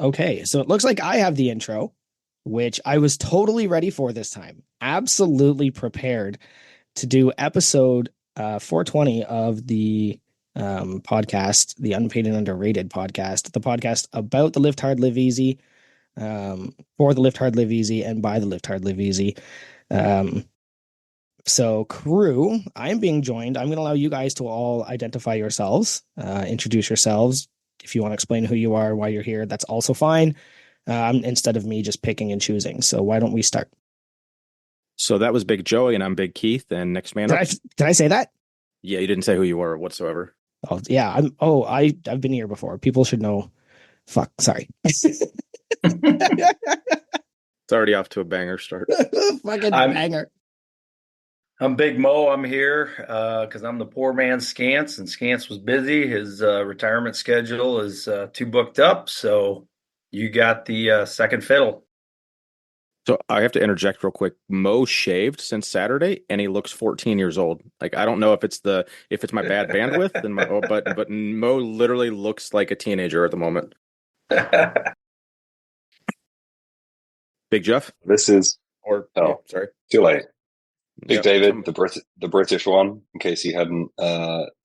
Okay, so it looks like I have the intro, which I was totally ready for this time. Absolutely prepared to do episode 420 of the podcast, the Unpaid and Underrated podcast, the podcast about the Lift Hard, Live Easy, for the Lift Hard, Live Easy, and by the Lift Hard, Live Easy. So, crew, I'm being joined. I'm going to allow you guys to all identify yourselves, introduce yourselves. If you want to explain who you are, why you're here, that's also fine. Instead of me just picking and choosing. So, why don't we start? So that was Big Joey, and I'm Big Keith. And next man up. Did I say that? Yeah, you didn't say who you were whatsoever. Oh, yeah. I've been here before. People should know. Fuck. Sorry. It's already off to a banger start. Fucking banger. I'm Big Mo. I'm here because I'm the poor man Scance, and Scance was busy. His retirement schedule is too booked up, so you got the second fiddle. So I have to interject real quick. Mo shaved since Saturday, and he looks 14 years old. Like, I don't know if it's my bad bandwidth, but Mo literally looks like a teenager at the moment. Big Jeff, sorry, too late. Big David, the British one. In case you hadn't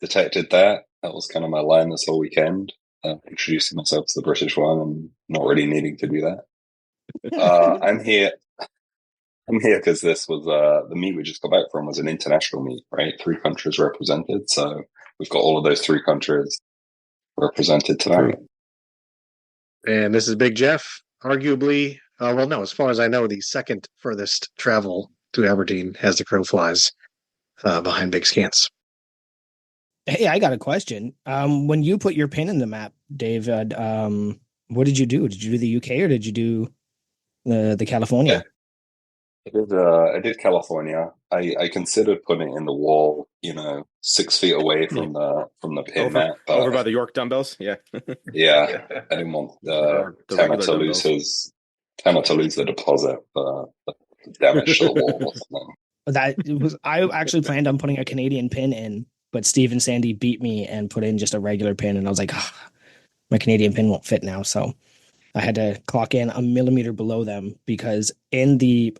detected that was kind of my line this whole weekend. Introducing myself to the British one and not really needing to do that. I'm here because this was the meet we just got back from was an international meet, right? 3 countries represented, so we've got all of those 3 countries represented tonight. And this is Big Jeff, arguably, as far as I know, the second furthest travel to Aberdeen as the crow flies, behind Big Scance. Hey, I got a question. When you put your pin in the map, Dave, what did you do? Did you do the UK or did you do the California? I did California. I considered putting it in the wall, 6 feet away from the pin map. Over by the York dumbbells, yeah. Yeah, I didn't want Tanner to lose the deposit for damage to the wall or something. I actually planned on putting a Canadian pin in, but Steve and Sandy beat me and put in just a regular pin, and I was like, my Canadian pin won't fit now, so I had to clock in a millimeter below them because in the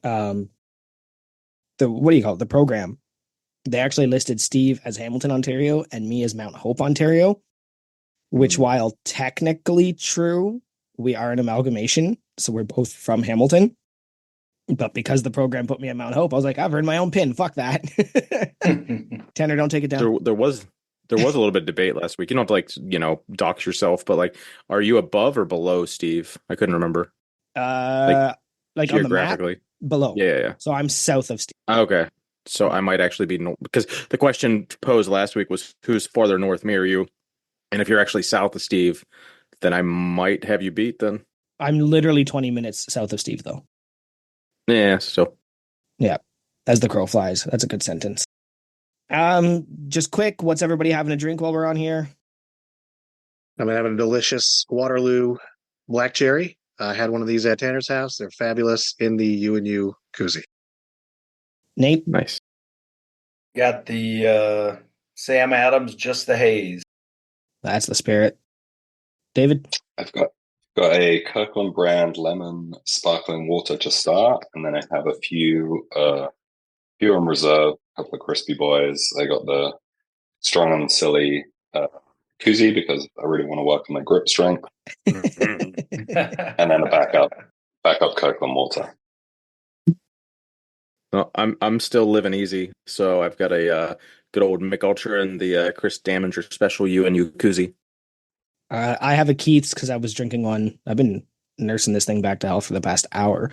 the program, they actually listed Steve as Hamilton, Ontario, and me as Mount Hope, Ontario, which while technically true, we are an amalgamation, so we're both from Hamilton. But because the program put me at Mount Hope, I was like, I've earned my own pin. Fuck that. Tanner, don't take it down. There was a little bit of debate last week. You don't have to dox yourself, but are you above or below Steve? I couldn't remember. Like on the map, below. Yeah. So I'm south of Steve. Okay. So I might actually be because the question posed last week was who's farther north, me or you? And if you're actually south of Steve, then I might have you beat then. I'm literally 20 minutes south of Steve, though. Yeah, so. Yeah, as the crow flies. That's a good sentence. Just quick, what's everybody having a drink while we're on here? I'm having a delicious Waterloo Black Cherry. I had one of these at Tanner's house. They're fabulous in the U&U koozie. Nate? Nice. Got the Sam Adams, Just the Haze. That's the spirit. David? I've got a Kirkland brand lemon sparkling water to start, and then I have a few in reserve, a couple of crispy boys. I got the strong and silly koozie because I really want to work on my grip strength. And then a backup Kirkland water. Well, I'm still living easy, so I've got a good old Mick Ultra and the Chris Daminger Special U&U koozie. I have a Keith's because I was drinking one. I've been nursing this thing back to health for the past hour.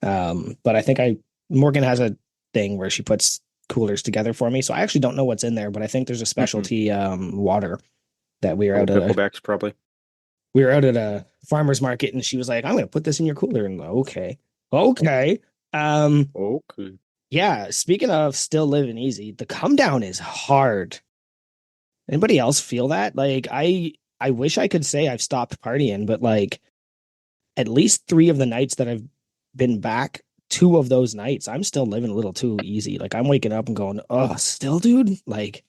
But I think Morgan has a thing where she puts coolers together for me. So I actually don't know what's in there, but I think there's a specialty water that we were out at. Probably. We were out at a farmer's market and she was like, I'm going to put this in your cooler. And okay. Okay. Yeah. Speaking of still living easy, the come down is hard. Anybody else feel that? I wish I could say I've stopped partying, but at least 3 of the nights that I've been back, 2 of those nights, I'm still living a little too easy. I'm waking up and going, oh, still, dude? But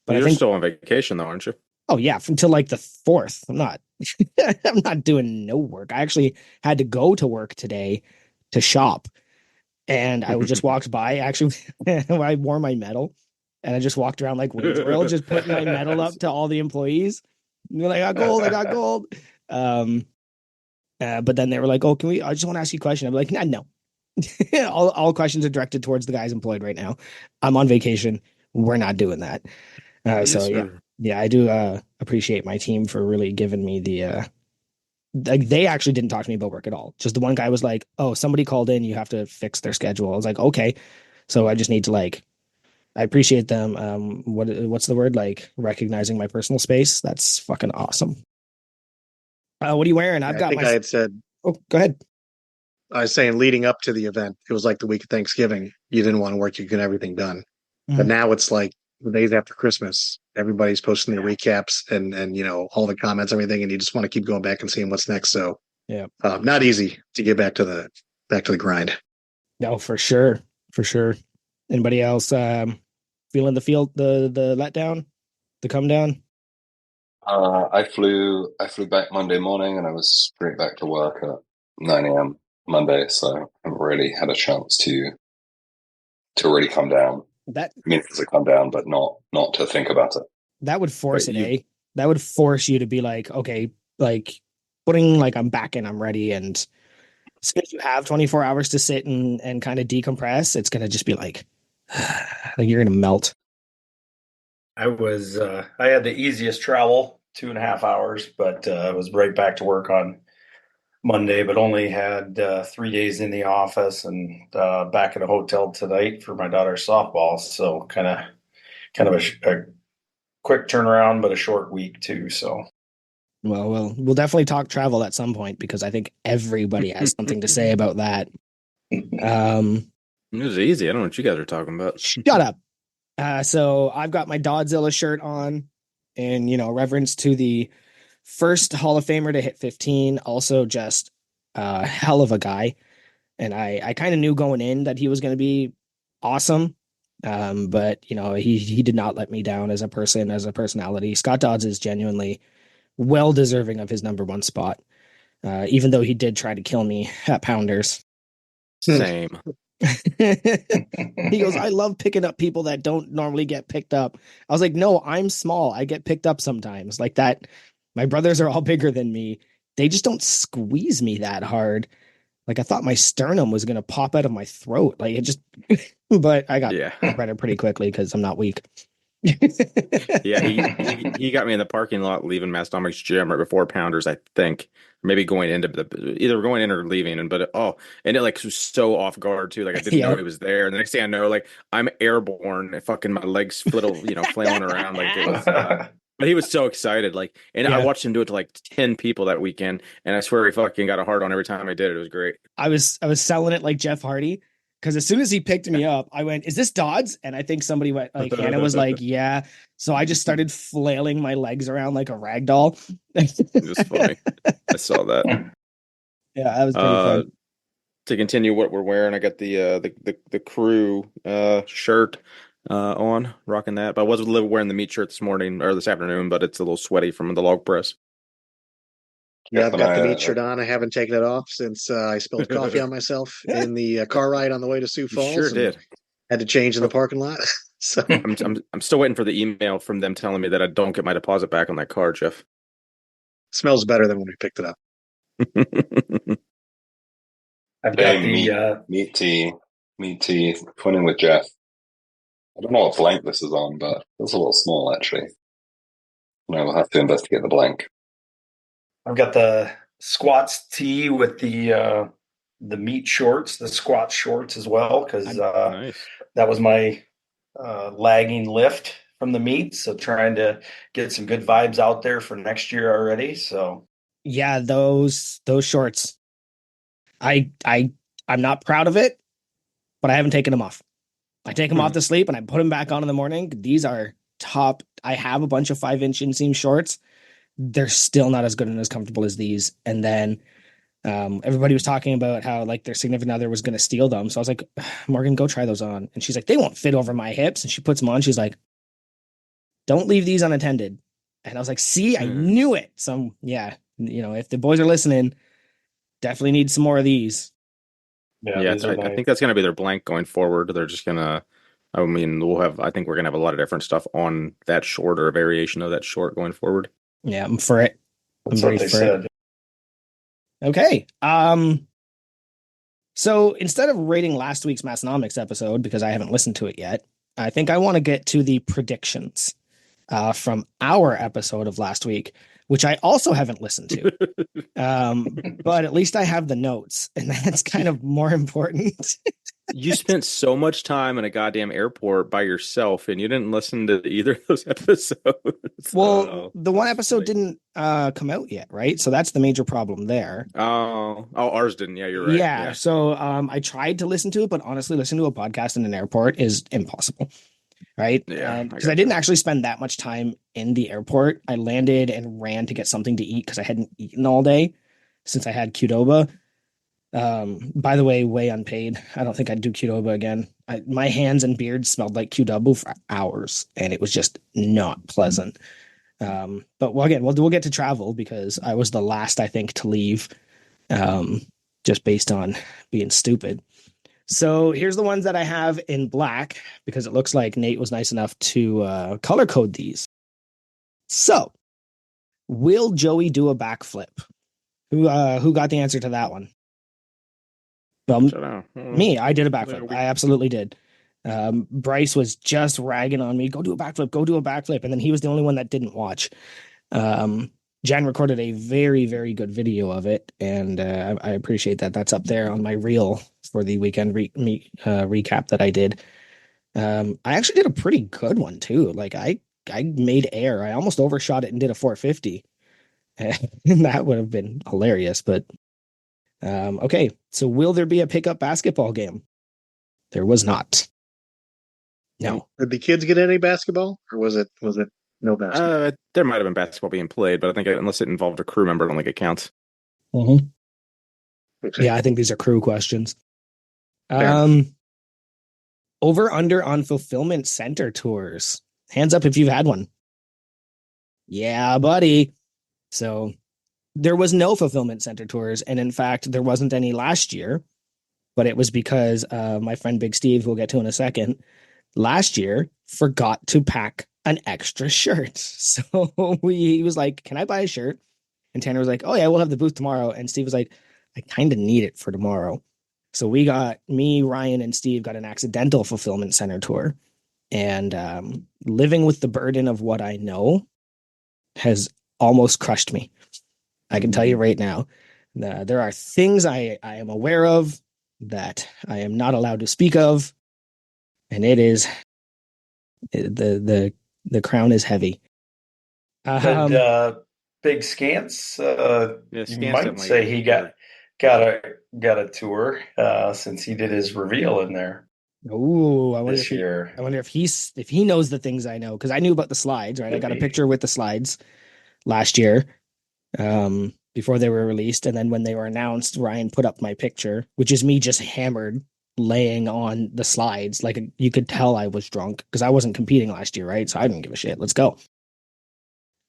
you're still on vacation though, aren't you? Oh yeah, until like the 4th. I'm not doing no work. I actually had to go to work today to shop, and I was just walked by. Actually, I wore my medal, and I just walked around like Waynesboro, just putting my medal up to all the employees. And they're like, I got gold, I got gold. But then they were like, "Oh, can we? I just want to ask you a question." I'm like, "Nah, no." all questions are directed towards the guys employed right now. I'm on vacation. We're not doing that. Yes, So yeah, sir. yeah, I do appreciate my team for really giving me the. Like they actually didn't talk to me about work at all. Just the one guy was like, "Oh, somebody called in. You have to fix their schedule." I was like, "Okay." So I just need to like. I appreciate them. What's the word? Like recognizing my personal space. That's fucking awesome. What are you wearing? I've I got think my. I had said, Oh, go ahead. I was saying leading up to the event, it was like the week of Thanksgiving. You didn't want to work, you get everything done. But Mhm. now it's like the days after Christmas, everybody's posting their recaps and all the comments, everything, and you just want to keep going back and seeing what's next. So Yeah. not easy to get back to the grind. No, for sure. For sure. Anybody else feeling the letdown, the come down? I flew back Monday morning, and I was straight back to work at 9 a.m. Monday, so I haven't really had a chance to really come down. That I mean, to come down, but not to think about it. that would force But it, you, eh? That would force you to be like, okay, like putting like I'm back and I'm ready. And as soon as you have 24 hours to sit and kind of decompress, it's gonna just be like, like you're gonna melt. I had the easiest travel, 2.5 hours, but I was right back to work on Monday, but only had 3 days in the office and back at a hotel tonight for my daughter's softball. So kind of a quick turnaround, but a short week too. So Well, we'll definitely talk travel at some point because I think everybody has something to say about that. Um, it was easy. I don't know what you guys are talking about. shut up. So I've got my Dodzilla shirt on, in reverence to the first Hall of Famer to hit 15. Also, just a hell of a guy, and I kind of knew going in that he was going to be awesome. But he did not let me down as a person, as a personality. Scott Dodds is genuinely well deserving of his number one spot, even though he did try to kill me at Pounders. Same. He goes, I love picking up people that don't normally get picked up. I was like, no, I'm small. I get picked up sometimes like that. My brothers are all bigger than me. They just don't squeeze me that hard. Like I thought my sternum was going to pop out of my throat. Like it just, but I got Yeah. better pretty quickly because I'm not weak. Yeah, he got me in the parking lot leaving Mastomic's gym right before Pounders, I think. Maybe going into either going in or leaving, and it like was so off guard too. Like I didn't know Yeah. he was there. And the next thing I know, like I'm airborne, and fucking my legs flailing around like it was. But he was so excited, like, and I Yeah. watched him do it to like 10 people that weekend, and I swear he fucking got a hard on every time I did it. It was great. I was selling it like Jeff Hardy because as soon as he picked me up, I went, "Is this Dodds?" And I think somebody went, like Hannah was like, "Yeah." So I just started flailing my legs around like a rag doll. It was funny. I saw that. Yeah, that was pretty Uh, fun. to continue what we're wearing, I got the crew shirt on, rocking that. But I was wearing the meat shirt this morning or this afternoon, but it's a little sweaty from the log press. Yeah, Jeff I've and got the I, meat shirt on. I haven't taken it off since I spilled coffee on myself in the car ride on the way to Sioux You sure Falls and did. had to change in the Oh, parking lot. So I'm still waiting for the email from them telling me that I don't get my deposit back on that car, Jeff. smells better than when we picked it up. I've got same the meat tea, twinning with Jeff. I don't know what blank this is on, but it's a little small actually. No, we'll have to investigate the blank. I've got the squats tee with the meat shorts, the squat shorts as well, because Nice. that was my lagging lift from the meet. So trying to get some good vibes out there for next year already. So Yeah, those shorts. I'm not proud of it, but I haven't taken them off. I take them off to sleep and I put them back on in the morning. These are top. I have a bunch of 5-inch inseam shorts. They're still not as good and as comfortable as these. And then everybody was talking about how like their significant other was going to steal them. So I was like, Morgan, go try those on. And she's like, they won't fit over my hips. And she puts them on. She's like, don't leave these unattended. And I was like, see, I knew it. So yeah, if the boys are listening, definitely need some more of these. Yeah, I think that's going to be their blank going forward. They're just going to, I mean, I think we're going to have a lot of different stuff on that short or a variation of that short going forward. Yeah, I'm for it. That's what they said. Okay. So instead of rating last week's Massonomics episode, because I haven't listened to it yet, I think I want to get to the predictions from our episode of last week, which I also haven't listened to. But at least I have the notes, and that's kind of more important. You spent so much time in a goddamn airport by yourself, and you didn't listen to either of those episodes. Well, the one episode didn't come out yet, right? So that's the major problem there. Oh, ours didn't. Yeah, you're right. Yeah. So I tried to listen to it, but honestly, listening to a podcast in an airport is impossible. Right. Yeah. Because I didn't actually spend that much time in the airport. I landed and ran to get something to eat because I hadn't eaten all day since I had Qdoba. By the way, way unpaid. I don't think I'd do Qdoba again. My hands and beard smelled like Qdoba for hours, and it was just not pleasant. But we'll get to travel because I was the last, I think, to leave, just based on being stupid. So here's the ones that I have in black because it looks like Nate was nice enough to color code these. So, will Joey do a backflip? Who got the answer to that one? Well, me. I did a backflip. I absolutely did. Bryce was just ragging on me. Go do a backflip. And then he was the only one that didn't watch. Jen recorded a very, very good video of it. And I appreciate that. That's up there on my reel for the weekend recap that I did. I actually did a pretty good one too. Like I made air. I almost overshot it and did a 450. And that would have been hilarious. But okay, so will there be a pickup basketball game? There was not. No. Did the kids get any basketball, or was it no basketball? There might have been basketball being played, but I think unless it involved a crew member, I don't think it counts. Mm-hmm. Okay. Yeah, I think these are crew questions. Over under on fulfillment center tours. Hands up if you've had one. Yeah, buddy. So there was no fulfillment center tours, and in fact, there wasn't any last year. But it was because my friend Big Steve, who we'll get to in a second, last year forgot to pack an extra shirt. So he was like, "Can I buy a shirt?" And Tanner was like, "Oh yeah, we'll have the booth tomorrow." And Steve was like, "I kind of need it for tomorrow." So me, Ryan, and Steve got an accidental fulfillment center tour. And living with the burden of what I know has almost crushed me. I can tell you right now, there are things I am aware of that I am not allowed to speak of. And it is, the crown is heavy. Big Scance, Yeah, you might say he got a tour since he did his reveal in there. Oh, I wonder if he knows the things I know, because I knew about the slides, right? I got a picture with the slides last year, before they were released, and then when they were announced, Ryan put up my picture, which is me just hammered, laying on the slides. Like, you could tell I was drunk because I wasn't competing last year, right? So I didn't give a shit. Let's go.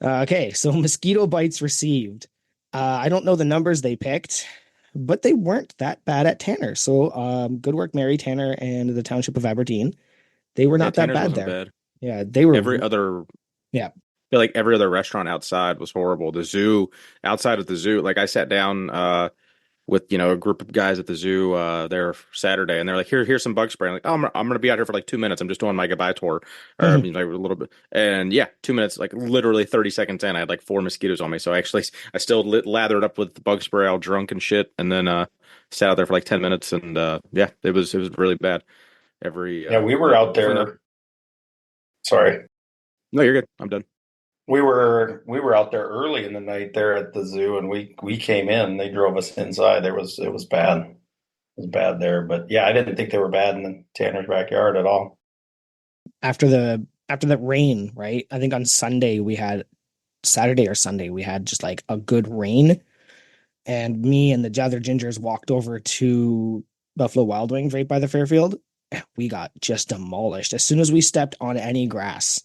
Okay, so mosquito bites received. I don't know the numbers they picked, but they weren't that bad at Tanner. So good work, Mary, Tanner, and the Township of Aberdeen. They were not that bad there. Bad. Yeah, they were. I feel like every other restaurant outside was horrible. The zoo, outside of the zoo, like I sat down with a group of guys at the zoo there Saturday, and they're like, here's some bug spray. I'm like, oh, I'm gonna be out here for like 2 minutes. I'm just doing my goodbye tour, or like a little bit. And yeah, 2 minutes, like literally 30 seconds in, I had like 4 mosquitoes on me. So I still lathered up with the bug spray, all drunk and shit, and then sat out there for like 10 minutes, and yeah, it was really bad. We were out there. Sorry. No, you're good. I'm done. We were out there early in the night there at the zoo, and we came in. They drove us inside. It was bad. It was bad there, but yeah, I didn't think they were bad in Tanner's backyard at all. After the rain, right? I think on Saturday or Sunday we had just like a good rain, and me and the other gingers walked over to Buffalo Wild Wings right by the Fairfield. We got just demolished as soon as we stepped on any grass.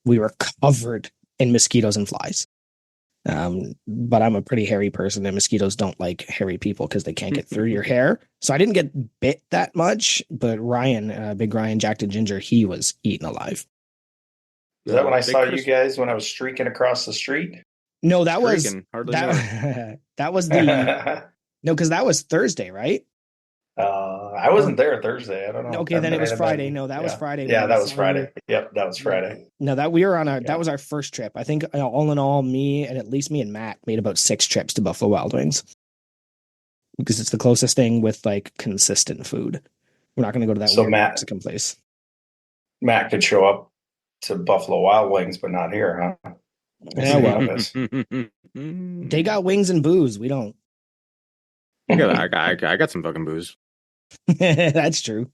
We were covered and mosquitoes and flies. But I'm a pretty hairy person, and mosquitoes don't like hairy people because they can't get through your hair. So I didn't get bit that much, but Ryan, Big Ryan, Jacked and Ginger, he was eaten alive. Is that when I saw you guys when I was streaking across the street? No, that was hardly knew that. That was the no, because that was Thursday, right? I wasn't there Thursday. I don't know. Okay, then it was Friday. No, that was Friday. Yeah, that was Friday. Yep, that was Friday. No, that we were on that was our first trip. I think all in all, me and Matt made about 6 trips to Buffalo Wild Wings because it's the closest thing with like consistent food. We're not going to go to that weird Mexican place. Matt could show up to Buffalo Wild Wings, but not here, huh? Yeah, well, they got wings and booze. We don't. I got some fucking booze. That's true.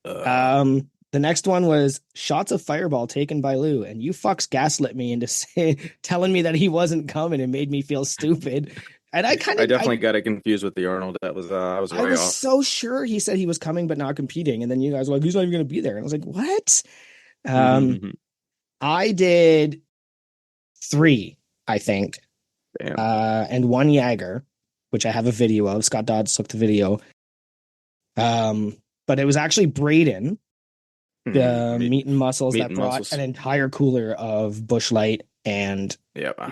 The next one was shots of Fireball taken by Lou, and you fucks gaslit me into telling me that he wasn't coming and made me feel stupid. And I definitely got it confused with the Arnold. That was I was way off. So sure he said he was coming but not competing, and then you guys were like, he's not even going to be there, and I was like, what? I did 3, I think. Damn. And 1 Jaeger, which I have a video of. Scott Dodds took the video. But it was actually Braden, the Meat and Muscles, that brought an entire cooler of Busch Light, and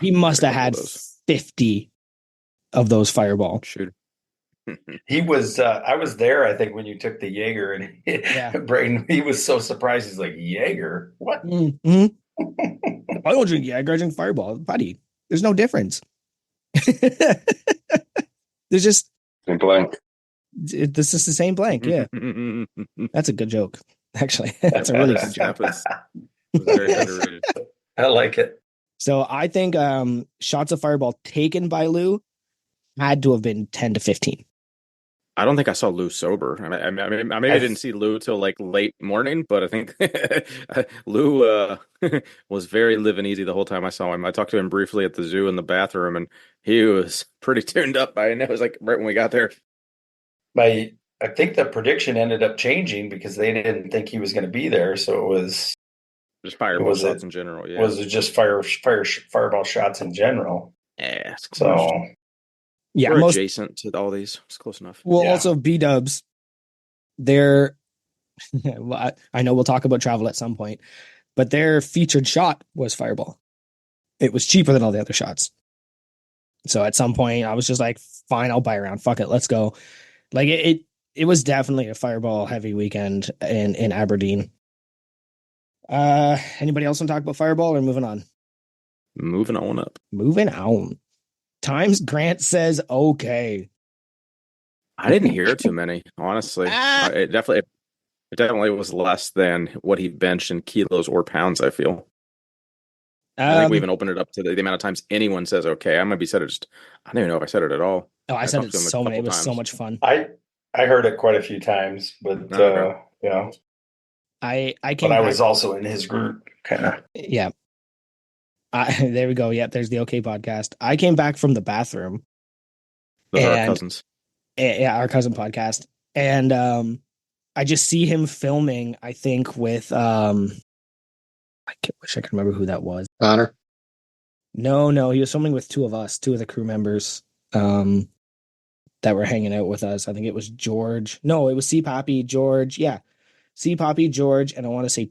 he must have had 50 of those Fireball. Shoot. He was I was there, I think, when you took the Jaeger, and Braden, he was so surprised. He's like, Jaeger? What? I don't drink Jaeger, I drink Fireball. Buddy, there's no difference. There's just blank. This is the same blank. Yeah. That's a good joke. Actually, that's a really good joke. Very underrated. I like it. So I think shots of Fireball taken by Lou had to have been 10 to 15. I don't think I saw Lou sober. I mean, I didn't see Lou till like late morning, but I think Lou was very living easy the whole time I saw him. I talked to him briefly at the zoo in the bathroom, and he was pretty tuned up by it. It was like right when we got there. I think the prediction ended up changing because they didn't think he was going to be there, so it was just fireball shots in general. Yeah, was it just fireball shots in general? Yeah, so. Yeah, we're adjacent to all these. It's close enough. Well, also B-dubs, they're well, I know we'll talk about travel at some point, but their featured shot was Fireball. It was cheaper than all the other shots. So at some point I was just like, fine, I'll buy around. Fuck it, let's go. Like it was definitely a Fireball heavy weekend in Aberdeen. Anybody else want to talk about Fireball or moving on? Moving on up. Moving on. Times Grant says okay. I didn't hear too many, honestly. It definitely was less than what he benched in kilos or pounds, I feel. I think we even opened it up to the amount of times anyone says okay. I might be said it just I don't even know if I said it at all. Oh, I said it so many. It was so much fun. I heard it quite a few times, but yeah. I came but I was also in his group, kind of. Yeah. There we go. Yep, there's the OK podcast. I came back from the bathroom. Those are our cousins. Yeah, our cousin podcast. And I just see him filming, I think, with I wish I could remember who that was. Connor? No, he was filming with 2 of us, 2 of the crew members that were hanging out with us. I think it was George. No, it was C Poppy, George. Yeah. C Poppy, George, and I want to say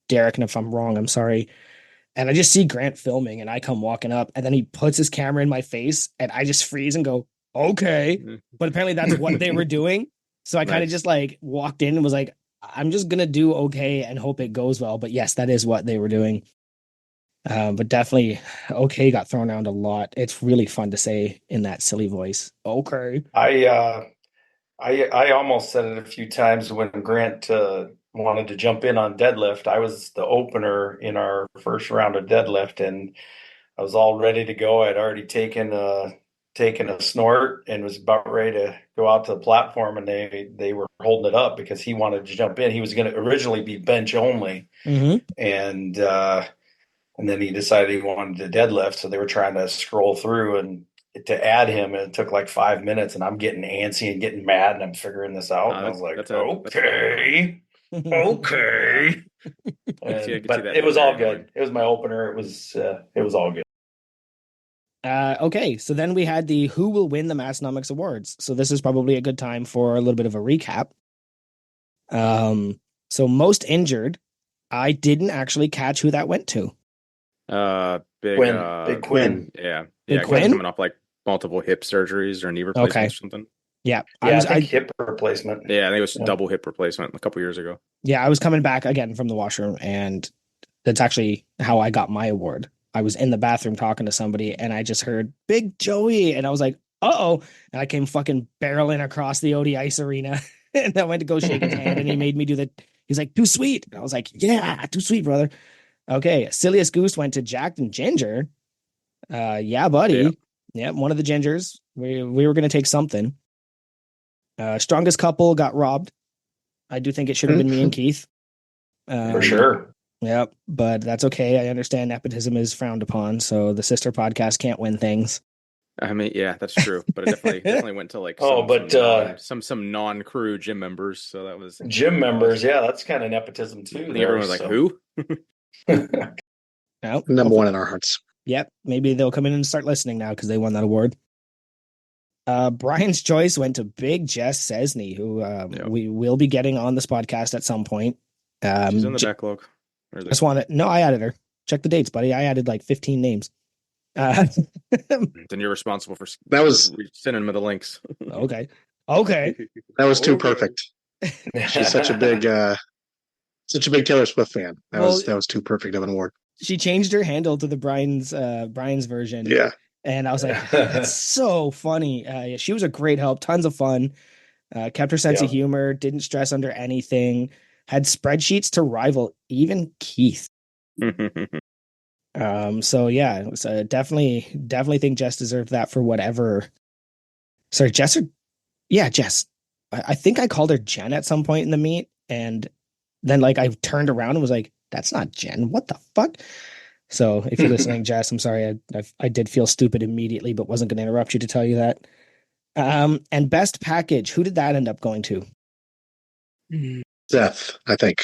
Derek, and if I'm wrong, I'm sorry. And I just see Grant filming, and I come walking up, and then he puts his camera in my face, and I just freeze and go, okay. But apparently that's what they were doing. So I kind of just like walked in and was like, I'm just going to do okay and hope it goes well. But yes, that is what they were doing. But definitely okay got thrown around a lot. It's really fun to say in that silly voice. Okay. I almost said it a few times when Grant wanted to jump in on deadlift. I was the opener in our first round of deadlift, and I was all ready to go. I'd already taken a snort and was about ready to go out to the platform, and they were holding it up because he wanted to jump in. He was going to originally be bench only, and then he decided he wanted to deadlift, so they were trying to scroll through and to add him, and it took like 5 minutes, and I'm getting antsy and getting mad, and I'm figuring this out. And I was like, okay. But it was all good. It was my opener. It was all good. Okay, so then we had the Who Will Win the Massnomics Awards. So this is probably a good time for a little bit of a recap. So most injured, I didn't actually catch who that went to. Big Quinn. Yeah. Big Yeah, Quinn? coming off like multiple hip surgeries or knee replacements or something. Yeah. I think hip replacement. Yeah, I think it was double hip replacement a couple years ago. Yeah, I was coming back again from the washroom, and that's actually how I got my award. I was in the bathroom talking to somebody, and I just heard Big Joey, and I was like, uh-oh. And I came fucking barreling across the OD Ice Arena, and I went to go shake his hand, and he made me do the, he's like, too sweet. And I was like, yeah, too sweet, brother. Okay, Silliest Goose went to Jacked and Ginger. Yeah, buddy. Yeah, one of the Gingers. We were going to take something. Strongest Couple got robbed. I do think it should have been me and Keith. For sure. Yep, but that's okay. I understand nepotism is frowned upon, so the sister podcast can't win things. I mean, yeah, that's true. But it definitely went to like some non-crew gym members. So that was gym members. Yeah, that's kind of nepotism too. I think everyone was like, who? Number one in our hearts. Yep, maybe they'll come in and start listening now because they won that award. Brian's choice went to Big Jess Sesney, who we will be getting on this podcast at some point. She's in the backlog. Just want to, no, I added her. Check the dates, buddy. I added like 15 names. Then you're responsible for sending me the links. Okay. That was too perfect. She's such a big Taylor Swift fan. That was too perfect of an award. She changed her handle to the Brian's version. Yeah. And I was like, that's so funny. She was a great help. Tons of fun. Kept her sense of humor. Didn't stress under anything. Had spreadsheets to rival even Keith. So yeah, it was definitely think Jess deserved that for whatever. Sorry, Jess. Jess. I think I called her Jen at some point in the meet, and then like I turned around and was like, "That's not Jen. What the fuck?" So if you're listening, Jess, I'm sorry. I did feel stupid immediately, but wasn't going to interrupt you to tell you that. And best package, who did that end up going to? Seth, I think.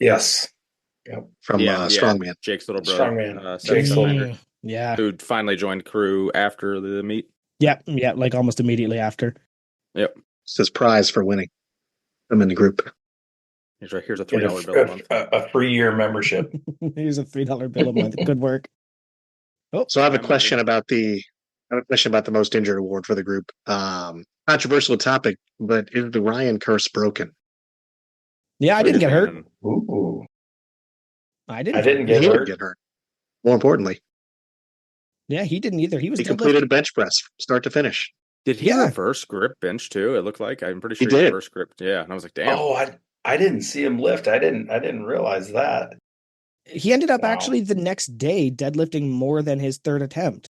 Yes. Yep. From Strongman. Jake's little brother. Strongman. Jake's little yeah. Who finally joined crew after the meet. Yep. Yeah. Like almost immediately after. Yep. It's his prize for winning. I'm in the group. Here's a $3 bill a month. A free year membership. Here's a $3 bill a month. Good work. Oh, so I have a question about the most injured award for the group. Controversial topic, but is the Ryan curse broken? Yeah, I didn't get hurt. Ooh. I didn't get hurt. More importantly. Yeah, he didn't either. He completed a bench press start to finish. Did he reverse grip bench too? It looked like I'm pretty sure he did. Reverse grip. Yeah, and I was like, damn. Oh, I didn't see him lift. I didn't realize that. He ended up actually the next day deadlifting more than his third attempt.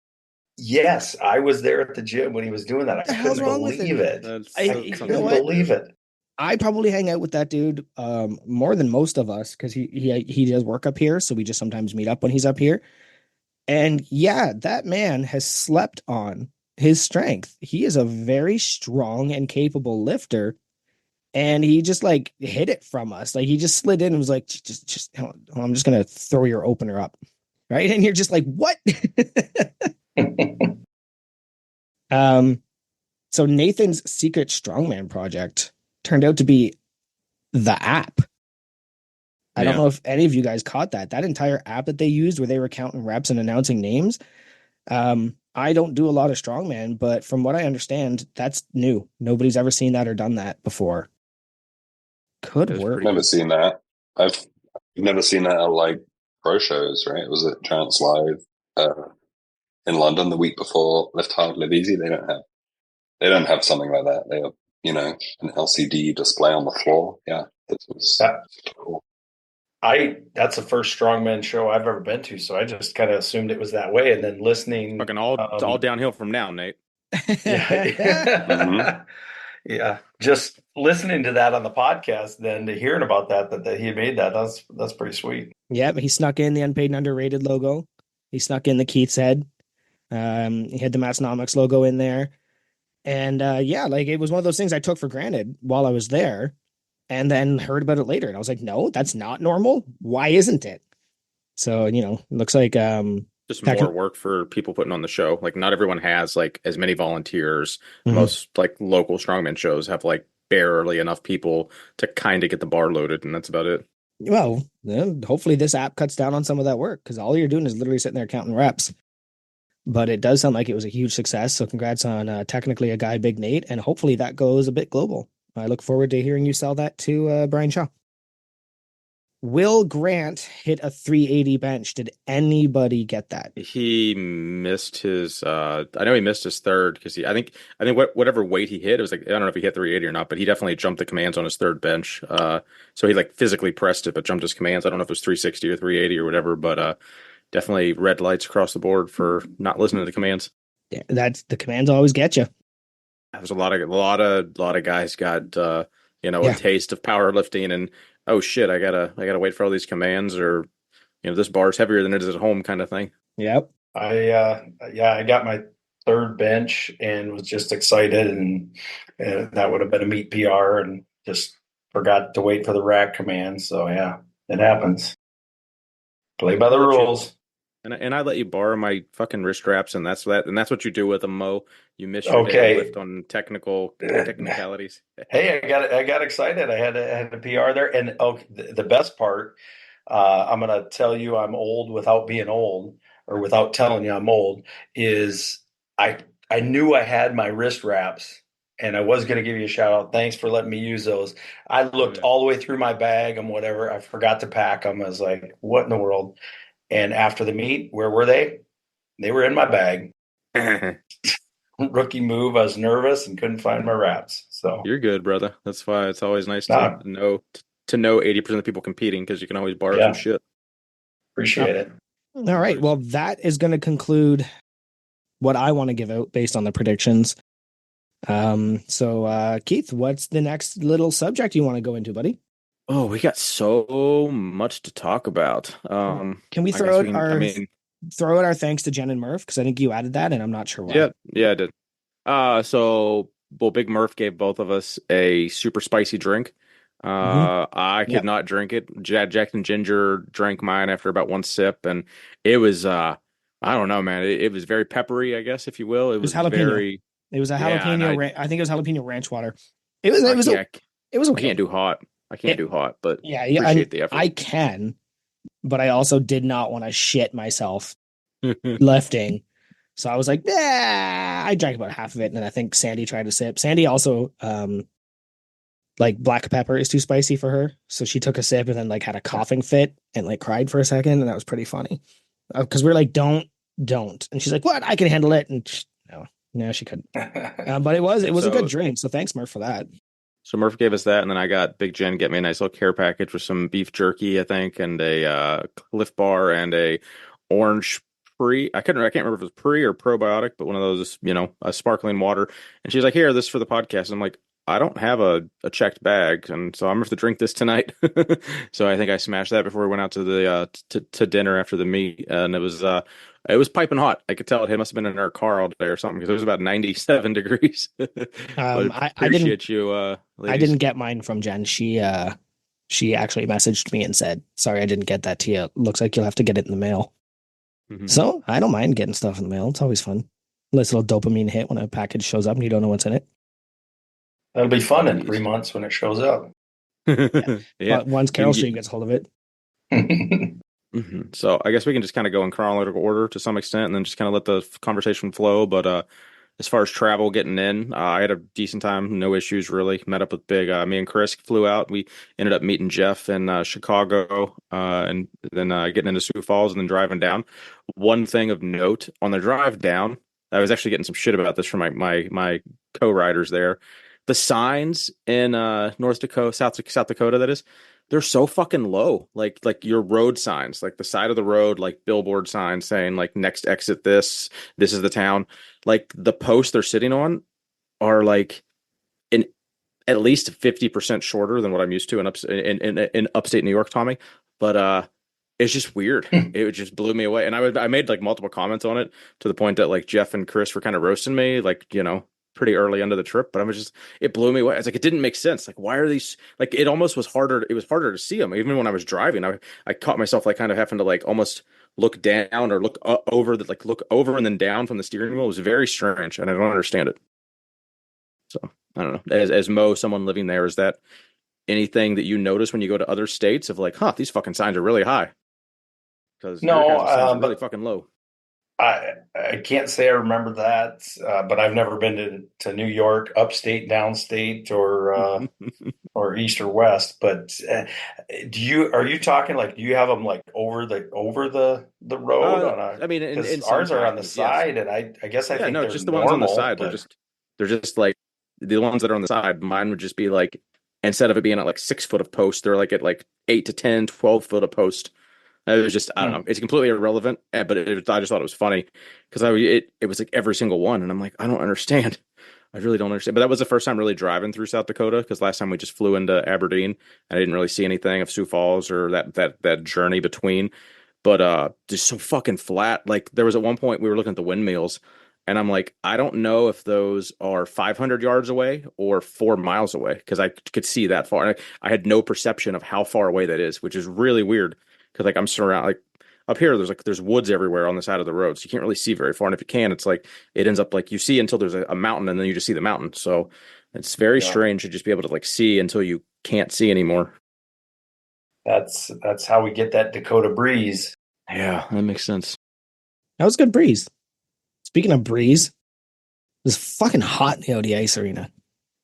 Yes, I was there at the gym when he was doing that. I couldn't believe it. I couldn't believe it. I probably hang out with that dude more than most of us because he does work up here, so we just sometimes meet up when he's up here. And yeah, that man has slept on his strength. He is a very strong and capable lifter, and he just like hid it from us. Like he just slid in and was like, just I'm just gonna throw your opener up, right? And you're just like, what? So Nathan's secret strongman project turned out to be the app. I don't know if any of you guys caught that entire app that they used where they were counting reps and announcing names. I don't do a lot of strongman, but from what I understand, that's new. Nobody's ever seen that or done that before. Could work. I've never seen that. I've never seen that at like pro shows, right? It was at Giants Live in London the week before Lift Hard, Live Easy. They don't have something like that. They have, an LCD display on the floor. Yeah, this was cool. That's the first strongman show I've ever been to, so I just kind of assumed it was that way. And then listening, fucking all downhill from now, Nate. Yeah, yeah. Just listening to that on the podcast, then to hearing about that he made that's pretty sweet. Yeah, he snuck in the unpaid and underrated logo. He snuck in the Keith's head. He had the Massnomics logo in there, and like it was one of those things I took for granted while I was there. and then heard about it later. And I was like, no, that's not normal. Why isn't it? So, it looks like just more work for people putting on the show. Like not everyone has like as many volunteers. Most like local strongman shows have like barely enough people to kind of get the bar loaded, and that's about it. Well, then hopefully this app cuts down on some of that work because all you're doing is literally sitting there counting reps. But it does sound like it was a huge success. So congrats on technically a guy, Big Nate, and hopefully that goes a bit global. I look forward to hearing you sell that to Brian Shaw. Will Grant hit a 380 bench. Did anybody get that? He missed his I know he missed his third because I think whatever weight he hit, it was like I don't know if he hit 380 or not, but he definitely jumped the commands on his third bench. So he like physically pressed it but jumped his commands. I don't know if it was 360 or 380 or whatever, but definitely red lights across the board for not listening to the commands. Yeah, that's the commands always get you. There's a lot of guys got a taste of powerlifting and oh shit, I gotta wait for all these commands or this bar's heavier than it is at home kind of thing. Yep. I got my third bench and was just excited, and that would have been a meet PR, and just forgot to wait for the rack command. So yeah, it happens. Play by the rules. And I let you borrow my fucking wrist straps, and that's what you do with them, Mo. You miss your deadlift on technicalities. Hey, I got excited. I had a PR there, and the best part, I'm going to tell you I'm old without being old, or without telling you I'm old. Is I knew I had my wrist wraps, and I was going to give you a shout out. Thanks for letting me use those. I looked all the way through my bag and whatever. I forgot to pack them. I was like, what in the world? And after the meet, where were they? They were in my bag. Rookie move. I was nervous and couldn't find my wraps. So you're good, brother. That's why it's always nice to know 80% of the people competing because you can always borrow some shit. Appreciate it. All right. Well, that is going to conclude what I want to give out based on the predictions. So Keith, what's the next little subject you want to go into, buddy? Oh, we got so much to talk about. Can we throw out our thanks to Jen and Murph? Because I think you added that, and I'm not sure why. Yeah, I did. Big Murph gave both of us a super spicy drink. I could not drink it. Jack and Ginger drank mine after about one sip, and it was I don't know, man. It was very peppery, I guess, if you will. It was jalapeno. It was a jalapeno. I think it was jalapeno ranch water. It was okay. I can't do hot. But appreciate the effort. I can, but I also did not want to shit myself lifting. So I was like, I drank about half of it, and then I think Sandy tried to sip. Sandy also, like black pepper is too spicy for her, so she took a sip and then like had a coughing fit and like cried for a second, and that was pretty funny. Because we're like, don't, and she's like, what? I can handle it, and no, she couldn't. But it was a good drink, so thanks, Murph, for that. So Murph gave us that, and then I got Big Jen get me a nice little care package with some beef jerky, I think, and a Cliff Bar and a orange pre. I can't remember if it was pre or probiotic, but one of those, a sparkling water. And she's like, "Here, this is for the podcast." And I'm like, I don't have a checked bag, and so I'm gonna have to drink this tonight. So I think I smashed that before we went out to the to dinner after the meet, and it was piping hot. I could tell it must have been in our car all day or something because it was about 97 degrees. I appreciate you. Ladies. I didn't get mine from Jen. She actually messaged me and said, "Sorry, I didn't get that to you. Looks like you'll have to get it in the mail." Mm-hmm. So I don't mind getting stuff in the mail. It's always fun. Nice little dopamine hit when a package shows up and you don't know what's in it. That'll be fun in 3 months when it shows up. Yeah. But once Carol Street gets hold of it. Mm-hmm. So I guess we can just kind of go in chronological order to some extent and then just kind of let the conversation flow. But as far as travel getting in, I had a decent time. No issues, really. Met up with Big. Me and Chris flew out. We ended up meeting Jeff in Chicago and then getting into Sioux Falls and then driving down. One thing of note, on the drive down, I was actually getting some shit about this from my co-riders there. The signs in South Dakota, that is, they're so fucking low. Like your road signs, like the side of the road, like billboard signs saying like next exit this is the town. Like the posts they're sitting on are like at least 50% shorter than what I'm used to in upstate New York, Tommy. But it's just weird. It just blew me away. And I made like multiple comments on it to the point that like Jeff and Chris were kind of roasting me, like, pretty early into the trip, but it blew me away. It's like, it didn't make sense. Like, why are these, like, it almost was harder. It was harder to see them. Even when I was driving, I caught myself like kind of having to like almost look down or look over look over and then down from the steering wheel. It was very strange, and I don't understand it. So I don't know. As Mo, someone living there, is that anything that you notice when you go to other states of like, huh, these fucking signs are really high? Because your guys' signs are really fucking low. I can't say I remember that, but I've never been to New York, upstate, downstate, or east or west. But are you talking like, do you have them like over the road on a? I mean, in ours are on the yes. side, and I guess I think no, they're just the normal, ones on the side. but... They're just like the ones that are on the side. Mine would just be like, instead of it being at like 6 foot of post, they're like at like 8 to 10, 12 foot of post. It was just, I don't know. It's completely irrelevant, but I just thought it was funny because it was like every single one, and I'm like, I don't understand. I really don't understand. But that was the first time really driving through South Dakota, because last time we just flew into Aberdeen. I didn't really see anything of Sioux Falls or that journey between. But just so fucking flat. Like, there was at one point we were looking at the windmills, and I'm like, I don't know if those are 500 yards away or 4 miles away, because I could see that far. And I had no perception of how far away that is, which is really weird. Because like I'm surrounded, like up here, there's woods everywhere on the side of the road, so you can't really see very far. And if you can, it's like it ends up like you see until there's a mountain, and then you just see the mountain. So it's very strange to just be able to like see until you can't see anymore. That's how we get that Dakota breeze. Yeah, that makes sense. That was good breeze. Speaking of breeze, it was fucking hot in the OD Ice Arena.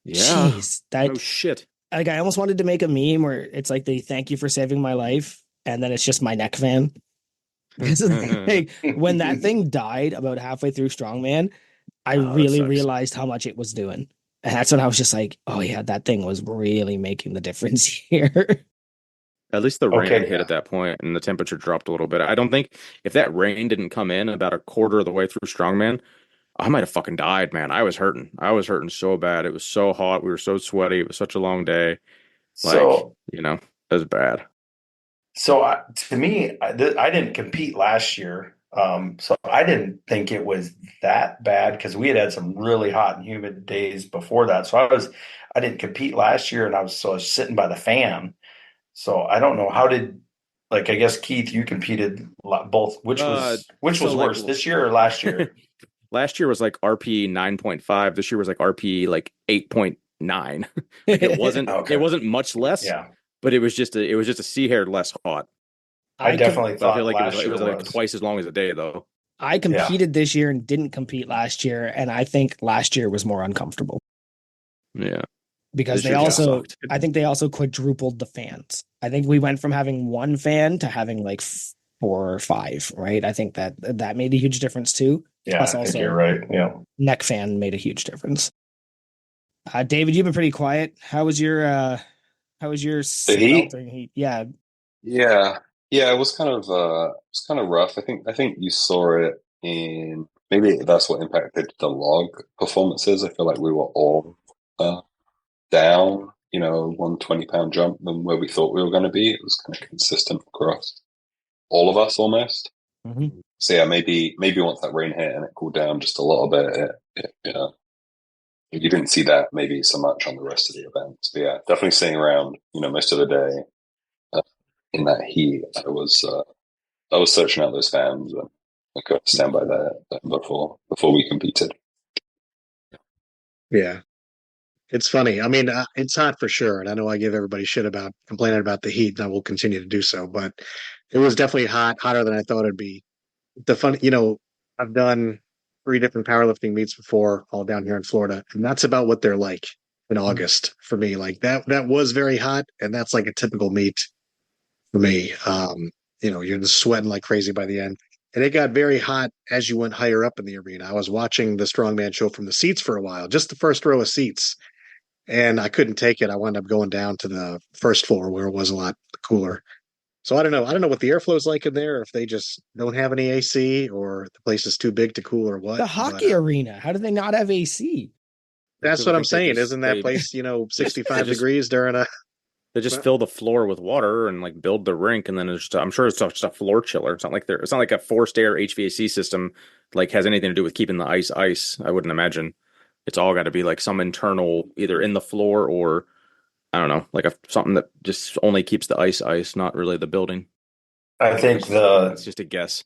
Yeah. Jeez, no shit. Like, I almost wanted to make a meme where it's like, they thank you for saving my life, and then it's just my neck fan. Because like, when that thing died about halfway through Strongman, I really realized how much it was doing. And that's when I was just like, oh yeah, that thing was really making the difference here. At least the rain hit at that point, and the temperature dropped a little bit. I don't think if that rain didn't come in about a quarter of the way through Strongman, I might have fucking died, man. I was hurting. I was hurting so bad. It was so hot. We were so sweaty. It was such a long day. So, it was bad. So to me, I didn't compete last year. So I didn't think it was that bad, because we had some really hot and humid days before that. So I didn't compete last year, and I was sitting by the fan. So I don't know, I guess, Keith, you competed both. Which was worse, this year or last year? Last year was like RP 9.5. This year was like RP like 8.9. It wasn't it wasn't much less. Yeah. But it was just a sea hair less hot. I definitely thought I feel like it was like twice as long as a day, though. I competed this year and didn't compete last year, and I think last year was more uncomfortable. Yeah. Because I think they also quadrupled the fans. I think we went from having one fan to having like 4 or 5, right? I think that made a huge difference too. Yeah, Plus, I think you're right. Yeah. Neck fan made a huge difference. David, you've been pretty quiet. How was your sweltering heat? Yeah. Yeah. It was kind of rough. I think you saw it in, maybe that's what impacted the log performances. I feel like we were all down, 120-pound jump than where we thought we were going to be. It was kind of consistent across all of us almost. Mm-hmm. So yeah, maybe once that rain hit and it cooled down just a little bit, you didn't see that maybe so much on the rest of the events. But yeah, definitely staying around, most of the day in that heat. I was searching out those fans, and I could stand by that before we competed. Yeah. It's funny. I mean, it's hot for sure. And I know I give everybody shit about complaining about the heat, and I will continue to do so. But it was definitely hotter than I thought it'd be. The fun, I've done 3 different powerlifting meets before, all down here in Florida. And that's about what they're like in August for me. Like that was very hot. And that's like a typical meet for me. You're just sweating like crazy by the end. And it got very hot as you went higher up in the arena. I was watching the strongman show from the seats for a while, just the first row of seats. And I couldn't take it. I wound up going down to the first floor where it was a lot cooler. So I don't know. I don't know what the airflow is like in there, if they just don't have any AC or the place is too big to cool or what. The hockey arena, how do they not have AC? That's what I'm saying. Isn't that place, 65 degrees during a... They just fill the floor with water and like build the rink, and then I'm sure it's just a floor chiller. It's not like a forced air HVAC system like has anything to do with keeping the ice. I wouldn't imagine. It's all got to be like some internal, either in the floor or I don't know, like something that just only keeps the ice, not really the building. I think It's just a guess.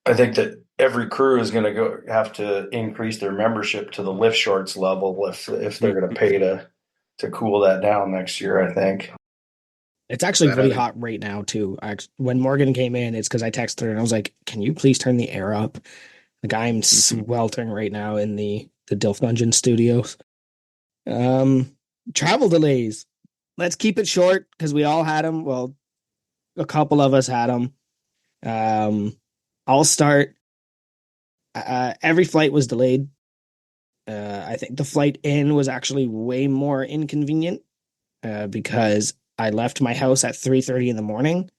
I think that every crew is going to have to increase their membership to the lift shorts level if they're going to pay to cool that down next year. I think it's actually pretty hot right now too. When Morgan came in, it's because I texted her and I was like, "Can you please turn the air up?" Like I'm sweltering right now in the Dilf Dungeon studios. Travel delays. Let's keep it short because we all had them. Well, a couple of us had them. I'll start. Every flight was delayed. I think the flight in was actually way more inconvenient because I left my house at 3:30 in the morning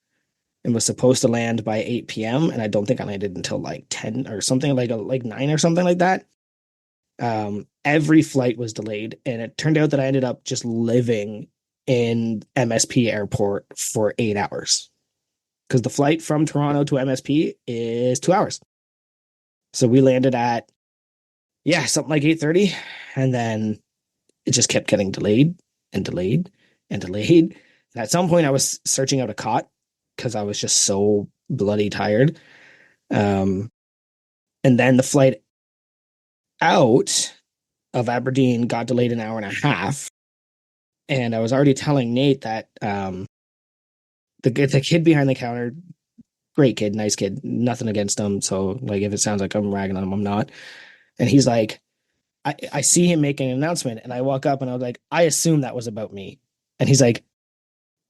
and was supposed to land by 8 p.m. and I don't think I landed until like 10 or something, like 9 or something like that. Every flight was delayed, and it turned out that I ended up just living in MSP airport for 8 hours because the flight from Toronto to MSP is 2 hours. So we landed at something like 8:30, and then it just kept getting delayed and delayed and delayed. And at some point I was searching out a cot because I was just so bloody tired. And then the flight out of Aberdeen got delayed an hour and a half. And I was already telling Nate that the kid behind the counter, great kid, nice kid, nothing against him. So like if it sounds like I'm ragging on him, I'm not. And he's like, I see him making an announcement, and I walk up and I was like, I assume that was about me. And he's like,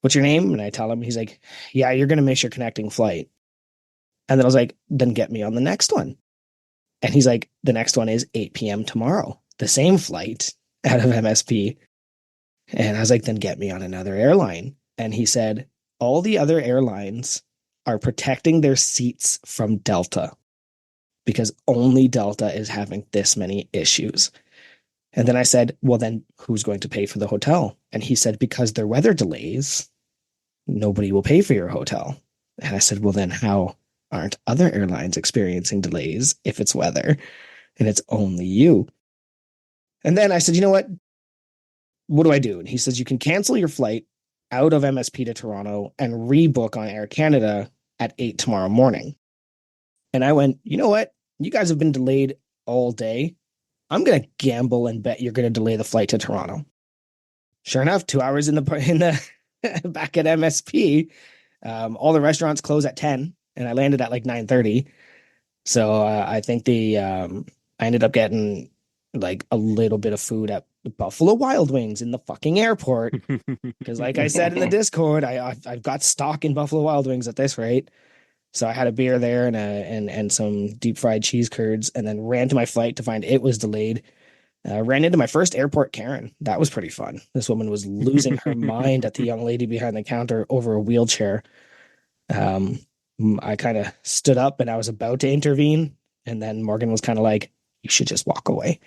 what's your name? And I tell him, he's like, yeah, you're going to miss your connecting flight. And then I was like, then get me on the next one. And he's like, the next one is 8 p.m. tomorrow, the same flight out of MSP. And I was like, then get me on another airline. And he said, all the other airlines are protecting their seats from Delta because only Delta is having this many issues. And then I said, well, then who's going to pay for the hotel? And he said, because their weather delays, nobody will pay for your hotel. And I said, well, then how aren't other airlines experiencing delays if it's weather and it's only you? And then I said, you know what do I do? And he says, you can cancel your flight out of MSP to Toronto and rebook on Air Canada at 8 tomorrow morning. And I went, you know what? You guys have been delayed all day. I'm going to gamble and bet you're going to delay the flight to Toronto. Sure enough, 2 hours in the back at MSP. All the restaurants close at 10 and I landed at like 9:30. So I think I ended up getting like a little bit of food at Buffalo Wild Wings in the fucking airport. Because like I said in the Discord, I've got stock in Buffalo Wild Wings at this rate. So I had a beer there and some deep fried cheese curds, and then ran to my flight to find it was delayed. Ran into my first airport Karen. That was pretty fun. This woman was losing her mind at the young lady behind the counter over a wheelchair. I kind of stood up and I was about to intervene, and then Morgan was kind of like, "You should just walk away."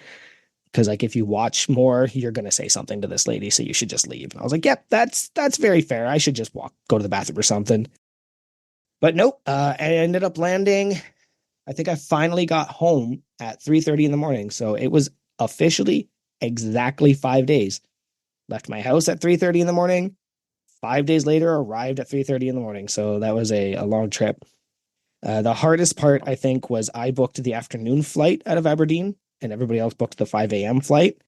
Because like if you watch more, you're gonna say something to this lady, so you should just leave. And I was like, "Yep, that's very fair. I should just go to the bathroom or something." But nope. I ended up landing. I think I finally got home at 3:30 in the morning, so it was officially exactly 5 days. Left my house at 3:30 in the morning. 5 days later, arrived at 3:30 in the morning. So that was a long trip. The hardest part, I think, was I booked the afternoon flight out of Aberdeen, and everybody else booked the 5 a.m. flight.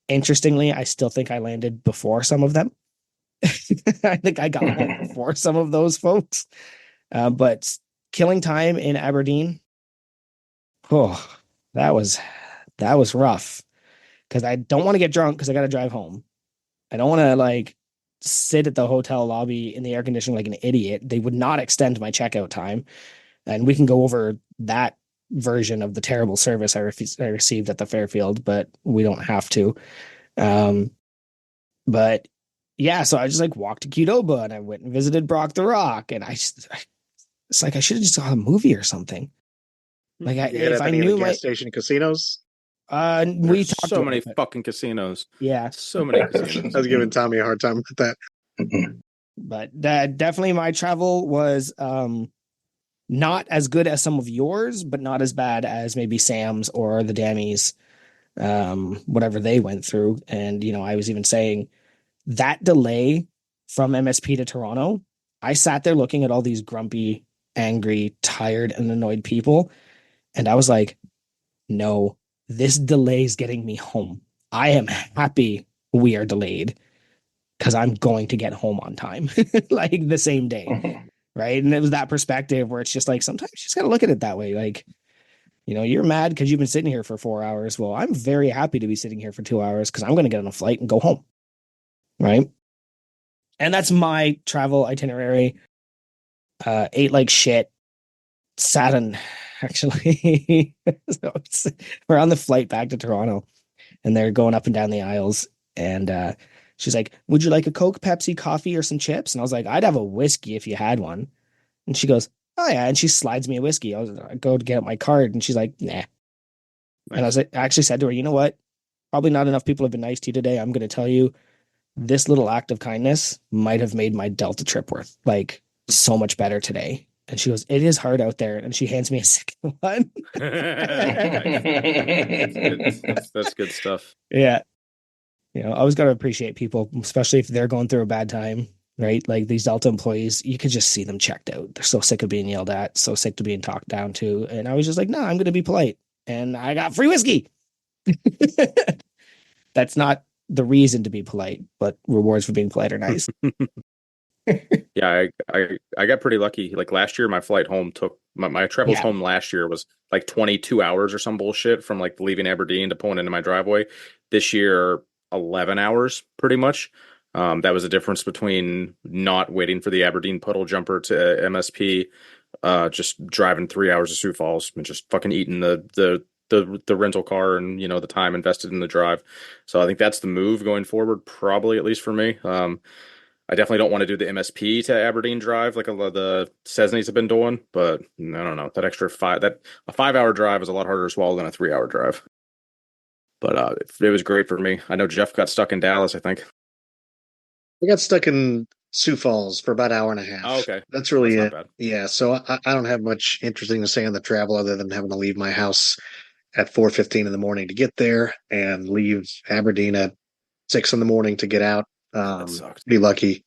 Interestingly, I still think I landed before some of them. I think I got home before some of those folks. But killing time in Aberdeen, oh, that was rough. Because I don't want to get drunk because I got to drive home. I don't want to like sit at the hotel lobby in the air conditioning like an idiot. They would not extend my checkout time. And we can go over that version of the terrible service I received at the Fairfield, but we don't have to. But yeah, so I just like walked to Qdoba and I went and visited Brock the Rock, and it's like I should have just saw a movie or something. Like if I knew gas station casinos. We talked so many fucking casinos. Yeah, so many casinos. I was giving Tommy a hard time with that. But that definitely my travel was not as good as some of yours, but not as bad as maybe Sam's or the Danny's. whatever they went through. And, I was even saying that delay from MSP to Toronto, I sat there looking at all these grumpy, angry, tired, and annoyed people. And I was like, no, this delay is getting me home. I am happy we are delayed because I'm going to get home on time, like the same day. Right. And it was that perspective where it's just like, sometimes you just got to look at it that way. Like, you're mad because you've been sitting here for 4 hours. Well, I'm very happy to be sitting here for 2 hours because I'm going to get on a flight and go home. Right. And that's my travel itinerary. Ate like shit. Sat on, actually. So we're on the flight back to Toronto and they're going up and down the aisles. And she's like, would you like a Coke, Pepsi, coffee, or some chips? And I was like, I'd have a whiskey if you had one. And she goes, oh, yeah. And she slides me a whiskey. I go to get out my card and she's like, nah. And I actually said to her, you know what? Probably not enough people have been nice to you today. I'm going to tell you this little act of kindness might have made my Delta trip worth like so much better today. And she goes, it is hard out there. And she hands me a second one. That's good stuff. Yeah. I always got to appreciate people, especially if they're going through a bad time, right? Like these Delta employees, you could just see them checked out. They're so sick of being yelled at, so sick of being talked down to. And I was just like, no, I'm going to be polite. And I got free whiskey. That's not the reason to be polite, but rewards for being polite are nice. Yeah, I got pretty lucky. Like last year, my flight home took my travels home last year was like 22 hours or some bullshit from like leaving Aberdeen to pulling into my driveway. This year, 11 hours pretty much. That was the difference between not waiting for the Aberdeen puddle jumper to MSP, just driving 3 hours to Sioux Falls and just fucking eating the rental car and the time invested in the drive. So I think that's the move going forward, probably at least for me. I definitely don't want to do the MSP to Aberdeen drive like a lot of the Cessnys have been doing, but I don't know, that a 5 hour drive is a lot harder to swallow than a 3 hour drive. But it was great for me. I know Jeff got stuck in Dallas, I think. I got stuck in Sioux Falls for about an hour and a half. Oh, okay. That's really That's it. not bad. Yeah. So I don't have much interesting to say on the travel other than having to leave my house at 4:15 in the morning to get there and leave Aberdeen at 6 in the morning to get out. That sucked. Be lucky.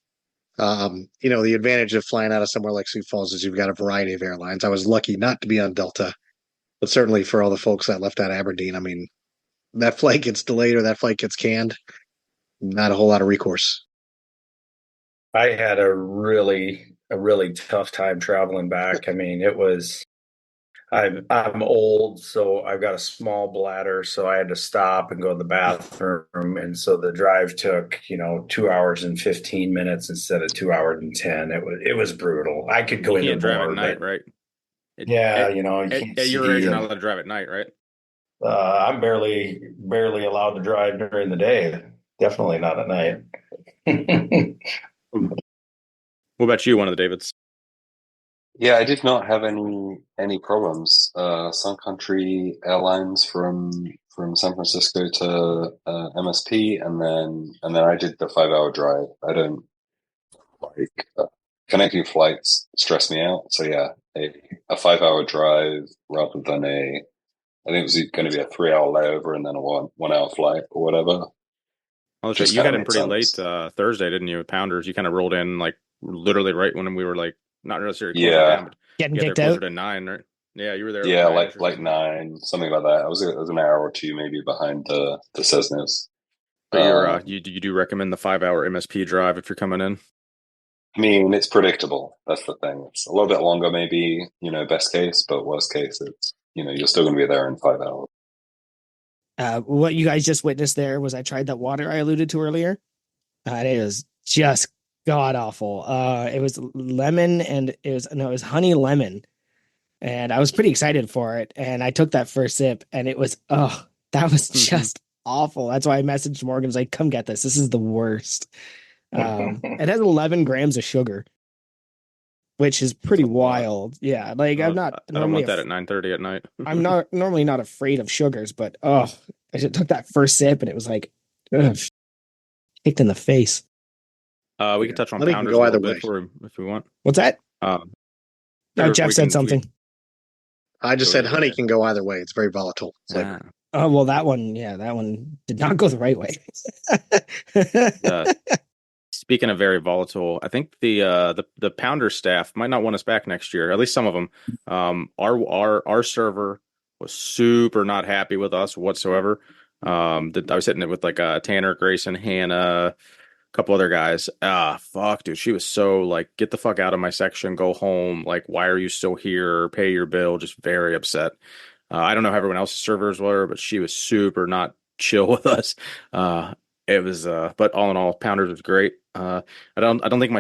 The advantage of flying out of somewhere like Sioux Falls is you've got a variety of airlines. I was lucky not to be on Delta, but certainly for all the folks that left out of Aberdeen, I mean, that flight gets delayed or that flight gets canned, not a whole lot of recourse. I had a really tough time traveling back. I mean, I'm old, so I've got a small bladder, so I had to stop and go to the bathroom, and so the drive took 2 hours and 15 minutes instead of 2 hours and 10. It was brutal. I could go You into can't drive more, at night, but right? yeah, you At your age, you're not allowed to drive at night, right? I'm barely allowed to drive during the day. Definitely not at night. What about you, one of the Davids? Yeah, I did not have any problems. Sun Country Airlines from San Francisco to MSP, and then I did the 5 hour drive. I don't like connecting flights stress me out. So yeah, a 5 hour drive rather than I think it was going to be a 3 hour layover and then a 1 hour flight or whatever. Oh, Just you got kinda in made pretty late sense. Thursday, didn't you? Pounders. You kind of rolled in like literally right when we were like not necessarily closing Yeah. down, but Getting you got there kicked closer out. to 9, right? Yeah, you were there Yeah, like 9 or like something. 9, something like that. I was an hour or two maybe behind the Cessnas. But you do recommend the 5 hour MSP drive if you're coming in? I mean, it's predictable. That's the thing. It's a little bit longer, maybe, best case, but worst case, it's, you're still going to be there in 5 hours. What you guys just witnessed there was I tried that water I alluded to earlier. And it was just god awful. It was lemon and it was honey lemon. And I was pretty excited for it. And I took that first sip and it was, that was just awful. That's why I messaged Morgan. I was like, come get this. This is the worst. It has 11 grams of sugar, which is pretty wild. Yeah. Like I'm not I don't normally, want that at 9:30 at night. I'm not normally not afraid of sugars, but I just took that first sip and it was like, kicked in the face. We can touch on Honey can Pounders go a either little way. bit for if we want. What's that? Or Jeff said something. I just Go said ahead, honey okay. can go either way. It's very volatile. Flavor. Oh, well, that one did not go the right way. Speaking of very volatile, I think the Pounder staff might not want us back next year. At least some of them. Our server was super not happy with us whatsoever. I was hitting it with like Tanner, Grayson, Hannah, a couple other guys. Fuck, dude, she was so like, get the fuck out of my section, go home. Like, why are you still here? Pay your bill. Just very upset. I don't know how everyone else's servers were, but she was super not chill with us. It was, but all in all, Pounders was great. I don't think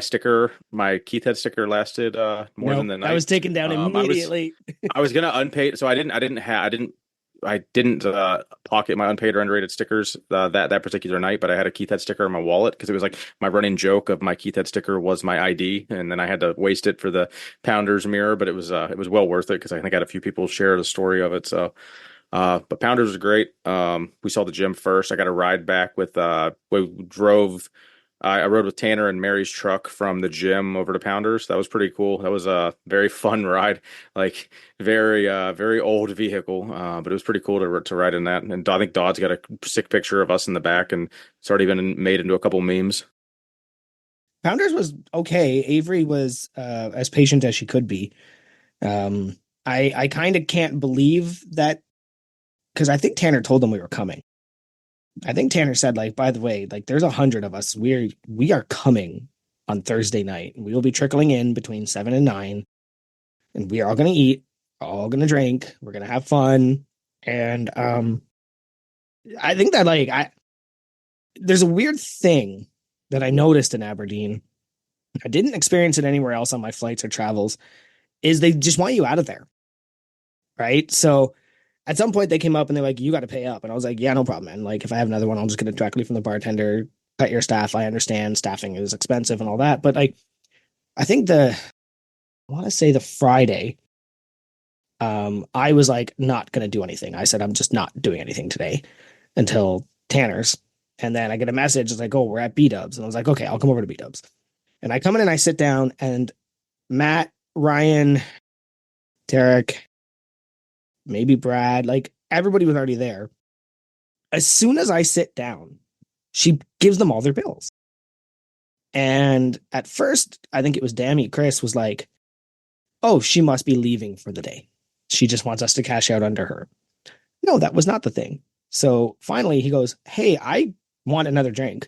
my Keith head sticker lasted more than the night. I was taken down immediately. I was gonna unpaid, so I didn't pocket my unpaid or underrated stickers that particular night, but I had a Keith head sticker in my wallet because it was like my running joke of my Keith head sticker was my ID, and then I had to waste it for the Pounders mirror, but it was well worth it because I think I had a few people share the story of it. So, but Pounders was great. We saw the gym first. I got a ride back with we drove. I rode with Tanner and Mary's truck from the gym over to Pounders. That was pretty cool. That was a very fun ride, like very old vehicle, but it was pretty cool to ride in that. And I think Dodd's got a sick picture of us in the back, and it's already been made into a couple memes. Pounders was okay. Avery was as patient as she could be. I kind of can't believe that because I think Tanner told them we were coming. I think Tanner said, like, by the way, like there's 100 of us. We are coming on Thursday night. We will be trickling in between 7 and 9. And we are all gonna eat, all gonna drink, we're gonna have fun. And I think that there's a weird thing that I noticed in Aberdeen. I didn't experience it anywhere else on my flights or travels, is they just want you out of there. Right. So at some point they came up and they're like, you got to pay up. And I was like, yeah, no problem, man. Like if I have another one, I'll just get it directly from the bartender, cut your staff. I understand staffing is expensive and all that. But like, I think I want to say the Friday, I was like, not going to do anything. I said, I'm just not doing anything today until Tanner's. And then I get a message. It's like, oh, we're at B-Dubs. And I was like, okay, I'll come over to B-Dubs. And I come in and I sit down and Matt, Ryan, Derek, maybe Brad, like everybody was already there. As soon as I sit down, she gives them all their bills. And at first, I think it was Dammy, Chris was like, oh, she must be leaving for the day. She just wants us to cash out under her. No, that was not the thing. So finally he goes, hey, I want another drink.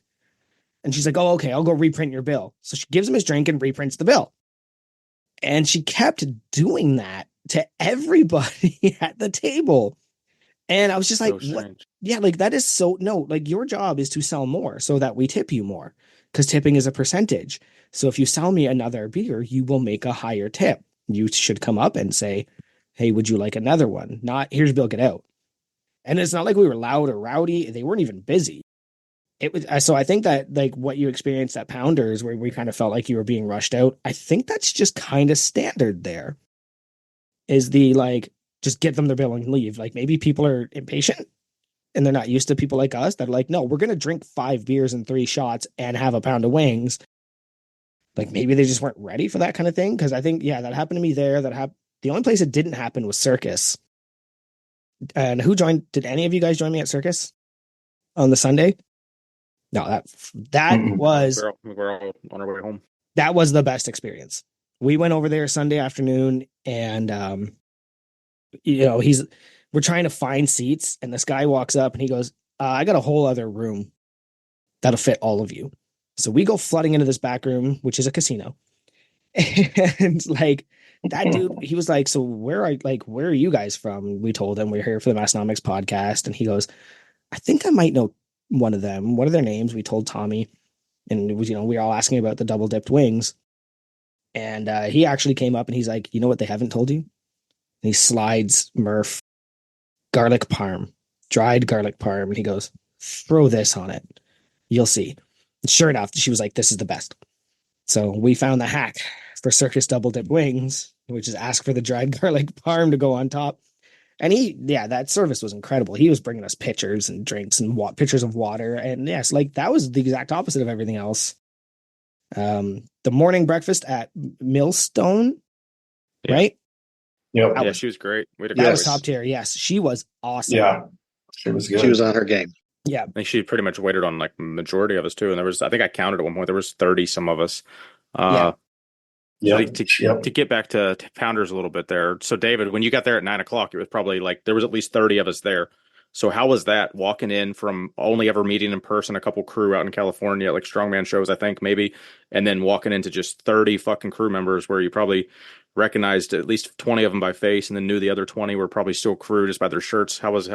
And she's like, oh, okay, I'll go reprint your bill. So she gives him his drink and reprints the bill. And she kept doing that to everybody at the table. And I was just like, what? Yeah, like that is so, no, like your job is to sell more so that we tip you more because tipping is a percentage. So if you sell me another beer, you will make a higher tip. You should come up and say, hey, would you like another one? Not here's Bill, get out. And it's not like we were loud or rowdy. They weren't even busy. It was, so I think that like what you experienced at Pounders where we kind of felt like you were being rushed out. I think that's just kind of standard there is the like, just get them their bill and leave. Like maybe people are impatient and they're not used to people like us that are like, no, we're going to drink 5 beers and 3 shots and have a pound of wings. Like maybe they just weren't ready for that kind of thing. Cause I think, yeah, that happened to me there. The only place it didn't happen was Circus. And did any of you guys join me at Circus on the Sunday? No, that was, we're all on our way home. That was the best experience. We went over there Sunday afternoon and, we're trying to find seats and this guy walks up and he goes, I got a whole other room that'll fit all of you. So we go flooding into this back room, which is a casino. And like that dude, he was like, so where are you guys from? We told him we're here for the Massnomics podcast. And he goes, I think I might know one of them. What are their names? We told Tommy and it was, we were all asking about the double dipped wings. And he actually came up and he's like, you know what they haven't told you? And he slides Murph garlic parm, dried garlic parm. And he goes, throw this on it. You'll see. And sure enough, she was like, this is the best. So we found the hack for Circus double dip wings, which is ask for the dried garlic parm to go on top. And that service was incredible. He was bringing us pitchers and drinks and pitchers of water. And yes, like that was the exact opposite of everything else. The morning breakfast at Millstone, right? Yep. She was great. That was top tier. Yes, she was awesome. Yeah. She was good. She was on her game. Yeah. I think she pretty much waited on like majority of us too. And there was, I think I counted at one point, there was 30 some of us. Yeah. To get back to Pounders a little bit there. So David, when you got there at 9 o'clock, it was probably like there was at least 30 of us there. So how was that walking in from only ever meeting in person a couple crew out in California at like strongman shows, I think maybe, and then walking into just 30 fucking crew members where you probably recognized at least 20 of them by face and then knew the other 20 were probably still crew just by their shirts. How was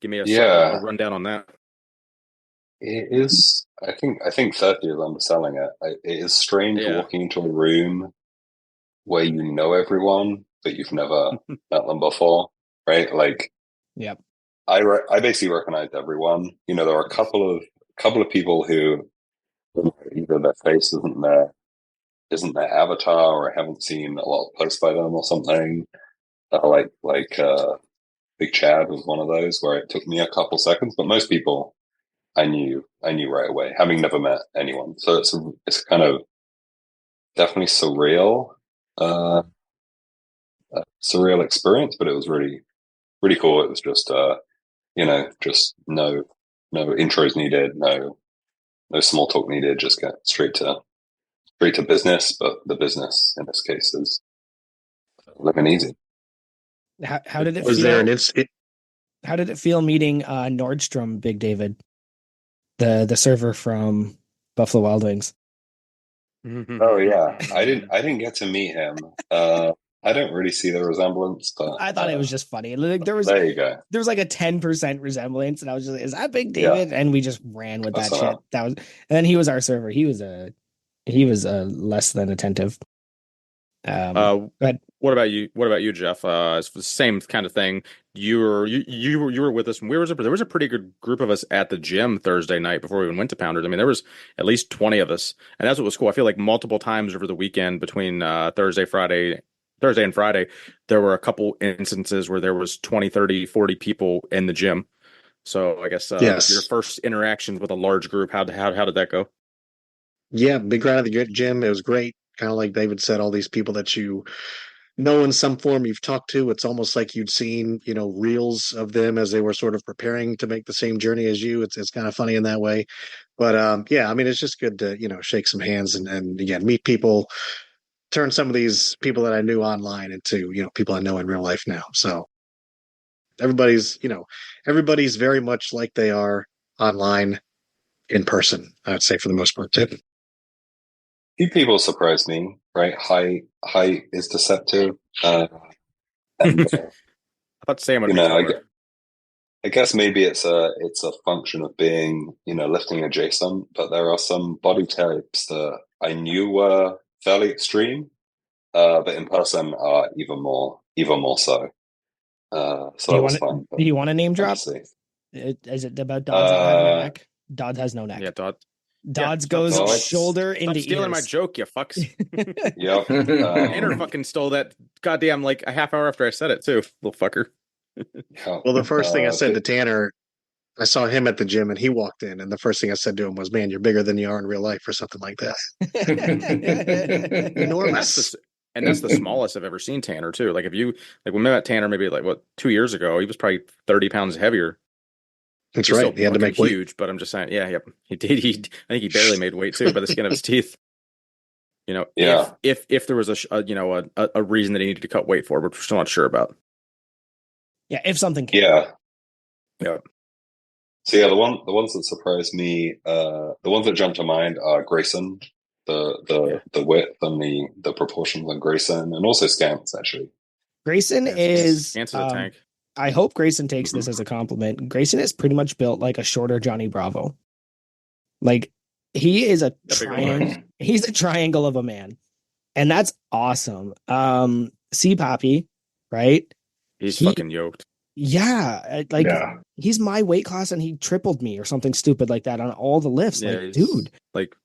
give me a rundown on that. It is. I think 30 is underselling it. It is strange walking into a room where you know everyone, but you've never met them before, right? Like, yep. I basically recognized everyone. You know, there are a couple of people who either their face isn't their avatar, or I haven't seen a lot of posts by them or something. Big Chad was one of those where it took me a couple seconds, but most people I knew right away, having never met anyone. So it's kind of definitely surreal, surreal experience, but it was really, really cool. It was just, just no intros needed, no small talk needed. Just get straight to business. But the business in this case is living easy. How did it was feel? There how did it feel meeting Nordstrom, Big David, the server from Buffalo Wild Wings? Oh yeah, I didn't get to meet him. I don't really see the resemblance, but I thought it was just funny. Like, there you go. There was like a 10% resemblance, and I was just like, "Is that Big David?" And we just ran with that shit. That was, and then he was our server. He was less than attentive. What about you? What about you, Jeff? It's the same kind of thing. You were with us. And there was a pretty good group of us at the gym Thursday night before we even went to Pounders. I mean, there was at least 20 of us, and that's what was cool. I feel like multiple times over the weekend between Thursday and Friday, there were a couple instances where there was 20, 30, 40 people in the gym. So I guess your first interactions with a large group, how did that go? Yeah, big round of the gym. It was great. Kind of like David said, all these people that you know in some form you've talked to. It's almost like you'd seen, reels of them as they were sort of preparing to make the same journey as you. It's kind of funny in that way. But yeah, I mean, it's just good to, shake some hands and again, meet people, turn some of these people that I knew online into, people I know in real life now. So everybody's very much like they are online in person, I'd say, for the most part too. Few people surprise me, right? Height is deceptive. And, I thought Sam would be taller. I guess maybe it's a function of being, lifting adjacent, but there are some body types that I knew were fairly extreme, but in person are even more so. So that was fun. Do you want a name drop? Is it about Dodds not having a neck? Dodd has no neck. Yeah, Dodds goes shoulder into stealing ears. my joke, you fucks. Yep. Tanner fucking stole that goddamn like a half hour after I said it too, little fucker. Well, the first thing I said to Tanner, I saw him at the gym and he walked in, and the first thing I said to him was, "Man, you're bigger than you are in real life," or something like that. Enormous. And that's the smallest I've ever seen Tanner too. Like when we met Tanner maybe 2 years ago, he was probably 30 pounds heavier. That's right. He had to make huge, weight. But I'm just saying, yeah, he did. I think he barely made weight too by the skin of his teeth. If there was a reason that he needed to cut weight for, but we're still not sure about. Yeah, if something came. Yeah. So yeah, the ones that surprised me, the ones that jump to mind are Grayson, the width and the proportions on Grayson, and also Scamps actually. Grayson is a tank. I hope Grayson takes this as a compliment. Grayson is pretty much built like a shorter Johnny Bravo. Like he is he's a triangle of a man. And that's awesome. C Poppy, right? He's fucking yoked. Yeah. He's my weight class and he tripled me or something stupid like that on all the lifts. Yeah, like, dude. Like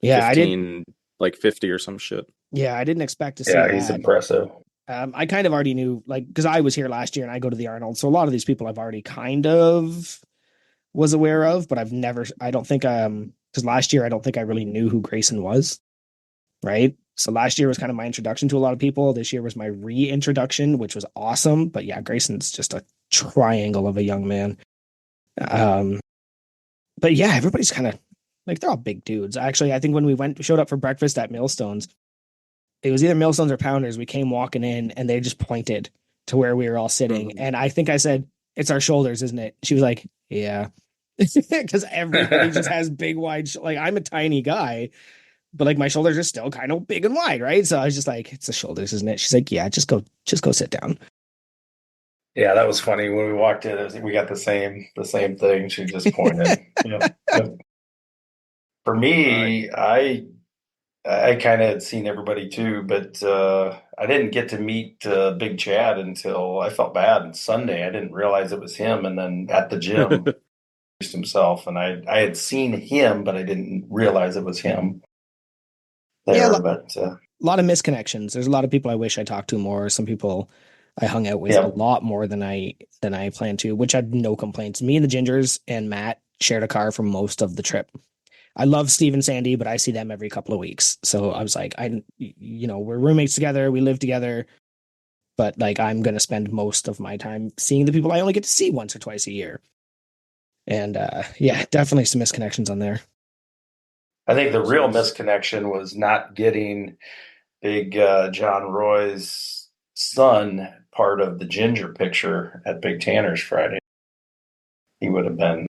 15, I didn't like 50 or some shit. Yeah, I didn't expect to see that. Yeah, he's impressive. I kind of already knew, because I was here last year and I go to the Arnold. So a lot of these people I've already kind of was aware of, but because last year I don't think I really knew who Grayson was. Right. So last year was kind of my introduction to a lot of people. This year was my reintroduction, which was awesome. But yeah, Grayson's just a triangle of a young man. But yeah, everybody's kind of like they're all big dudes. Actually, I think when we showed up for breakfast at Millstones, it was either Millstones or Pounders. We came walking in and they just pointed to where we were all sitting. Mhm. And I think I said, "It's our shoulders, isn't it?" She was like, "Yeah." Because everybody just has big, wide, like I'm a tiny guy, but like my shoulders are still kind of big and wide, right? So I was just like, "It's the shoulders, isn't it?" She's like, "Yeah, just go sit down." Yeah, that was funny. When we walked in, we got the same thing. She just pointed. Yep. Yep. For me, I kind of had seen everybody too, but I didn't get to meet Big Chad until I felt bad on Sunday. I didn't realize it was him, and then at the gym, introduced himself, and I had seen him, but I didn't realize it was him Yeah, there. But a lot of misconnections. There's a lot of people I wish I talked to more. Some people I hung out with a yeah, lot more than I planned to, which I had no complaints. Me and the Gingers and Matt shared a car for most of the trip. I love Steve and Sandy, but I see them every couple of weeks. So I was like, we're roommates together, we live together, but like I'm gonna spend most of my time seeing the people I only get to see once or twice a year. And yeah, definitely some misconnections on there. I think the real misconnection was not getting Big John Roy's son part of the Ginger picture at Big Tanner's Friday. He would have been.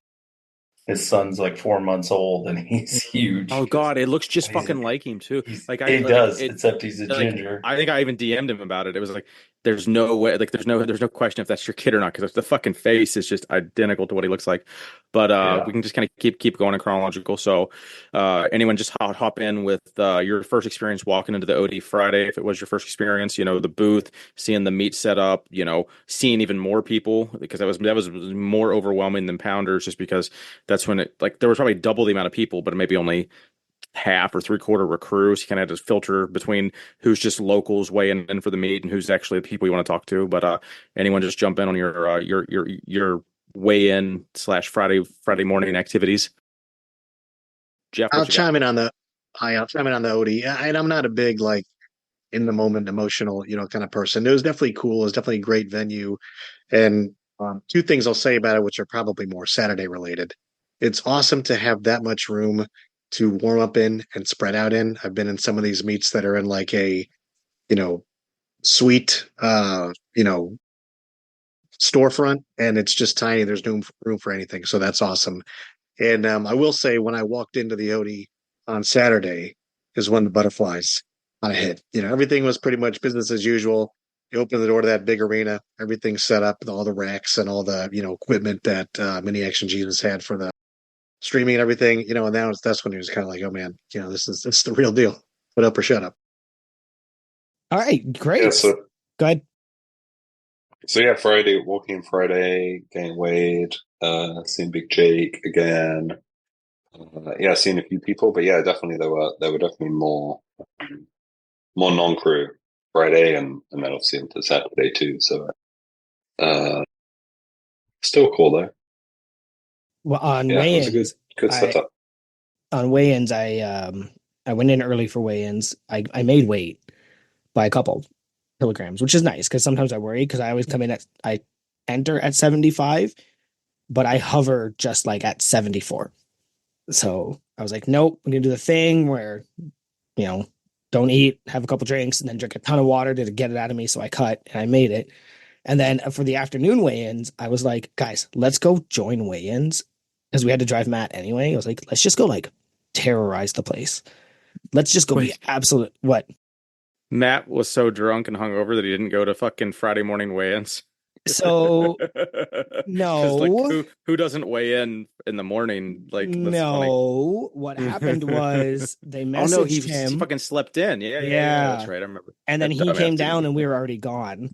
His son's like 4 months old, and he's Oh huge. God, it looks just And fucking like him too. he Like does, it except he's a like ginger. I think I even DM'd him about it. It was like there's no way, like there's no question if that's your kid or not because the fucking face is just identical to what he looks like. But Yeah. we can just kind of keep going in chronological. So anyone just hop in with your first experience walking into the OD Friday, if it was your first experience, the booth, seeing the meat set up, seeing even more people because that was more overwhelming than Pounders just because that's when it like there was probably double the amount of people, but maybe only half or three-quarter recruits. You kind of had to filter between who's just locals weighing in for the meet and who's actually the people you want to talk to. But anyone just jump in on your weigh in / Friday morning activities. Jeff, I'll what you got? chime in on the I'll chime in on the OD. And I'm not a big like in the moment emotional, kind of person. It was definitely cool. It was definitely a great venue. And two things I'll say about it, which are probably more Saturday related. It's awesome to have that much room to warm up in and spread out in. I've been in some of these meets that are in like a, you know, suite, storefront, and it's just tiny. There's no room for anything. So that's awesome. And I will say, when I walked into the Odie on Saturday, is when the butterflies kind of hit. Everything was pretty much business as usual. You open the door to that big arena, everything's set up, all the racks and all the equipment that Mini Action Jesus had for the streaming and everything. And that's when he was kind of like, oh man, this is the real deal. Put up or shut up. All right, great. Yeah, so Go ahead. yeah, Friday, walking Friday, getting weighed, seeing Big Jake again. Yeah, seeing a few people, but yeah, definitely there were definitely more non-crew Friday and then obviously into Saturday too. So still cool though. Well, on Yeah, it was a weigh-ins, good I setup. on weigh-ins, I went in early for weigh-ins. I made weight by a couple kilograms, which is nice because sometimes I worry because I always come in I enter at 75, but I hover just like at 74. So I was like, nope, I'm gonna do the thing where, you know, don't eat, have a couple drinks, and then drink a ton of water to get it out of me. So I cut and I made it. And then for the afternoon weigh-ins, I was like, guys, let's go join weigh-ins because we had to drive Matt anyway. I was like, let's just go like terrorize the place. Let's just go be absolute what? Matt was so drunk and hungover that he didn't go to fucking Friday morning weigh-ins. So Because like no, who doesn't weigh in the morning? Like that's funny. no. What happened was they Oh no, messaged he him. fucking slept in. Yeah. That's Yeah. right. I remember. And then That he came dumbass down didn't. and we were already gone.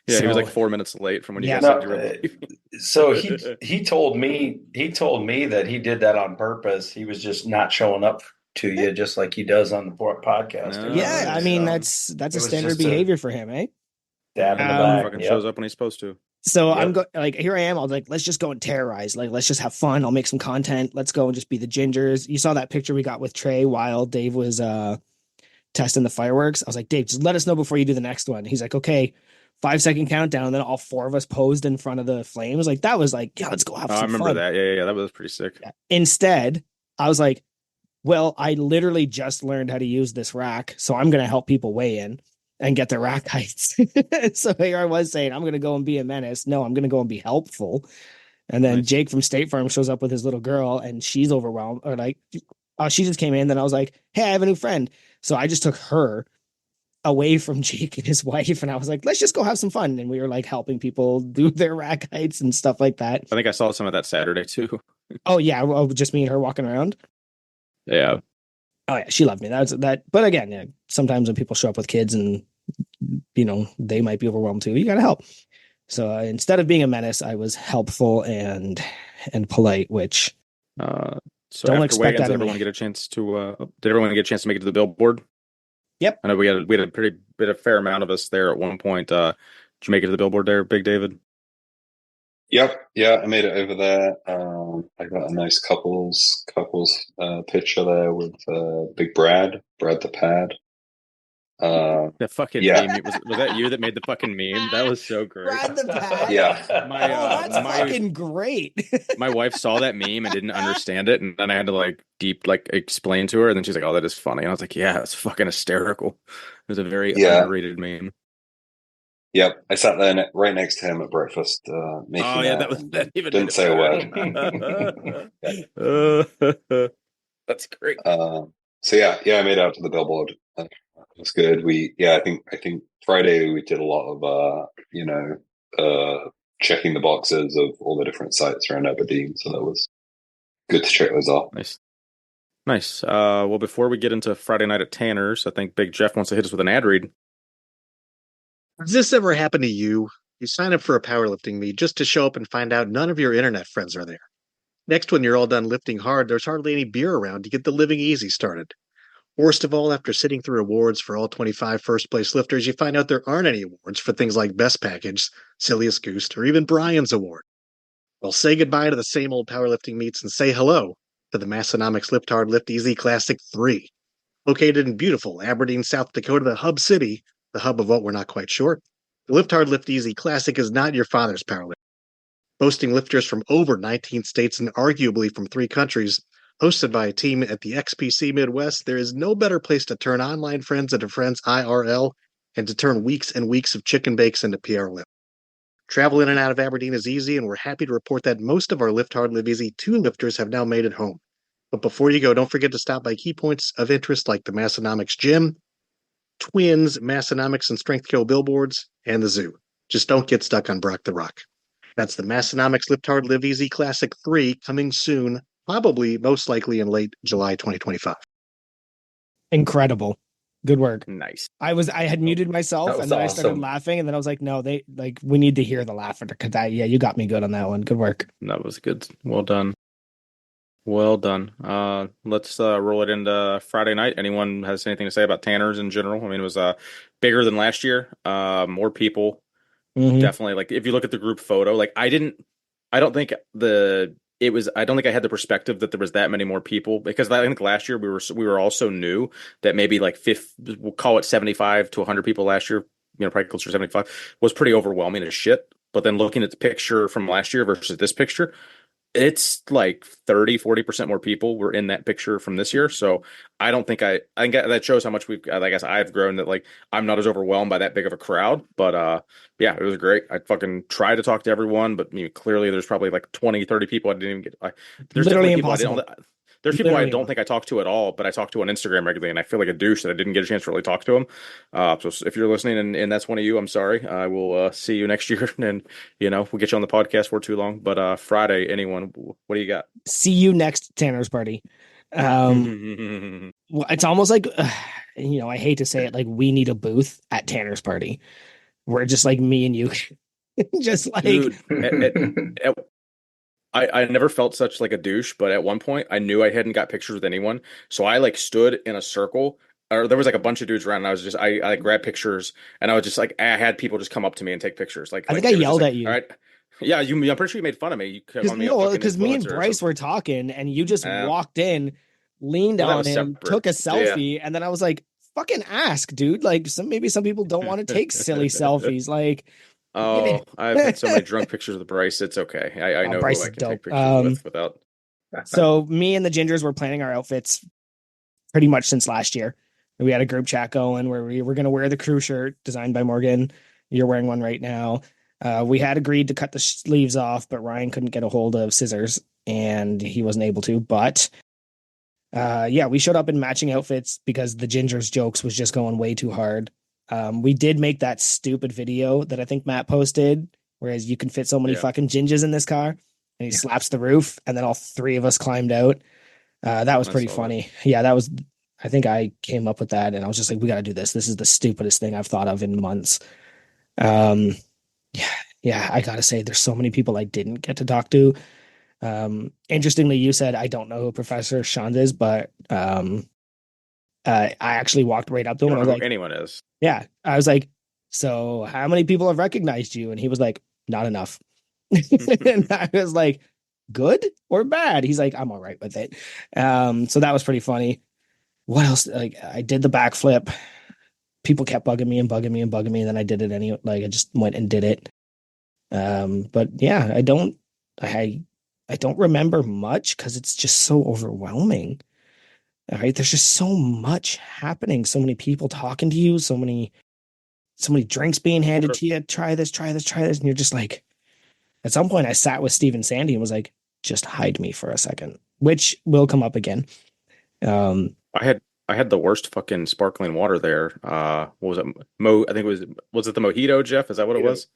Yeah, he was like So 4 minutes late from when you yeah. guys No, said you were leaving. so he told me that he did that on purpose. He was just not showing up to you, just like he does on the podcast every Yeah, No, I day. mean So that's it a was standard just a behavior for him, eh? dab in the never back. fucking shows Yep, up when he's supposed to. So I'm yep. like here I am. I was like, let's just go and terrorize. Like, let's just have fun. I'll make some content. Let's go and just be the gingers. You saw that picture we got with Trey while Dave was testing the fireworks. I was like, Dave, just let us know before you do the next one. He's like, okay. 5-second countdown, and then all 4 of us posed in front of the flames. Like that was like, yeah, let's go have I some remember fun. that. Yeah, that was pretty sick. Yeah. Instead, I was like, well, I literally just learned how to use this rack, so I'm going to help people weigh in and get their rack heights. So here I was saying, I'm going to go and be a menace. No, I'm going to go and be helpful. And then Nice. Jake from State Farm shows up with his little girl, and she's overwhelmed, or like, she just came in. Then I was like, hey, I have a new friend. So I just took her away from Jake and his wife, and I was like, let's just go have some fun. And we were like helping people do their rack heights and stuff like that. I think I saw some of that Saturday too. Oh yeah, well, just me and her walking around. Yeah. Oh yeah, she loved me. That's that. But again, yeah, sometimes when people show up with kids and they might be overwhelmed too, you gotta help. So instead of being a menace, I was helpful and polite, which so don't after expect weigh-ins, that did of me. everyone get a chance to make it to the billboard? Yep. I know we had a fair amount of us there at one point. Did you make it to the billboard there, Big David? Yep, yeah, I made it over there. I got a nice couples picture there with Big Brad the Pad. The fucking meme. Was that you that made the fucking meme? That was so great. Brad the Pad. Yeah. That's fucking great. My wife saw that meme and didn't understand it, and then I had to explain to her, and then she's like, "Oh, that is funny." And I was like, "Yeah, it's fucking hysterical." It was a very underrated meme. Yep, I sat there right next to him at breakfast. Making that even didn't say a word. That's great. So yeah, I made it out to the billboard. It was good. I think Friday we did a lot of checking the boxes of all the different sites around Aberdeen. So that was good to check those off. Nice. Well, before we get into Friday night at Tanner's, I think Big Jeff wants to hit us with an ad read. Has this ever happened to you? You sign up for a powerlifting meet just to show up and find out none of your internet friends are there. Next, when you're all done lifting hard, there's hardly any beer around to get the living easy started. Worst of all, after sitting through awards for all 25 first place lifters, you find out there aren't any awards for things like Best Package, Silliest Goose, or even Brian's Award. Well, say goodbye to the same old powerlifting meets and say hello to the Massonomics Lift Hard Lift Easy Classic 3. Located in beautiful Aberdeen, South Dakota, the hub city, the hub of what we're not quite sure, the Lift Hard Lift Easy Classic is not your father's powerlifting. Boasting lifters from over 19 states and arguably from 3 countries, hosted by a team at the XPC Midwest, there is no better place to turn online friends into friends IRL and to turn weeks and weeks of chicken bakes into PR Lift. Travel in and out of Aberdeen is easy, and we're happy to report that most of our Lift Hard Live Easy 2 lifters have now made it home. But before you go, don't forget to stop by key points of interest like the Massonomics Gym, Twins, Massonomics and Strength Co billboards, and the zoo. Just don't get stuck on Brock the Rock. That's the Massonomics Lift Hard Live Easy Classic 3 coming soon, probably most likely in late July 2025. Incredible. Good work. Nice. I had muted myself and then I started laughing, and then I was like, no, we need to hear the laughter because you got me good on that one. Good work. That was good. Well done. Let's roll it into Friday night. Anyone has anything to say about Tanner's in general? I mean, it was bigger than last year. More people. Mm-hmm. Definitely. Like if you look at the group photo, like I don't think I had the perspective that there was that many more people, because I think last year we were all so new that maybe like we'll call it 75 to 100 people last year, probably closer to 75, was pretty overwhelming as shit. But then looking at the picture from last year versus this picture, it's like 30-40% more people were in that picture from this year. So I think that shows how much I guess I've grown, that like I'm not as overwhelmed by that big of a crowd. But yeah, it was great. I fucking tried to talk to everyone, but clearly there's probably like 20-30 people I didn't even get. There's literally people impossible. There's people I don't think I talk to at all, but I talk to on Instagram regularly, and I feel like a douche that I didn't get a chance to really talk to them. So if you're listening and that's one of you, I'm sorry. I will see you next year, and we'll get you on the podcast for too long. But Friday, anyone, what do you got? See you next Tanner's party. Well, it's almost like I hate to say it, like we need a booth at Tanner's party. We're just like me and you, just like. Dude, I never felt such like a douche, but at one point I knew I hadn't got pictures with anyone, so I like stood in a circle, or there was like a bunch of dudes around, and I was just I grabbed pictures, and I was just like I had people just come up to me and take pictures. I think I yelled at you. All right, yeah, I'm pretty sure you made fun of me. You called me because me and Bryce were talking, and you just walked in, leaned on him, took a selfie, and then I was like, fucking ask, dude. Like maybe some people don't want to take silly selfies. Like, get Oh, I've had so many drunk it. pictures of Bryce. It's okay. I Oh, know Bryce who I is can take dope. pictures with without. So me and the Gingers were planning our outfits pretty much since last year. We had a group chat going where we were going to wear the crew shirt designed by Morgan. You're wearing one right now. We had agreed to cut the sleeves off, but Ryan couldn't get a hold of scissors and he wasn't able to. But yeah, we showed up in matching outfits because the Ginger's jokes was just going way too hard. We did make that stupid video that I think Matt posted, whereas you can fit so many fucking gingers in this car, and he slaps the roof, and then all three of us climbed out. That was pretty funny. Yeah, that was. I think I came up with that, and I was just like, "We got to do this. This is the stupidest thing I've thought of in months." Um, yeah. I gotta say, there's so many people I didn't get to talk to. Interestingly, you said I don't know who Professor Shand is, but I actually walked right up to him and I was like, anyone is. Yeah. I was like, so how many people have recognized you? And he was like, not enough. And I was like, good or bad? He's like, I'm all right with it. So that was pretty funny. What else? Like I did the backflip. People kept bugging me and bugging me and bugging me. And then I did it anyway. Like I just went and did it. But yeah, I don't remember much because it's just so overwhelming. All right. There's just so much happening, so many people talking to you, so many drinks being handed to you. Try this, try this, try this. And you're just like, at some point I sat with Steve and Sandy and was like, just hide me for a second, which will come up again. I had the worst fucking sparkling water there. What was it? I think was it the mojito, Jeff? Is that what it was?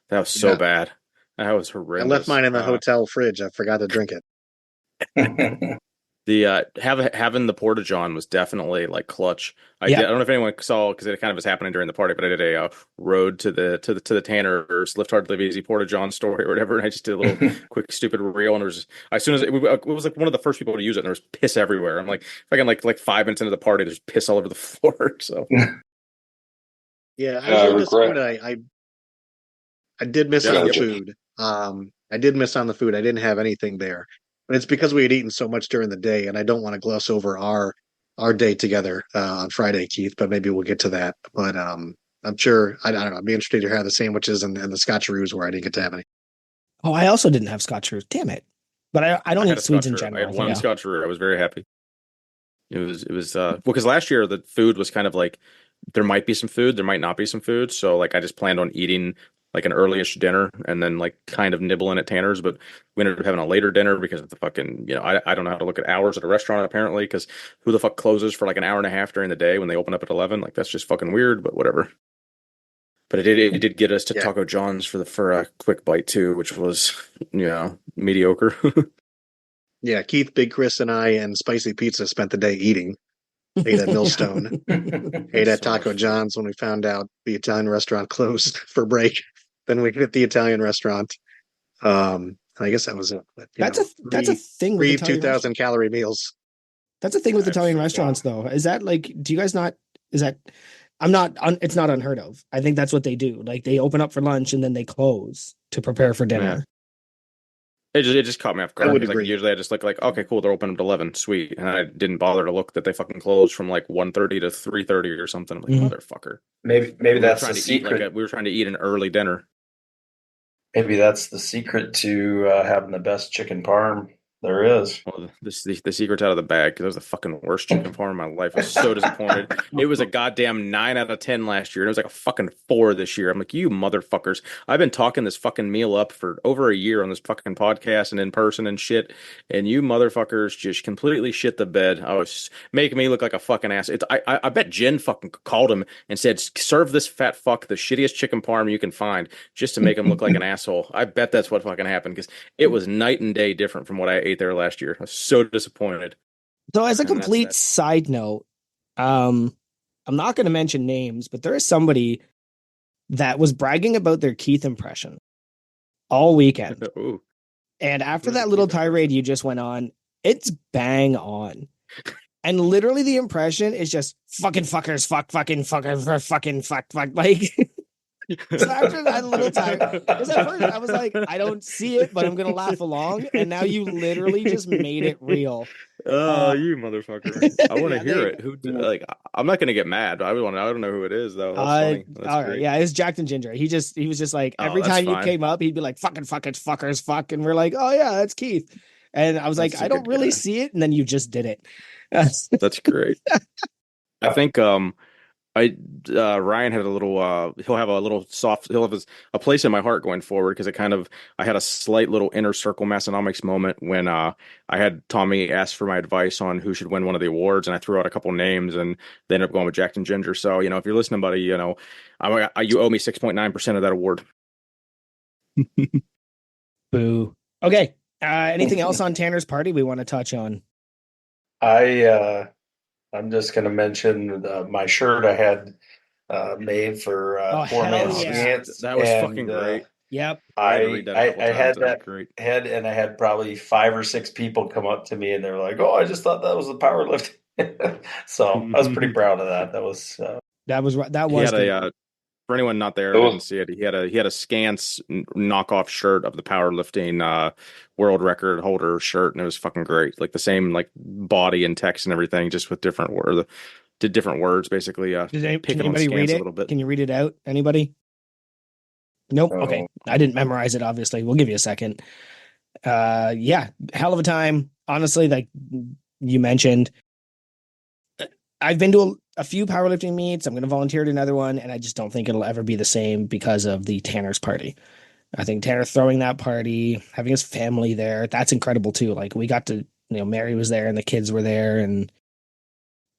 That was so bad. That was horrendous. I left mine in the hotel fridge. I forgot to drink it. The having the porta john was definitely like clutch. I don't know if anyone saw because it kind of was happening during the party, but I did a road to the Tanner's Lift Hard Live Easy porta john story or whatever, and I just did a little quick stupid reel, and it was just, as soon as it was like one of the first people to use it, and there was piss everywhere. I'm like, if I can like 5 minutes into the party, there's piss all over the floor. So yeah, I was really disappointed. I did miss on the food. I did miss on the food. I didn't have anything there. But it's because we had eaten so much during the day, and I don't want to gloss over our day together on Friday, Keith. But maybe we'll get to that. But I'm sure I don't know. I'd be interested to hear the sandwiches and the scotcheroos where I didn't get to have any. Oh, I also didn't have scotcheroos. Damn it! But I don't eat sweets in general. I had one scotcheroo. I was very happy. It was well because last year the food was kind of like there might be some food, there might not be some food. So like I just planned on eating like an early-ish dinner and then like kind of nibbling at Tanner's, but we ended up having a later dinner because of the fucking, I don't know how to look at hours at a restaurant apparently, because who the fuck closes for like an hour and a half during the day when they open up at 11? Like that's just fucking weird, but whatever. But it did get us to Taco John's for a quick bite too, which was, mediocre. Yeah, Keith, Big Chris, and I and Spicy Pizza spent the day eating. Ate at Millstone. Ate at Taco John's when we found out the Italian restaurant closed for break. Then we hit the Italian restaurant. I guess that was it. But, that's a thing with 2,000 calorie meals. That's a thing with Italian restaurants, though. Is that like? Do you guys not? Is that? I'm not. It's not unheard of. I think that's what they do. Like they open up for lunch and then they close to prepare for dinner. Yeah. It just caught me off guard. Like, usually I just like, okay, cool, they're open at 11, sweet, and I didn't bother to look that they fucking closed from like 1:30 to 3:30 or something. I'm like, motherfucker. Maybe that's the secret. We were trying to eat an early dinner. Maybe that's the secret to having the best chicken parm there is. Well, the secret's out of the bag because it was the fucking worst chicken parm in my life. I was so disappointed. It was a goddamn 9 out of 10 last year, and it was like a fucking 4 this year. I'm like, you motherfuckers! I've been talking this fucking meal up for over a year on this fucking podcast and in person and shit, and you motherfuckers just completely shit the bed. I was making me look like a fucking ass. I bet Jen fucking called him and said, serve this fat fuck the shittiest chicken parm you can find just to make him look like an asshole. I bet that's what fucking happened because it was night and day different from what I ate there last year. I was so disappointed. So as a complete side note, I'm not going to mention names, but there is somebody that was bragging about their Keith impression all weekend. Ooh. And after that little tirade you just went on, it's bang on. And literally the impression is just fucking fuckers, fuck, fucking fucker, fucking fuck. Like So after that little time, because at first I was like, I don't see it, but I'm gonna laugh along. And now you literally just made it real. Oh, you motherfucker! I want to Yeah, hear they. it. Like? I'm not gonna get mad. I don't know who it is though. That's funny. That's All right, great. yeah, it's Jacked and Ginger. He was just like Oh, every that's time you fine. came up, he'd be like, "Fucking fuckers, fuck," and we're like, "Oh yeah, that's Keith." And I was like, That's a I don't good really guy. see it, and then you just did it. That's great. I think Ryan had a little he'll have a little soft he'll have a place in my heart going forward because I had a slight little inner circle Massonomics moment when I had Tommy ask for my advice on who should win one of the awards, and I threw out a couple names and they ended up going with Jack and Ginger. So if you're listening, buddy, you owe me 6.9% of that award. Boo. Okay. Anything else on Tanner's party we want to touch on? I'm just going to mention my shirt I had made for Poor hell Man's yeah. Stance. That was fucking great. Yep. I had to read that a couple times. had That was that great. and I had probably 5 or 6 people come up to me and they were like, "Oh, I just thought that was the powerlifting." So I was pretty proud of that. That was He had good. for anyone not there didn't see it, he had a Scance knockoff shirt of the powerlifting world record holder shirt, and it was fucking great. Like the same like body and text and everything, just with different words, basically. Can Picking on anybody read Scance a it? little bit. Can you read it out? Anybody? Nope. Okay. I didn't memorize it, obviously. We'll give you a second. Yeah, hell of a time. Honestly, like you mentioned, I've been to a few powerlifting meets. I'm going to volunteer at another one, and I just don't think it'll ever be the same because of the Tanner's party. I think Tanner throwing that party, having his family there, that's incredible too. Like we got to, Mary was there and the kids were there, and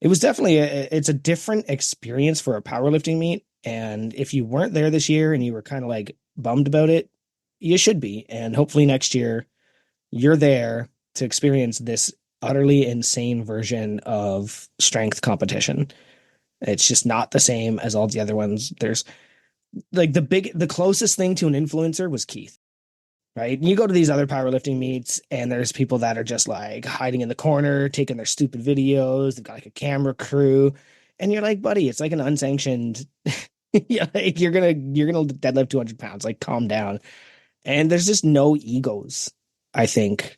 it was definitely it's a different experience for a powerlifting meet. And if you weren't there this year and you were kind of like bummed about it, you should be. And hopefully next year you're there to experience this utterly insane version of strength competition. It's just not the same as all the other ones. There's like the closest thing to an influencer was Keith, right? And you go to these other powerlifting meets and there's people that are just like hiding in the corner, taking their stupid videos. They've got like a camera crew. And you're like, buddy, it's like an unsanctioned, yeah, like you're gonna deadlift 200 pounds. Like, calm down. And there's just no egos, I think,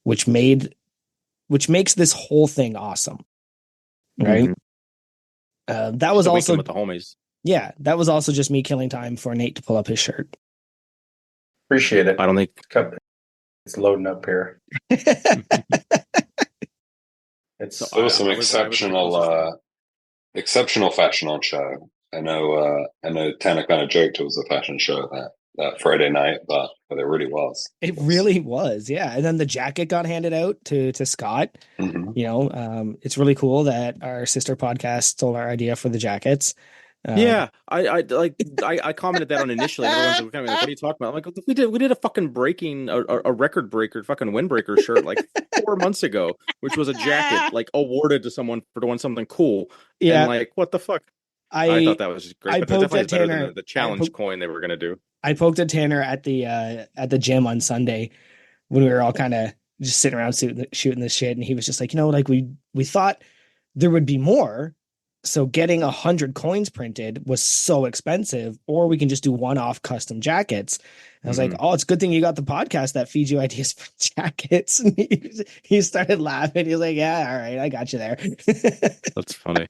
which makes this whole thing awesome, right? That was The also weekend with the homies. Yeah, that was also just me killing time for Nate to pull up his shirt. appreciate it. I don't think it's loading up here. There was some exceptional fashion on show. I know Tanner kind of joked it was a fashion show that Friday night, but it really was. It really was, yeah. And then the jacket got handed out to Scott. Mm-hmm. It's really cool that our sister podcast stole our idea for the jackets. Yeah, I commented that on initially. And everyone's kind of like, "What are you talking about?" I'm like, "We did a fucking breaking a record breaker, fucking windbreaker shirt like 4 months ago, which was a jacket like awarded to someone for doing something cool." Yeah, and like, what the fuck? I thought that was just great, but definitely better than the challenge coin they were gonna do. I poked at Tanner at the gym on Sunday when we were all kind of just sitting around shooting this shit, and he was just like, like we thought there would be more. So getting 100 coins printed was so expensive, or we can just do one-off custom jackets. And I was like, oh, it's a good thing you got the podcast that feeds you ideas for jackets. And he started laughing. He was like, yeah, all right, I got you there. That's funny.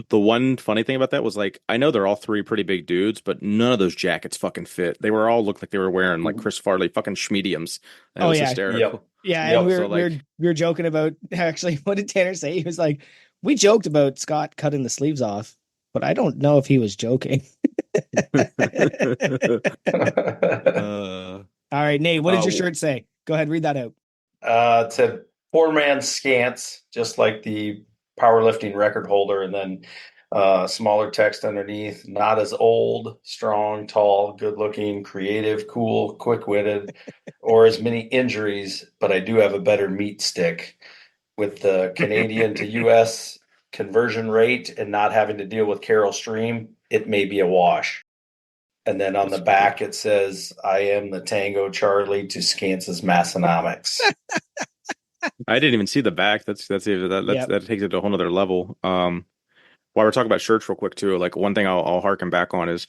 The one funny thing about that was like, I know they're all 3 pretty big dudes, but none of those jackets fucking fit. They were all looked like they were wearing like Chris Farley fucking schmediums. It was hysterical. Yeah, and we were joking about, actually, what did Tanner say? He was like, we joked about Scott cutting the sleeves off, but I don't know if he was joking. All right, Nate, what did your shirt say? Go ahead, read that out. It said Poor Man's Scance, just like the powerlifting record holder, and then smaller text underneath: not as old, strong, tall, good looking, creative, cool, quick-witted, or as many injuries, but I do have a better meat stick. With the Canadian to US conversion rate and not having to deal with Carol Stream, it may be a wash. And then on the back it says, I am the Tango Charlie to Scance's Massonomics. I didn't even see the back. That takes it to a whole nother level. While we're talking about shirts real quick too, like one thing I'll harken back on is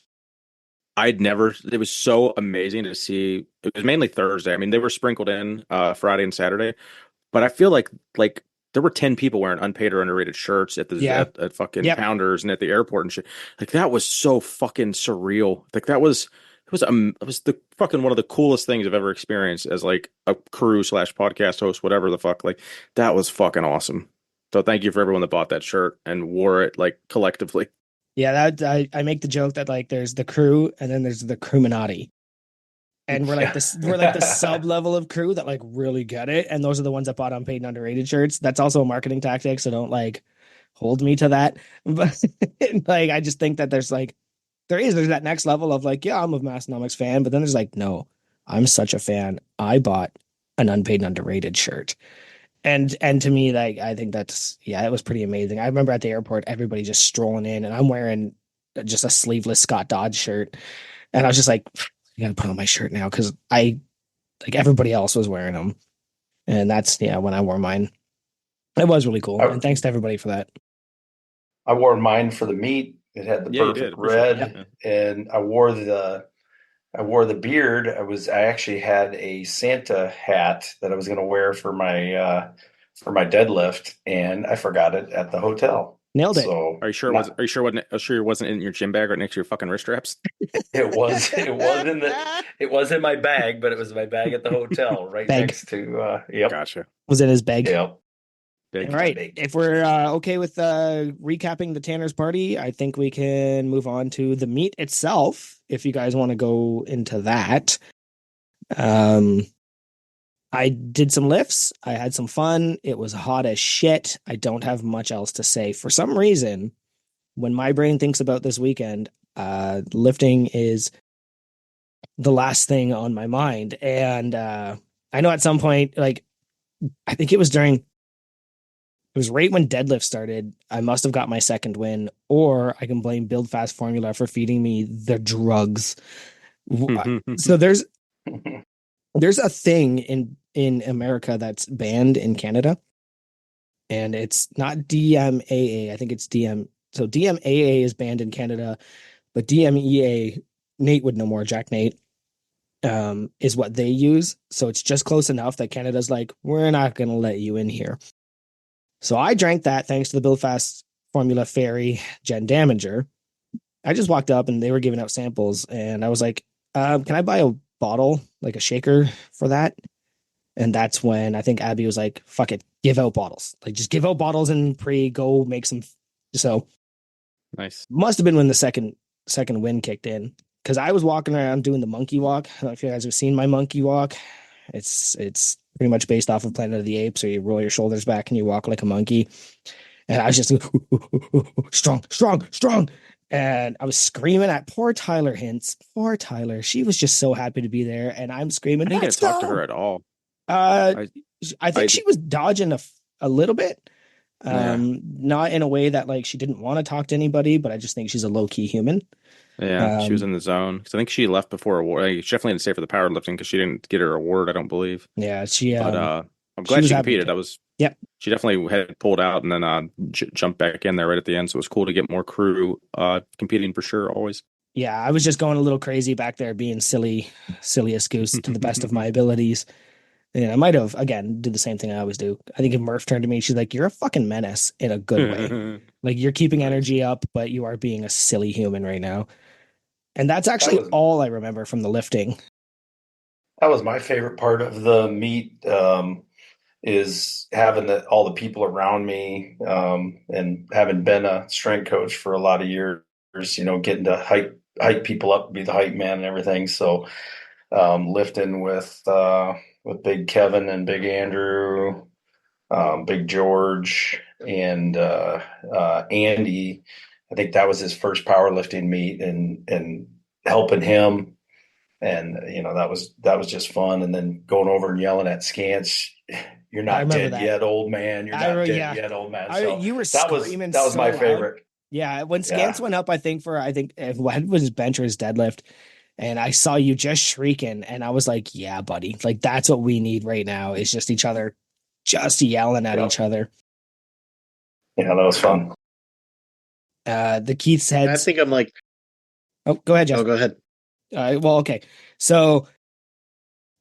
it was so amazing to see. It was mainly Thursday. I mean, they were sprinkled in Friday and Saturday, but I feel like there were 10 people wearing unpaid or underrated shirts Yeah. at fucking Yep. Pounders and at the airport and shit. Like that was so fucking surreal. Like it was the fucking one of the coolest things I've ever experienced as like a crew / podcast host, whatever the fuck. Like that was fucking awesome. So thank you for everyone that bought that shirt and wore it like collectively. Yeah, I make the joke that like there's the crew and then there's the crewminati. And we're like the sub level of crew that like really get it. And those are the ones that bought unpaid and underrated shirts. That's also a marketing tactic. So don't like hold me to that. But like I just think that there's that next level of like, yeah, I'm a Massenomics fan, but then there's like, no, I'm such a fan. I bought an unpaid and underrated shirt. And to me, like I think it was pretty amazing. I remember at the airport, everybody just strolling in, and I'm wearing just a sleeveless Scott Dodge shirt, and I was just like, I gotta put on my shirt now because like everybody else was wearing them, and that's when I wore mine. It was really cool, and thanks to everybody for that. I wore mine for the meet. It had the perfect red, and I wore the beard. I actually had a Santa hat that I was going to wear for my deadlift, and I forgot it at the hotel. Nailed it. So are you sure it wasn't in your gym bag right next to your fucking wrist straps? It was in my bag, but it was my bag at the hotel right next to yep. Gotcha. Was in his bag. Yep. All right. If we're okay with recapping the Tanner's party, I think we can move on to the meet itself. If you guys want to go into that, I did some lifts. I had some fun. It was hot as shit. I don't have much else to say. For some reason, when my brain thinks about this weekend, lifting is the last thing on my mind. And I know at some point, like I think it was right when deadlift started. I must have got my second win, or I can blame Build Fast Formula for feeding me the drugs. So there's a thing in America that's banned in Canada, and it's not DMAA. I think it's DM. So DMAA is banned in Canada, but DMEA, Nate would know more. Jack Nate, is what they use. So it's just close enough that Canada's like, we're not going to let you in here. So I drank that thanks to the Build Fast Formula Fairy Jen Damager. I just walked up and they were giving out samples, and I was like, can I buy a bottle, like a shaker for that? And that's when I think Abby was like, fuck it, give out bottles. Like just give out bottles and go make some. So nice. Must have been when the second win kicked in, because I was walking around doing the monkey walk. I don't know if you guys have seen my monkey walk. It's pretty much based off of Planet of the Apes, where you roll your shoulders back and you walk like a monkey. And I was just strong, strong, strong. And I was screaming at poor Tyler Hintz. Poor Tyler. She was just so happy to be there. And I'm screaming. I didn't get to talk to her at all. I think she was dodging a little bit. Not in a way that like she didn't want to talk to anybody, but I just think she's a low-key human. Yeah, she was in the zone. Because I think she left before award. She definitely didn't stay for the powerlifting because she didn't get her award, I don't believe. Yeah, But I'm glad she competed. She definitely had pulled out and then jumped back in there right at the end. So it was cool to get more crew competing for sure, always. Yeah, I was just going a little crazy back there, being silliest goose to the best of my abilities. And I might have, again, do the same thing I always do. I think if Murph turned to me, she's like, you're a fucking menace in a good way. Like you're keeping energy up, but you are being a silly human right now. And that's actually all I remember from the lifting. That was my favorite part of the meet, is having all the people around me, and having been a strength coach for a lot of years, getting to hype people up, be the hype man and everything. So lifting with Big Kevin and Big Andrew, Big George, and Andy. I think that was his first powerlifting meet, and helping him, and that was just fun. And then going over and yelling at Scance, "You're not dead yet, old man. You're not dead yet, old man." So you were screaming. That was my favorite. Yeah, when Scance went up, I think it was his bench or his deadlift. And I saw you just shrieking, and I was like, yeah, buddy. Like, that's what we need right now, is just each other just yelling at each other. Yeah, that was fun. The Keith's heads. I think I'm like... Oh, go ahead, Jeff. Oh, go ahead. Well, okay. So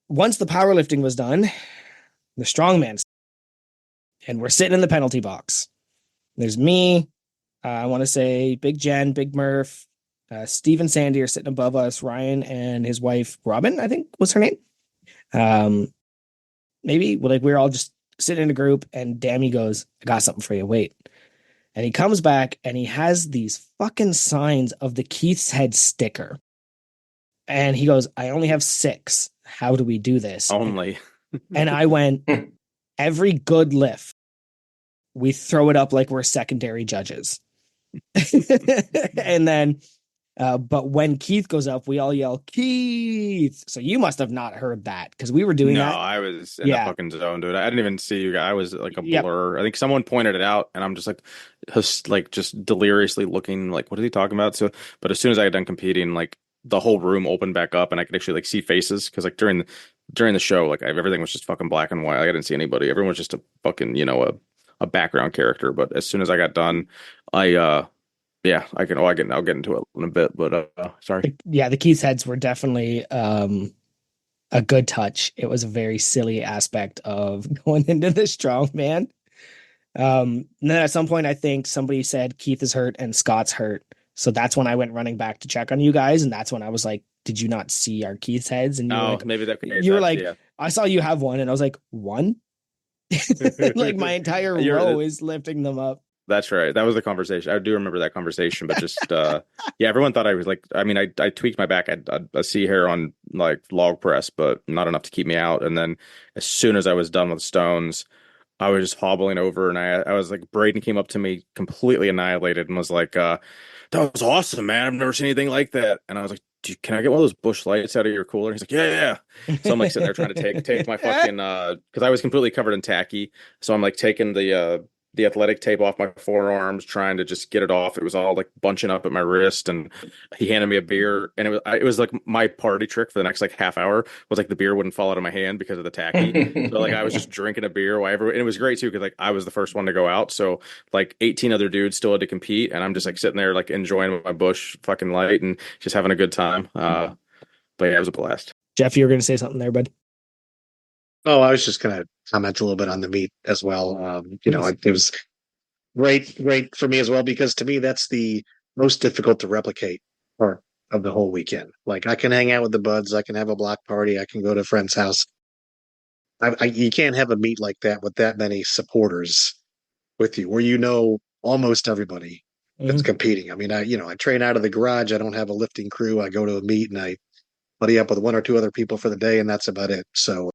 once the powerlifting was done, the strongman, and we're sitting in the penalty box. There's me. I want to say Big Jen, Big Murph, Steve and Sandy are sitting above us. Ryan and his wife Robin, I think was her name. Maybe like we're all just sitting in a group, and Dammy goes, "I got something for you. Wait." And he comes back and he has these fucking signs of the Keith's Head sticker. And he goes, "I only have 6. How do we do this?" Only. And I went, "Every good lift, we throw it up like we're secondary judges." And then, but when Keith goes up, we all yell, "Keith!" So you must have not heard that because we were doing No, that. I was in the fucking zone, dude. I didn't even see you guys. I was like a Yep. blur. I think someone pointed it out, and I'm just like just deliriously looking, like, what is he talking about? So, but as soon as I got done competing, like the whole room opened back up, and I could actually like see faces because like during the show, like everything was just fucking black and white. Like, I didn't see anybody. Everyone was just a fucking a background character. But as soon as I got done, I yeah, I can. Oh, I'll get into it in a bit. But sorry. Yeah, the Keith's Heads were definitely a good touch. It was a very silly aspect of going into the strongman. And then at some point, I think somebody said Keith is hurt and Scott's hurt. So that's when I went running back to check on you guys, and that's when I was like, "Did you not see our Keith's Heads?" And you were like, maybe that. You were like, yeah. "I saw you have one," and I was like, "One?" Like my entire row is lifting them up. That's right. That was the conversation. I do remember that conversation, but just yeah, everyone thought I was like. I mean, I tweaked my back. I had a C hair on like log press, but not enough to keep me out. And then as soon as I was done with stones, I was just hobbling over, and I was like, Braden came up to me completely annihilated and was like, "That was awesome, man. I've never seen anything like that." And I was like, "Can I get one of those Busch Lights out of your cooler?" He's like, "Yeah, yeah." So I'm like sitting there trying to take my fucking because I was completely covered in tacky. So I'm like taking the athletic tape off my forearms, trying to just get it off. It was all like bunching up at my wrist, and he handed me a beer, and it was like my party trick for the next like half hour was like the beer wouldn't fall out of my hand because of the tacky. So like I was just drinking a beer and it was great too because like I was the first one to go out, so like 18 other dudes still had to compete, and I'm just like sitting there like enjoying my Busch fucking Light and just having a good time. But yeah, it was a blast. Jeff, you were going to say something there, bud? Oh, I was just going to comment a little bit on the meet as well. It was great for me as well, because to me, that's the most difficult to replicate part of the whole weekend. Like I can hang out with the buds, I can have a block party, I can go to a friend's house. You can't have a meet like that with that many supporters with you, where almost everybody that's competing. I mean, I train out of the garage. I don't have a lifting crew. I go to a meet and I buddy up with one or two other people for the day, and that's about it. So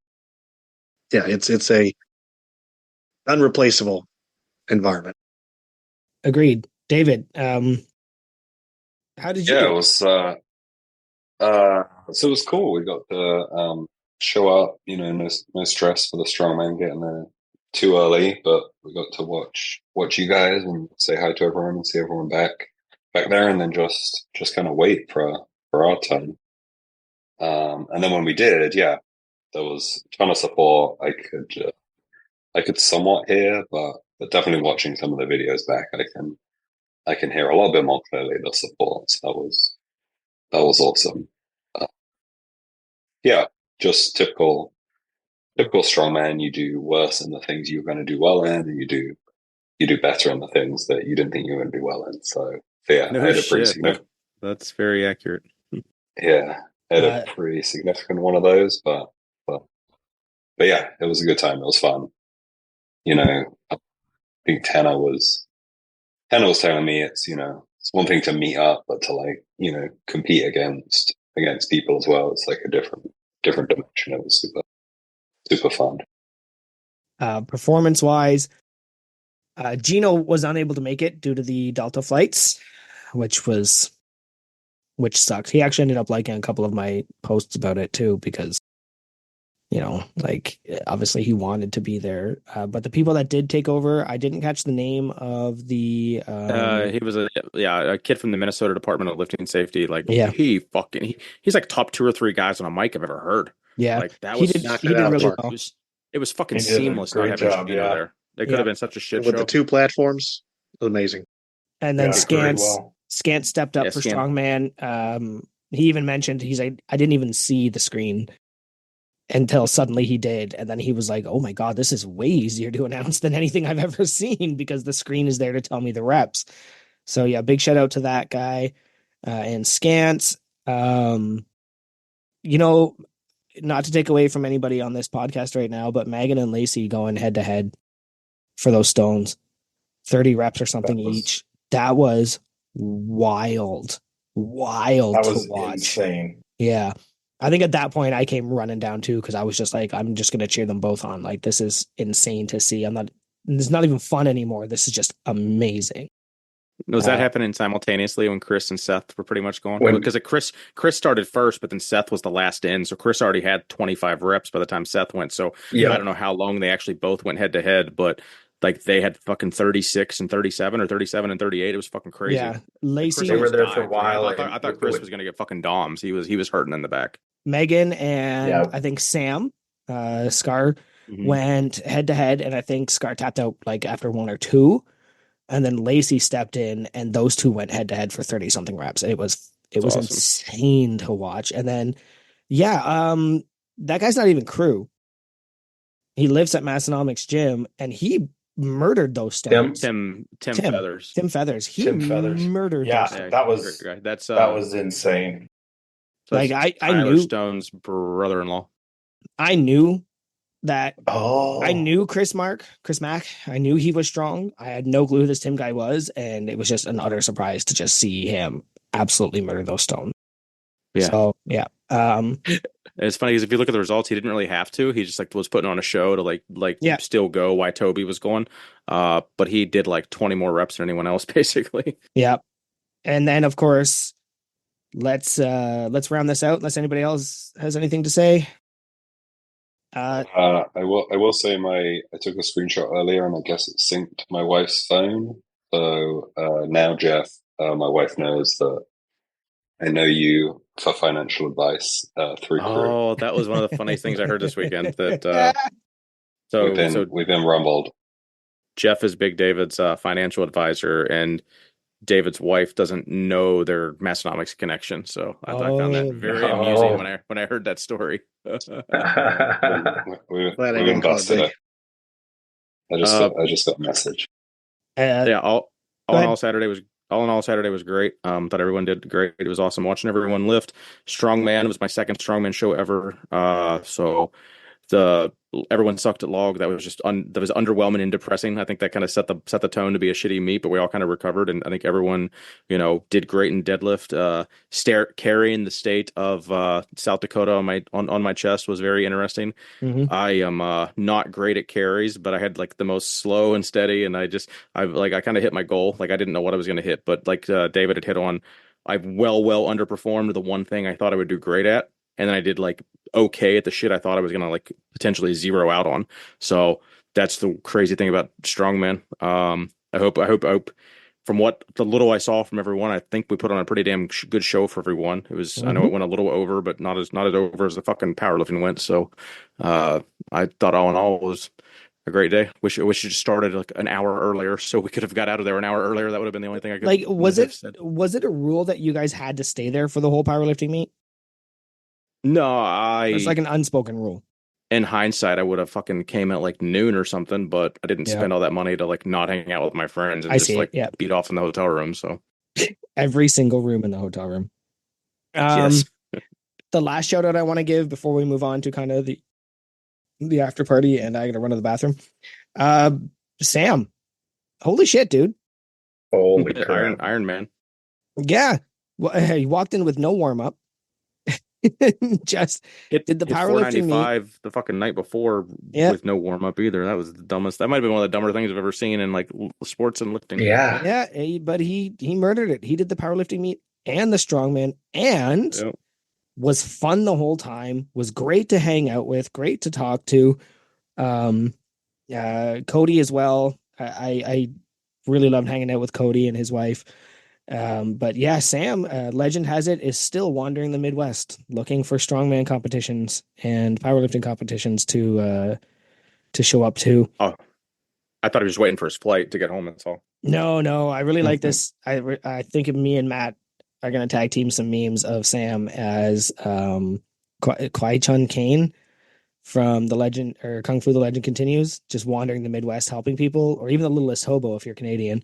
yeah, it's a unreplaceable environment. Agreed. David, how did you do? It was so it was cool. We got to show up, no stress for the strongman getting there too early, but we got to watch you guys and say hi to everyone and see everyone back there, and then just kind of wait for our turn. And then when we did, yeah, there was a ton of support. I could somewhat hear, but definitely watching some of the videos back, I can hear a little bit more clearly the support. So that was awesome. Yeah, just typical strongman. You do worse in the things you're going to do well in, and you do better in the things that you didn't think you were going to do well in. So yeah, no I had a pretty shit. significant. That's very accurate. Yeah, I had a pretty significant one of those, but yeah, it was a good time. It was fun. I think Tanner was telling me it's one thing to meet up, but to compete against people as well. It's like a different dimension. It was super fun. Performance wise, Gino was unable to make it due to the Delta flights, which sucks. He actually ended up liking a couple of my posts about it too, because like obviously he wanted to be there. But the people that did take over, I didn't catch the name of the He was a kid from the Minnesota Department of Lifting Safety. Like he's like top 2 or 3 guys on a mic I've ever heard. Yeah, like that he did really well. It was fucking seamless not having Gino there. They could have been such a shit with show. The 2 platforms. Amazing. And then Scant stepped up for strongman. He even mentioned, he's like, I didn't even see the screen until suddenly he did. And then he was like, oh my God, this is way easier to announce than anything I've ever seen because the screen is there to tell me the reps. So yeah, big shout out to that guy and Scants. You know, not to take away from anybody on this podcast right now, but Megan and Lacey going head to head for those stones, 30 reps or something each. That was wild That was to watch. insane. Yeah. I think at that point I came running down too because I was just like, I'm just gonna cheer them both on. Like this is insane to see. It's not even fun anymore. This is just amazing. Was that happening simultaneously when Chris and Seth were pretty much going? Because Chris started first, but then Seth was the last in. So Chris already had 25 reps by the time Seth went. So I don't know how long they actually both went head to head, but like they had fucking 36 and 37 or 37 and 38. It was fucking crazy. Yeah. Lacey, they were there for a while. I thought Chris was going to get fucking DOMs. He was hurting in the back. Megan and I think Sam, Scar went head to head, and I think Scar tapped out like after one or two. And then Lacey stepped in, and those two went head to head for 30 something reps. It was awesome. Insane to watch. And then, that guy's not even crew. He lives at Massonomics Gym, and he murdered those stones. Tim Feathers. Tim Feathers. He murdered. Yeah, those that was insane. So like I Tyler knew Stone's brother-in-law. I knew that. I knew Chris Mack. I knew he was strong. I had no clue who this Tim guy was, and it was just an utter surprise to just see him absolutely murder those stones. Yeah. So yeah. It's funny because if you look at the results, he didn't really have to. He just like was putting on a show to still go while Toby was going. But he did like 20 more reps than anyone else, basically. Yeah. And then of course, let's round this out unless anybody else has anything to say. I will say I took a screenshot earlier and I guess it synced to my wife's phone. So now, Jeff, my wife knows that I know you for financial advice through crew. Oh, that was one of the funniest things I heard this weekend. That we've been rumbled. Jeff is Big David's financial advisor, and David's wife doesn't know their Massonomics connection. So I found that very amusing when I heard that story. We've been busted. I just got a message. All in all, Saturday was great. Thought everyone did great. It was awesome watching everyone lift. Strongman was my second strongman show ever. So everyone sucked at log. That was just that was underwhelming and depressing. I think that kind of set the tone to be a shitty meet, but we all kind of recovered, and I think everyone did great in deadlift. Carrying the state of South Dakota on my chest was very interesting. I am not great at carries, but I had like the most slow and steady, and I kind of hit my goal. Like I didn't know what I was going to hit, but like David had hit on, I've well underperformed the one thing I thought I would do great at. And then I did like okay at the shit I thought I was gonna like potentially zero out on. So that's the crazy thing about strongman. I hope from what the little I saw from everyone, I think we put on a pretty damn good show for everyone. It was I know it went a little over, but not as over as the fucking powerlifting went. So I thought all in all it was a great day. Wish it just started like an hour earlier, so we could have got out of there an hour earlier. That would have been the only thing I could. Like, was it a rule that you guys had to stay there for the whole powerlifting meet? No, it's like an unspoken rule. In hindsight, I would have fucking came at like noon or something, but I didn't spend all that money to like not hang out with my friends and beat off in the hotel room. So every single room in the hotel room. Yes. The last shout out I want to give before we move on to kind of the after party, and I got to run to the bathroom. Sam, holy shit, dude! Holy crap. Iron Man. Yeah, well, he walked in with no warm up. Just did the powerlifting meet the fucking night before with no warm up either. That was the dumbest. That might have been one of the dumber things I've ever seen in like sports and lifting. Yeah. But he murdered it. He did the powerlifting meet and the strongman, and was fun the whole time. Was great to hang out with. Great to talk to. Cody as well. I really loved hanging out with Cody and his wife. But yeah, Sam, legend has it, is still wandering the Midwest looking for strongman competitions and powerlifting competitions to show up to. Oh, I thought he was waiting for his flight to get home. That's all. No, I really like this. I think of me and Matt are going to tag team some memes of Sam as Kwai Chun Kane from The Legend or Kung Fu The Legend Continues, just wandering the Midwest helping people, or even The Littlest Hobo if you're Canadian.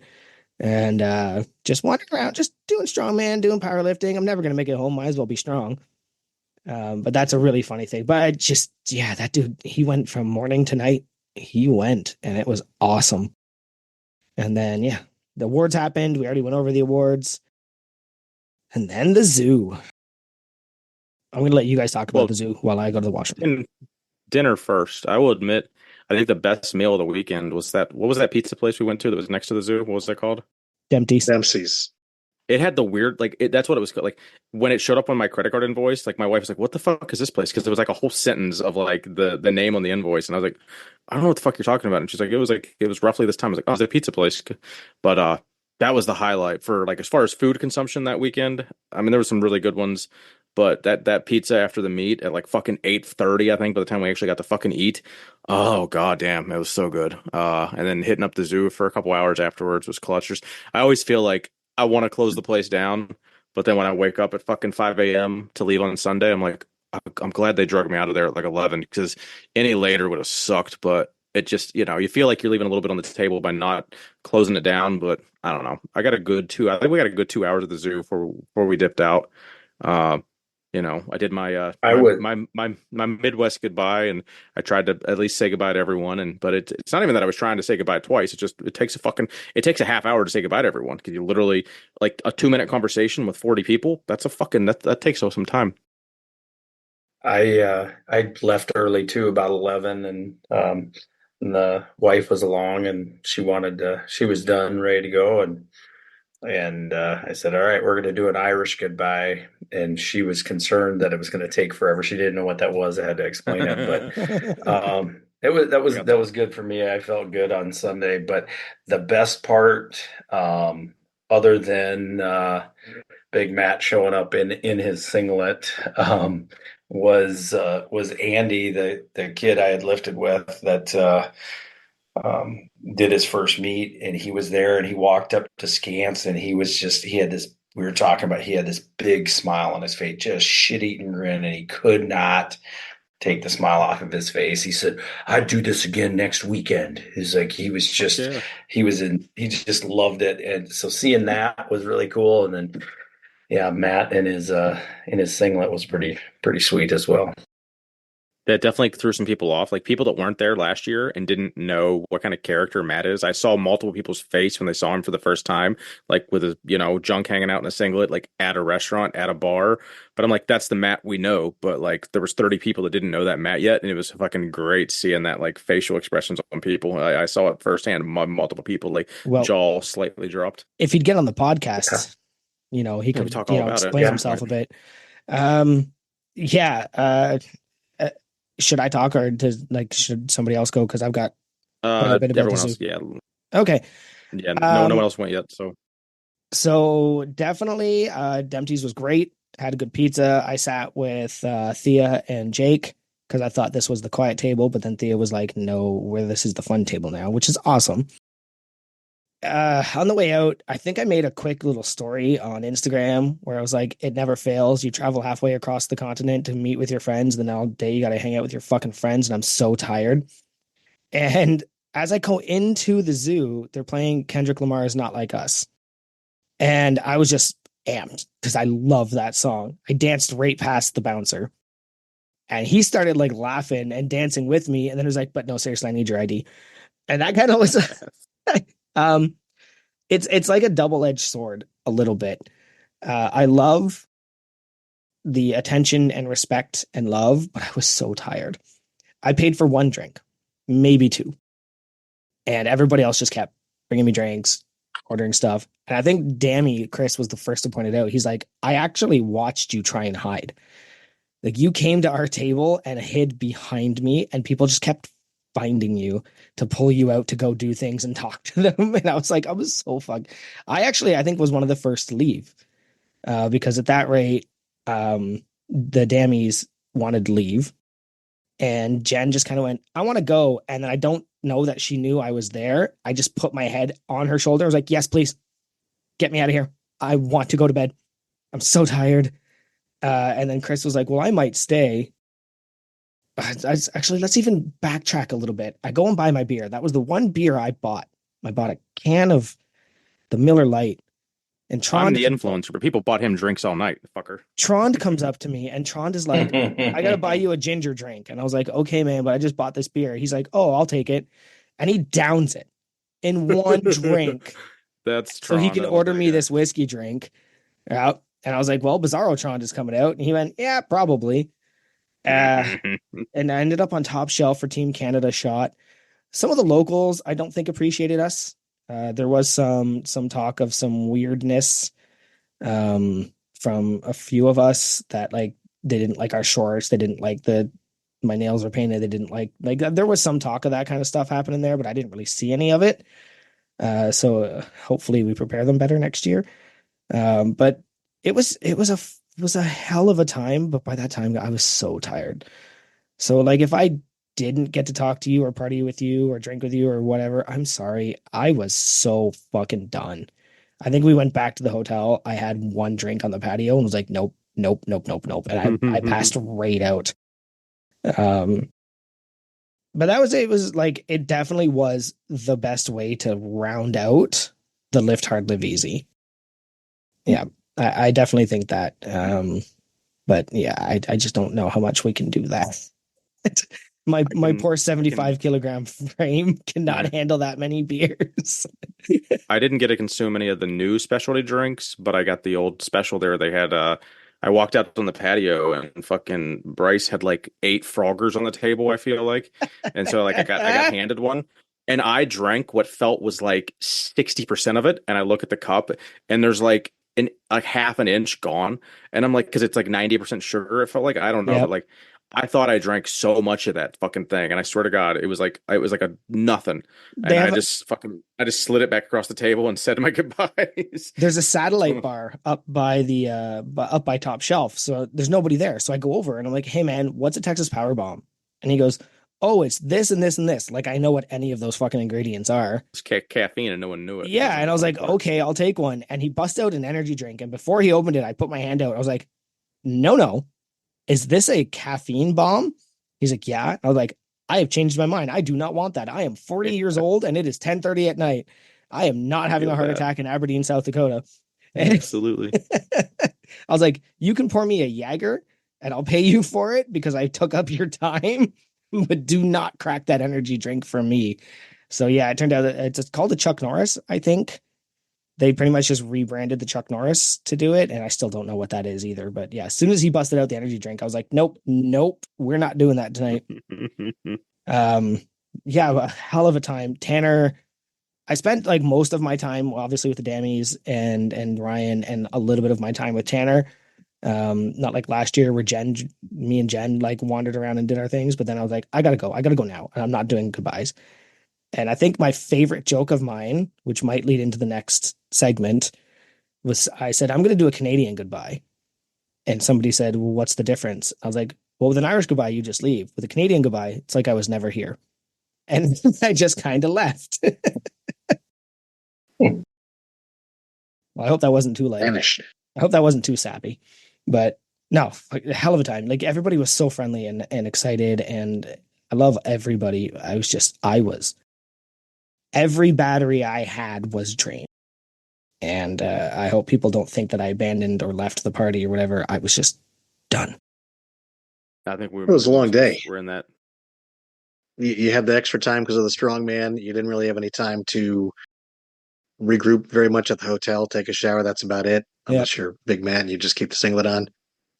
And just wandering around, just doing strongman, doing powerlifting. I'm never going to make it home. Might as well be strong. But that's a really funny thing. But that dude, he went from morning to night. He went, and it was awesome. And then, yeah, the awards happened. We already went over the awards. And then the zoo. I'm going to let you guys talk about the zoo while I go to the washroom. Dinner first. I will admit, I think the best meal of the weekend was what was that pizza place we went to that was next to the zoo? What was that called? Dempsey's. It had the weird, that's what it was called. Like when it showed up on my credit card invoice, like my wife was like, "What the fuck is this place?" Because there was like a whole sentence of like the name on the invoice, and I was like, "I don't know what the fuck you're talking about." And she's like, it was roughly this time." I was like, "Oh, it's a pizza place," but that was the highlight for like as far as food consumption that weekend. I mean, there were some really good ones, but that pizza after the meet at like fucking 8:30, I think, by the time we actually got to fucking eat, oh god damn, it was so good. And then hitting up the zoo for a couple hours afterwards was clutch. I always feel like I want to close the place down, but then when I wake up at fucking 5 a.m. to leave on Sunday, I'm like, I'm glad they drug me out of there at like 11 because any later would have sucked. But it just, you feel like you're leaving a little bit on the table by not closing it down. But I don't know. I think we got a good 2 hours at the zoo before we dipped out. I did my Midwest goodbye, and I tried to at least say goodbye to everyone. But it's not even that I was trying to say goodbye twice. It takes a half hour to say goodbye to everyone because you literally like a 2-minute conversation with 40 people. That's that takes some time. I left early too, about 11, and the wife was along, and she was done, ready to go, and I said, "All right, we're going to do an Irish goodbye." And she was concerned that it was going to take forever. She didn't know what that was. I had to explain it, but that was good for me. I felt good on Sunday. But the best part, other than Big Matt showing up in his singlet, was Andy, the kid I had lifted with that. Did his first meet, and he was there, and he walked up to Scance, and he had this big smile on his face, just shit-eating grin, and he could not take the smile off of his face. He said, "I'd do this again next weekend." He's like, he just loved it. And so seeing that was really cool. And then, yeah, Matt in his singlet was pretty sweet as well. That definitely threw some people off, like people that weren't there last year and didn't know what kind of character Matt is. I saw multiple people's face when they saw him for the first time, like with his, junk hanging out in a singlet, like at a restaurant, at a bar. But I'm like, that's the Matt we know. But like, there was 30 people that didn't know that Matt yet, and it was fucking great seeing that like facial expressions on people. I saw it firsthand. Multiple people like jaw slightly dropped. If he'd get on the podcast, he could talk explain himself a bit. Should I talk, or should somebody else go? Because I've got quite a bit about everyone else. Yeah. Okay. Yeah. No one else went yet. So definitely, Dempsey's was great. Had a good pizza. I sat with Thea and Jake because I thought this was the quiet table, but then Thea was like, "No, this is the fun table now," which is awesome. On the way out, I think I made a quick little story on Instagram where I was like, "It never fails. You travel halfway across the continent to meet with your friends, then all day you got to hang out with your fucking friends, and I'm so tired." And as I go into the zoo, they're playing Kendrick Lamar's Not Like Us. And I was just amped because I love that song. I danced right past the bouncer. And he started like laughing and dancing with me. And then he was like, "But no, seriously, I need your ID." And that kind of was it's like a double-edged sword a little bit. I love the attention and respect and love, but I was so tired. I paid for one drink, maybe two. And everybody else just kept bringing me drinks, ordering stuff. And I think Dammy, Chris, was the first to point it out. He's like, "I actually watched you try and hide. Like, you came to our table and hid behind me, and people just kept finding you to pull you out to go do things and talk to them." And I was like, I was so fucked. I think was one of the first to leave because at that rate, the Dammies wanted to leave. And Jen just kind of went, "I want to go." And then I don't know that she knew I was there. I just put my head on her shoulder. I was like, "Yes, please get me out of here. I want to go to bed." I'm so tired. And then Chris was like, well, I might stay. Actually, let's even backtrack a little bit. I go and buy my beer. That was the one beer I bought. I bought a can of the Miller Lite. And I'm the influencer, but people bought him drinks all night, fucker. Trond comes up to me and Trond is like, I got to buy you a ginger drink. And I was like, okay, man, but I just bought this beer. He's like, oh, I'll take it. And he downs it in one drink. That's Trond. So he can order me this whiskey drink. Yeah. And I was like, well, Bizarro Trond is coming out. And he went, yeah, probably. And I ended up on top shelf for Team Canada shot. Some of the locals, I don't think appreciated us. There was some talk of some weirdness from a few of us that like they didn't like our shorts, they didn't like my nails were painted, they didn't like there was some talk of that kind of stuff happening there, but I didn't really see any of it. So hopefully we prepare them better next year. But it was a hell of a time, but by that time I was so tired. So like if I didn't get to talk to you or party with you or drink with you or whatever, I'm sorry. I was so fucking done. I think we went back to the hotel. I had one drink on the patio and was like, nope. And I passed right out. But it was like, it definitely was the best way to round out the lift hard, live easy. Yeah, I definitely think that. But yeah, I just don't know how much we can do that. My poor 75 kilogram frame cannot handle that many beers. I didn't get to consume any of the new specialty drinks, but I got the old special there. They had I walked out on the patio and fucking Bryce had like 8 Froggers on the table, I feel like. And so like I got handed one and I drank what felt was like 60% of it. And I look at the cup and there's like half an inch gone. And I'm like, because it's like 90% sugar, it felt like. I don't know, but like I thought I drank so much of that fucking thing, and I swear to God, it was like a nothing. And I just slid it back across the table and said my goodbyes. There's a satellite bar up by up by Top Shelf, so there's nobody there. So I go over and I'm like, "Hey man, what's a Texas Power Bomb?" And he goes, "Oh, it's this and this and this." Like I know what any of those fucking ingredients are. It's caffeine, and no one knew it. Yeah, and I was like, "Okay, I'll take one." And he busted out an energy drink, and before he opened it, I put my hand out. I was like, "No. Is this a caffeine bomb?" He's like, yeah. I was like, I have changed my mind. I do not want that. I am 40 years old and it is 10:30 at night. I am not having a heart attack in Aberdeen, South Dakota. Absolutely. I was like, you can pour me a Jaeger and I'll pay you for it because I took up your time, but do not crack that energy drink for me. So yeah, it turned out that it's called a Chuck Norris, I think. They pretty much just rebranded the Chuck Norris to do it. And I still don't know what that is either. But yeah, as soon as he busted out the energy drink, I was like, nope, we're not doing that tonight. Yeah, a hell of a time. Tanner, I spent like most of my time, obviously with the Dammies and Ryan and a little bit of my time with Tanner. Not like last year where me and Jen like wandered around and did our things. But then I was like, I gotta go now. And I'm not doing goodbyes. And I think my favorite joke of mine, which might lead into the next segment, was I said, I'm going to do a Canadian goodbye. And somebody said, well, what's the difference? I was like, well, with an Irish goodbye, you just leave. With a Canadian goodbye, it's like I was never here. And I just kind of left. Well, I hope that wasn't too late. I hope that wasn't too sappy. But no, like, a hell of a time. Like everybody was so friendly and excited. And I love everybody. Every battery I had was drained. And I hope people don't think that I abandoned or left the party or whatever. I was just done. I think it was a long day. We're in that. You had the extra time because of the strong man. You didn't really have any time to regroup very much at the hotel, take a shower. That's about it. Unless you're a big man, you just keep the singlet on.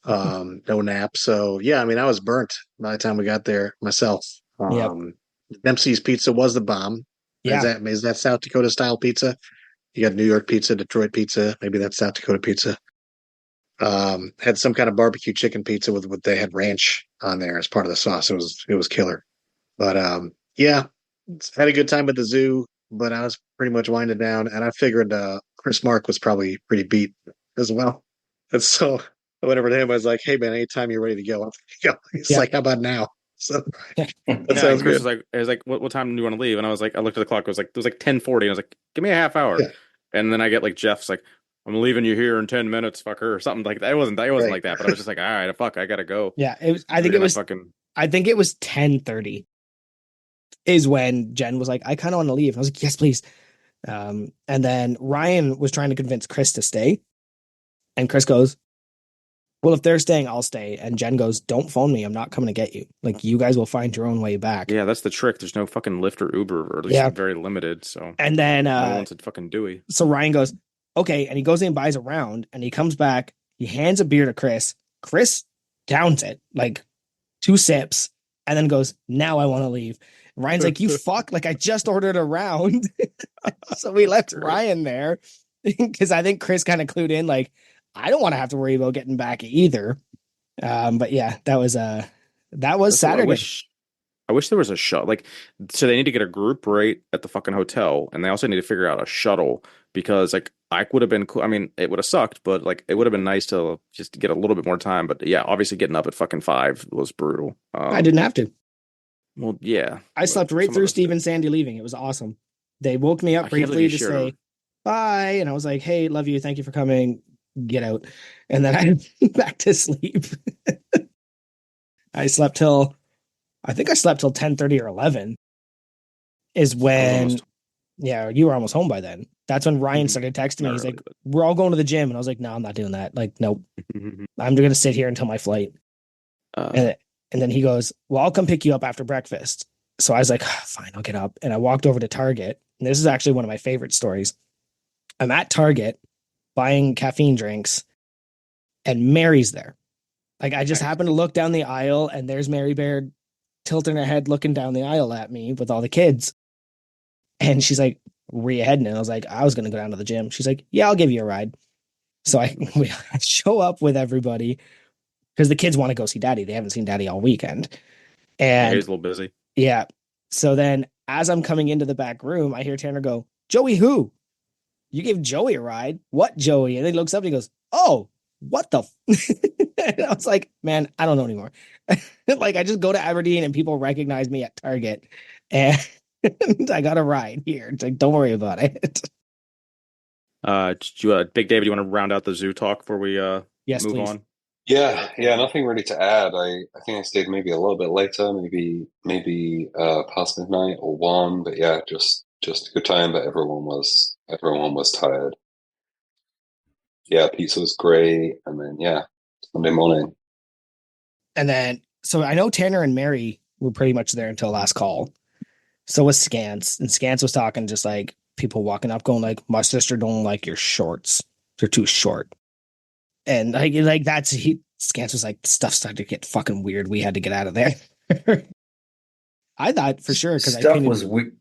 No nap. So yeah, I mean, I was burnt by the time we got there myself. Dempsey's pizza was the bomb. Yeah. Is that South Dakota style pizza? You got New York pizza, Detroit pizza. Maybe that's South Dakota pizza. Had some kind of barbecue chicken pizza with they had ranch on there as part of the sauce. It was killer. But yeah, had a good time at the zoo. But I was pretty much winding down, and I figured Chris Mark was probably pretty beat as well. And so I went over to him. I was like, "Hey man, anytime you're ready to go, he's like, "How about now?" So that sounds Chris good. was like, what time do you want to leave? And I was like, I looked at the clock. It was like 10:40. I was like, give me a half hour. Yeah. And then I get like Jeff's like, I'm leaving you here in 10 minutes, fucker, or something like that. It wasn't like that, but I was just like, all right, fuck, I gotta go. Yeah, I think it was 10:30 is when Jen was like, I kind of want to leave. I was like, yes, please. And then Ryan was trying to convince Chris to stay. And Chris goes, well, if they're staying, I'll stay. And Jen goes, don't phone me. I'm not coming to get you. Like, you guys will find your own way back. Yeah, that's the trick. There's no fucking Lyft or Uber, or at least very limited. So, and then no one's a fucking Dewey. So Ryan goes, okay. And he goes in and buys a round, and he comes back. He hands a beer to Chris. Chris downs it, like 2 sips, and then goes, now I want to leave. Ryan's like, you fuck, like I just ordered a round. So we left Ryan there because I think Chris kind of clued in, like, I don't want to have to worry about getting back either. But yeah, that was Saturday. I wish there was a shuttle. Like, so they need to get a group rate at the fucking hotel, and they also need to figure out a shuttle because, like, I would have been cool. I mean, it would have sucked, but like, it would have been nice to just get a little bit more time. But yeah, obviously, getting up at fucking 5 was brutal. I didn't have to. Well, yeah, I slept right through Steve and Sandy leaving. It was awesome. They woke me up briefly to say bye, and I was like, "Hey, love you. Thank you for coming. Get out." And then I went back to sleep. I slept till 10:30 or 11. Is when, yeah, you were almost home by then. That's when Ryan started texting me. He's like, "We're all going to the gym," and I was like, "No, I'm not doing that. Like, nope. I'm going to sit here until my flight." And then he goes, well, I'll come pick you up after breakfast. So I was like, fine, I'll get up. And I walked over to Target. And this is actually one of my favorite stories. I'm at Target buying caffeine drinks, and Mary's there. Like, I just happened to look down the aisle, and there's Mary Baird tilting her head, looking down the aisle at me with all the kids. And she's like, where you heading? And I was like, I was going to go down to the gym. She's like, yeah, I'll give you a ride. So I show up with everybody, because the kids want to go see Daddy. They haven't seen Daddy all weekend. And he's a little busy. Yeah. So then as I'm coming into the back room, I hear Tanner go, Joey who? You gave Joey a ride? What Joey? And then he looks up and he goes, oh, what the And I was like, man, I don't know anymore. Like, I just go to Aberdeen and people recognize me at Target, and I got a ride here. It's like, don't worry about it. Big David, you want to round out the zoo talk before we move please. on? Yeah, nothing really to add. I think I stayed maybe a little bit later, maybe past midnight or 1, but yeah, just a good time. But everyone was tired. Yeah, pizza was great, and then Sunday morning. And then, so I know Tanner and Mary were pretty much there until last call. So was Scance, and Scance was talking just like people walking up, going like, "My sister don't like your shorts; they're too short." And like that's Scance was like, stuff started to get fucking weird. We had to get out of there. I thought for sure because stuff was weird.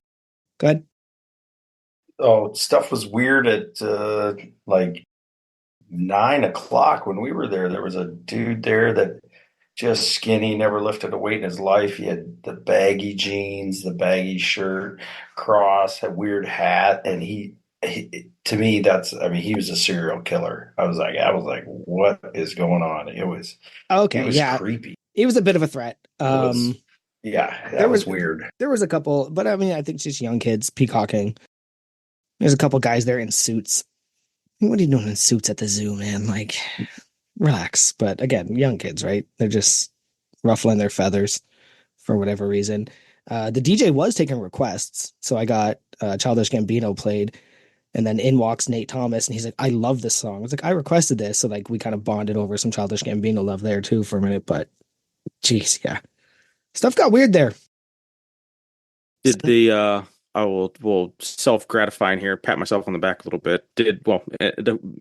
Good. Oh, stuff was weird at like 9:00 when we were there. There was a dude there that just skinny, never lifted a weight in his life. He had the baggy jeans, the baggy shirt, cross, a weird hat, and he to me, he was a serial killer. I was like, what is going on? It was creepy. It was a bit of a threat. That was weird. There was a couple, but I mean, I think it's just young kids peacocking. There's a couple guys there in suits. What are you doing in suits at the zoo, man? Like, relax. But again, young kids, right? They're just ruffling their feathers for whatever reason. The DJ was taking requests, so I got Childish Gambino played. And then in walks Nate Thomas, and he's like, I love this song. I was like, I requested this. So like we kind of bonded over some Childish Gambino love there too for a minute. But geez, yeah. Stuff got weird there. Did the I will self-gratifying here, pat myself on the back a little bit.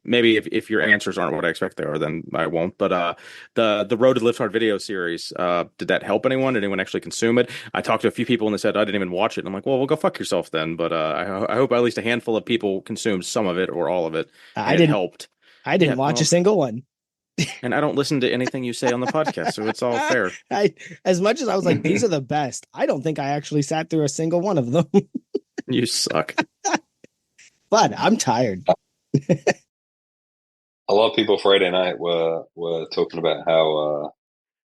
Maybe if your answers aren't what I expect they are, then I won't. But the Road to Lift Hard video series, did that help anyone? Did anyone actually consume it? I talked to a few people and they said I didn't even watch it. And I'm like, well, go fuck yourself then. But I hope at least a handful of people consumed some of it or all of it. It helped. I didn't watch a single one. And I don't listen to anything you say on the podcast, so it's all fair. As much as I was like, these are the best, I don't think I actually sat through a single one of them. You suck. But I'm tired. A lot of people Friday night were talking about how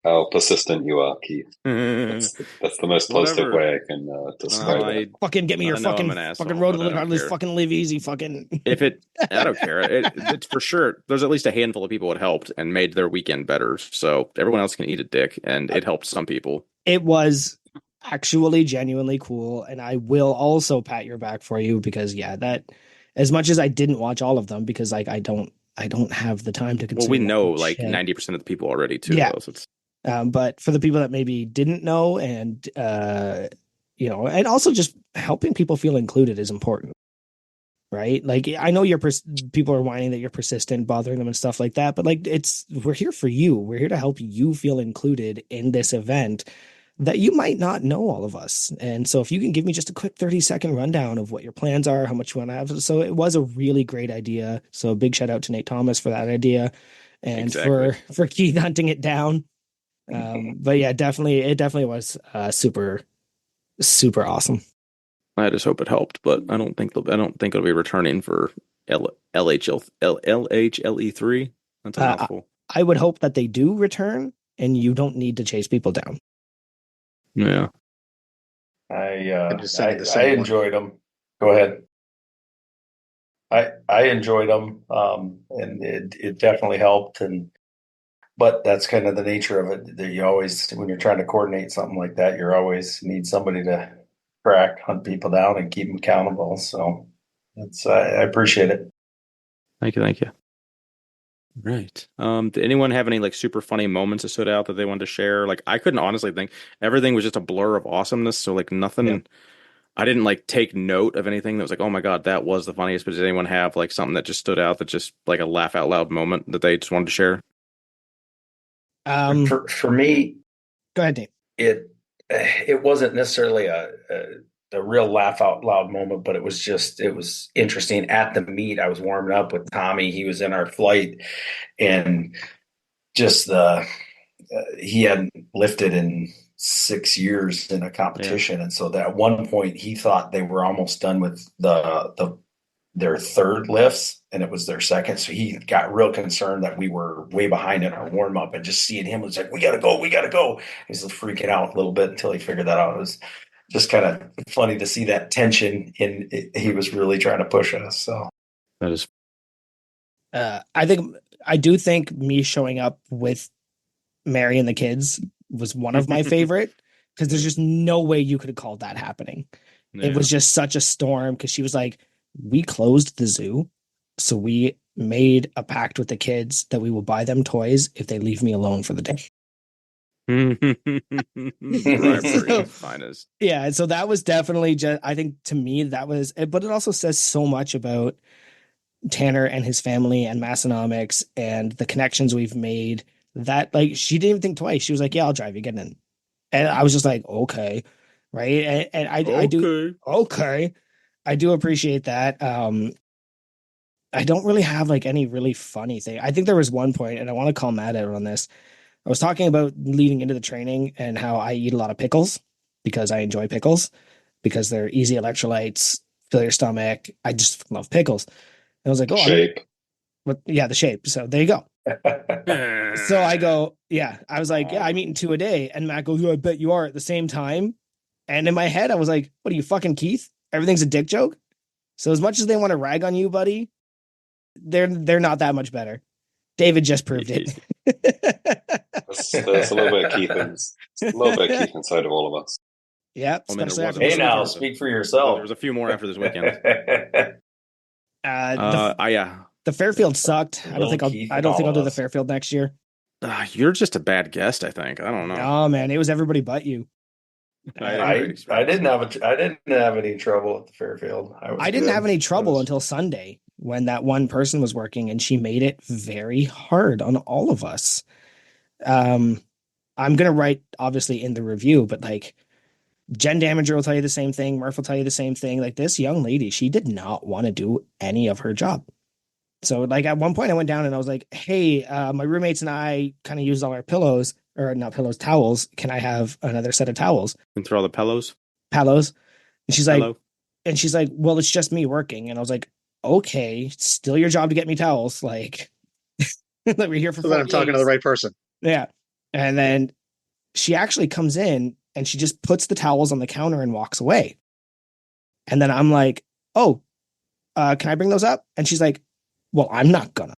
How persistent you are, Keith. That's the most positive way I can describe it. Fucking get me your fucking road to regardless. Fucking live easy. Fucking. I don't care. It's for sure. There's at least a handful of people it helped and made their weekend better. So everyone else can eat a dick, and it helped some people. It was actually genuinely cool, and I will also pat your back for you because that as much as I didn't watch all of them because like I don't have the time to consume. Well, we know like 90% of the people already too. Yeah. Though, so it's... but for the people that maybe didn't know and and also just helping people feel included is important, right? Like I know people are whining that you're persistent, bothering them and stuff like that, but like we're here for you. We're here to help you feel included in this event that you might not know all of us. And so if you can give me just a quick 30-second rundown of what your plans are, how much you want to have. So it was a really great idea. So a big shout out to Nate Thomas for that idea and for Keith hunting it down. But yeah, it definitely was super, super awesome. I just hope it helped, but I don't think it'll be returning for LHLE 3. That's a mouthful. I would hope that they do return and you don't need to chase people down. Yeah. I enjoyed them. Go ahead. I enjoyed them, and it definitely helped. But that's kind of the nature of it. That you always, when you're trying to coordinate something like that, you always need somebody to hunt people down, and keep them accountable. So I appreciate it. Thank you. Right. Did anyone have any like super funny moments that stood out that they wanted to share? Like I couldn't honestly think. Everything was just a blur of awesomeness. So like nothing. Yeah. I didn't like take note of anything that was like, oh my God, that was the funniest. But did anyone have like something that just stood out that just like a laugh out loud moment that they just wanted to share? For me, go ahead, Dave. It wasn't necessarily a real laugh out loud moment, but it was interesting. At the meet, I was warming up with Tommy. He was in our flight, and just he hadn't lifted in 6 years in a competition, and so that at one point he thought they were almost done with their third lifts, and it was their second. So he got real concerned that we were way behind in our warm up, and just seeing him was like, we gotta go. He's freaking out a little bit until he figured that out. It was just kind of funny to see that tension he was really trying to push us. So that is, I do think me showing up with Mary and the kids was one of my favorite because there's just no way you could have called that happening. Yeah. It was just such a storm because she was like, we closed the zoo, so we made a pact with the kids that we will buy them toys if they leave me alone for the day. Finest. Yeah, and so that was definitely just, I think to me that was, but it also says so much about Tanner and his family and Massonomics and the connections we've made that like she didn't even think twice. She was like, yeah, I'll drive you, get in. And I was just like, okay, right. And I do okay. I do appreciate that. I don't really have like any really funny thing. I think there was one point, and I want to call Matt out on this. I was talking about leading into the training and how I eat a lot of pickles because I enjoy pickles because they're easy electrolytes, fill your stomach. I just love pickles. And I was like, oh, shape. The shape. So there you go. So I go, yeah. I was like, yeah, I'm eating 2 a day. And Matt goes, oh, I bet you are at the same time. And in my head, I was like, what are you, fucking Keith? Everything's a dick joke. So as much as they want to rag on you, buddy, they're not that much better. David just proved it. There's a little bit of Keith inside of all of us. Yeah. Hey, now speak for yourself. There was a few more after this weekend. The Fairfield sucked. I don't think I'll do the Fairfield next year. You're just a bad guest, I think. I don't know. Oh man, it was everybody but you. I didn't have any trouble at the Fairfield. I didn't have any trouble until Sunday when that one person was working and she made it very hard on all of us. I'm gonna write obviously in the review, but like Jen Damager will tell you the same thing. Murph will tell you the same thing. Like this young lady, she did not want to do any of her job. So like at one point I went down and I was like, hey, my roommates and I kind of used all our towels. Can I have another set of towels? And throw the pillows. And she's like, well, it's just me working. And I was like, okay, still your job to get me towels. Like, we're here for. So that I'm talking to the right person. Yeah. And then she actually comes in and she just puts the towels on the counter and walks away. And then I'm like, oh, can I bring those up? And she's like, well, I'm not gonna.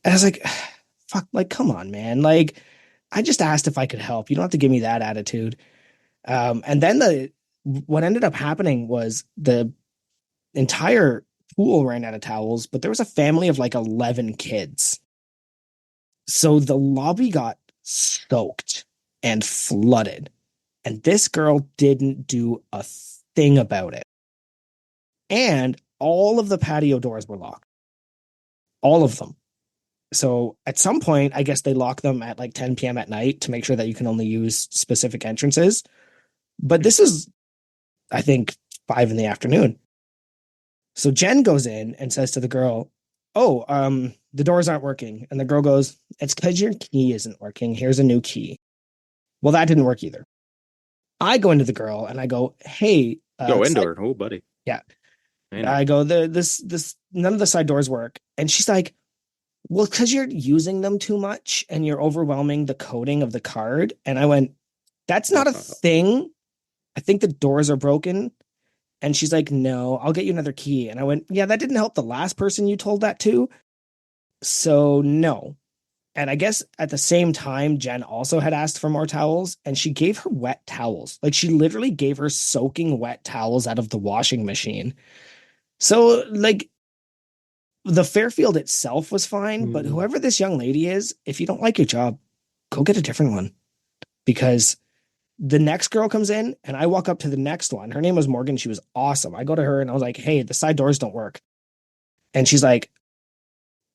And I was like, fuck, like, come on, man. Like, I just asked if I could help. You don't have to give me that attitude. And then what ended up happening was the entire pool ran out of towels, but there was a family of like 11 kids. So the lobby got soaked and flooded. And this girl didn't do a thing about it. And all of the patio doors were locked. All of them. So at some point, I guess they lock them at like 10 p.m. at night to make sure that you can only use specific entrances. But this is, I think, 5 in the afternoon. So Jen goes in and says to the girl, oh, the doors aren't working. And the girl goes, it's because your key isn't working. Here's a new key. Well, that didn't work either. I go into the girl and I go, hey, go into her. Oh, buddy. Yeah. I go, this none of the side doors work. And she's like, well, because you're using them too much and you're overwhelming the coding of the card. And I went, that's not a thing. I think the doors are broken. And she's like, no, I'll get you another key. And I went, yeah, that didn't help the last person you told that to. So no. And I guess at the same time, Jen also had asked for more towels and she gave her wet towels. Like she literally gave her soaking wet towels out of the washing machine. So like the Fairfield itself was fine, but whoever this young lady is, if you don't like your job, go get a different one. Because the next girl comes in and I walk up to the next one. Her name was Morgan. She was awesome. I go to her and I was like, hey, the side doors don't work. And she's like,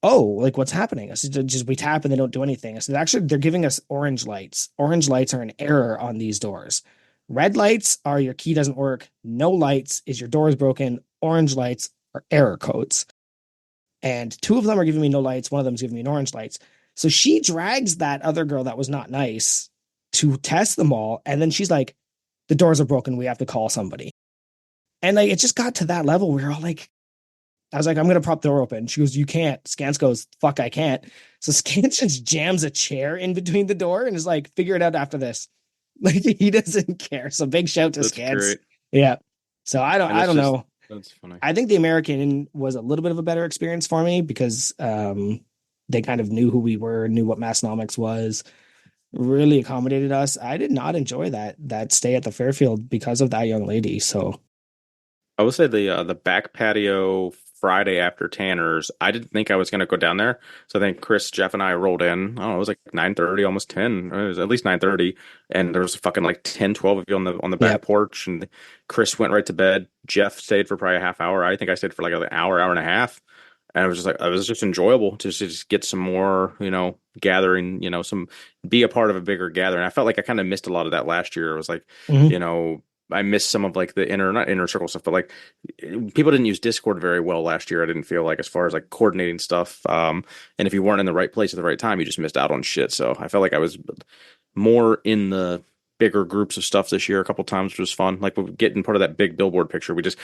oh, like what's happening? I said, just we tap and they don't do anything. I said, actually, they're giving us orange lights. Orange lights are an error on these doors. Red lights are your key doesn't work. No lights is your door is broken. Orange lights are error codes. And 2 of them are giving me no lights. One of them is giving me an orange lights. So she drags that other girl that was not nice to test them all. And then she's like, the doors are broken. We have to call somebody. And like, it just got to that level where we're all like, I was like, I'm going to prop the door open. She goes, you can't. Scans goes, fuck, I can't. So Scans just jams a chair in between the door and is like, figure it out after this. Like he doesn't care. So big shout to That's Scans. great. Yeah. So I don't know. That's funny. I think the American was a little bit of a better experience for me because they kind of knew who we were, knew what Massonomics was, really accommodated us. I did not enjoy that stay at the Fairfield because of that young lady. So I would say the back patio Friday after Tanner's, I didn't think I was going to go down there. So I think Chris, Jeff, and I rolled in. Oh, it was like 9:30, almost 10. It was at least 9:30. And there was fucking like 10, 12 of you on the back porch. And Chris went right to bed. Jeff stayed for probably a half hour. I think I stayed for like an hour and a half. And it was just enjoyable to just get some more, gathering, be a part of a bigger gathering. I felt like I kind of missed a lot of that last year. It was like, I missed some of like the not inner circle stuff, but like people didn't use Discord very well last year. I didn't feel like as far as like coordinating stuff. And if you weren't in the right place at the right time, you just missed out on shit. So I felt like I was more in the bigger groups of stuff this year a couple times, which was fun. Like getting part of that big billboard picture. We just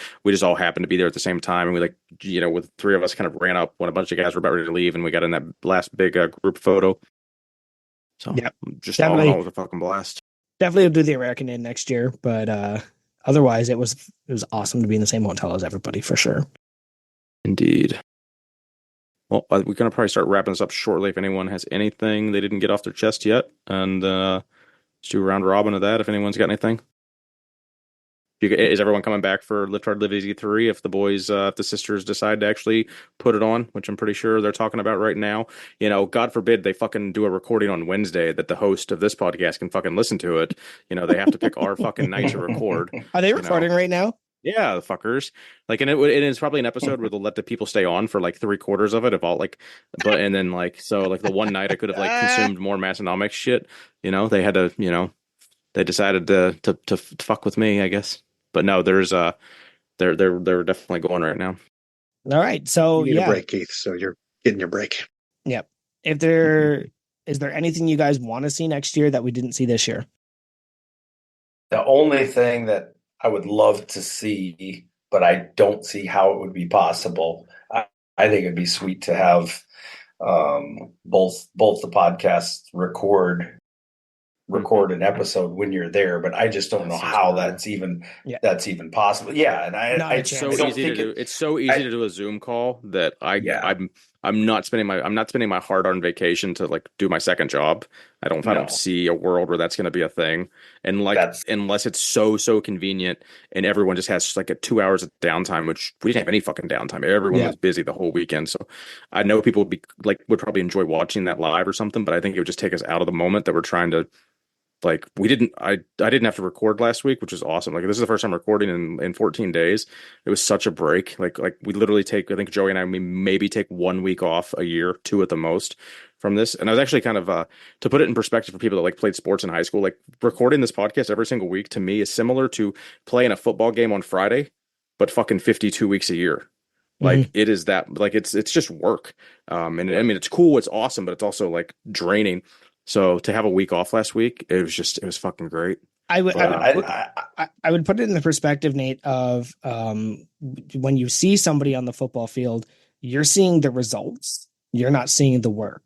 all happened to be there at the same time. And we like, with 3 of us kind of ran up when a bunch of guys were about ready to leave and we got in that last big group photo. So just all in all, it was a fucking blast. Definitely will do the American in next year, but otherwise it was awesome to be in the same hotel as everybody for sure. Indeed. Well, we're gonna probably start wrapping this up shortly. If anyone has anything they didn't get off their chest yet, and let's do a round robin of that. If anyone's got anything, is everyone coming back for Lift Hard Live Easy 3? If the boys, if the sisters decide to actually put it on, which I'm pretty sure they're talking about right now, God forbid they fucking do a recording on Wednesday that the host of this podcast can fucking listen to it. They have to pick our fucking night to record. Are they recording right now? Yeah, the fuckers. Like, and it's probably an episode where they'll let the people stay on for like 3/4 of it, of all like, but and then like so like the one night I could have like consumed more Massonomics shit. They had to, they decided to fuck with me, I guess. But no, there's they're definitely going right now. All right, so you need a break, Keith. So you're getting your break. Yep. Is there anything you guys want to see next year that we didn't see this year? The only thing that I would love to see, but I don't see how it would be possible. I think it'd be sweet to have Both the podcasts record an episode when you're there, but I just don't know how that's even possible. Yeah, and Not a It's so chance. easy to do. It's so easy to do a Zoom call that I'm not spending my hard-earned vacation to like do my second job. I don't see a world where that's going to be a thing. And like unless it's so convenient and everyone just has like a 2 hours of downtime, which we didn't have any fucking downtime. Everyone was busy the whole weekend. So I know people would probably enjoy watching that live or something, but I think it would just take us out of the moment that we're trying to. Like I didn't have to record last week, which is awesome. Like this is the first time recording in 14 days. It was such a break. Like we literally take, I think Joey and I, we maybe take 1 week off a year, 2 at the most from this. And I was actually kind of to put it in perspective for people that like played sports in high school, like recording this podcast every single week to me is similar to playing a football game on Friday, but fucking 52 weeks a year. Like it is that, like it's just work. And I mean it's cool, it's awesome, but it's also like draining. So to have a week off last week, it was fucking great. I would put it in the perspective, Nate, of when you see somebody on the football field, you're seeing the results, you're not seeing the work.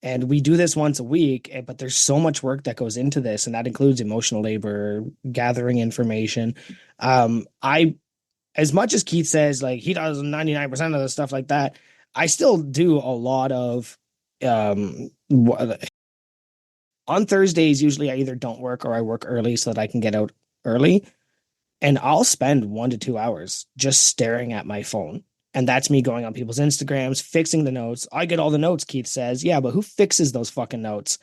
And we do this once a week, but there's so much work that goes into this, and that includes emotional labor, gathering information. As much as Keith says, like he does 99% of the stuff like that, I still do a lot of on Thursdays, usually I either don't work or I work early so that I can get out early. And I'll spend 1 to 2 hours just staring at my phone. And that's me going on people's Instagrams, fixing the notes. I get all the notes, Keith says. Yeah, but who fixes those fucking notes?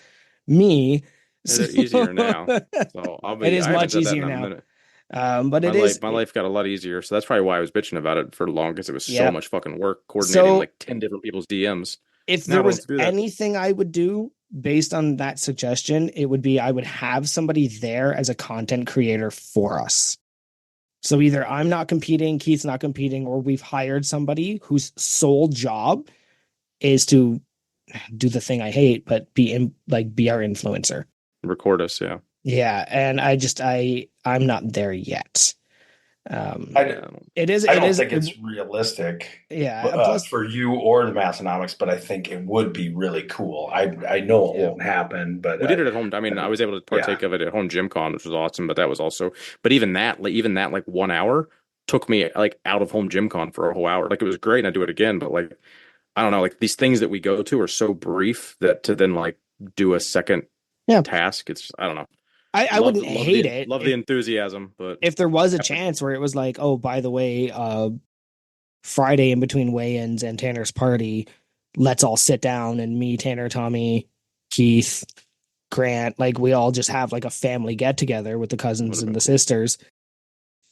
Me. They're easier now. So it is much easier now. But my life got a lot easier. So that's probably why I was bitching about it for long, because it was so much fucking work coordinating like 10 different people's DMs. If there was anything I would do based on that suggestion, it would be I would have somebody there as a content creator for us. So either I'm not competing, Keith's not competing, or we've hired somebody whose sole job is to do the thing I hate, but be our influencer. Record us, yeah. Yeah, and I'm not there yet. I don't think it's realistic. Yeah, for you or the Massonomics, but I think it would be really cool. I know it won't happen, but we did it at home. I mean, I was able to partake of it at home Gym Con, which was awesome. But that was also, but even that like 1 hour took me like out of home Gym Con for a whole hour. Like it was great, and I'd do it again. But like I don't know, like these things that we go to are so brief that to then like do a second task, it's I don't know. I wouldn't hate it. Love the enthusiasm, but if there was a chance where it was like, oh, by the way, Friday in between weigh-ins and Tanner's party, let's all sit down and me, Tanner, Tommy, Keith, Grant, like we all just have like a family get together with the cousins and the sisters,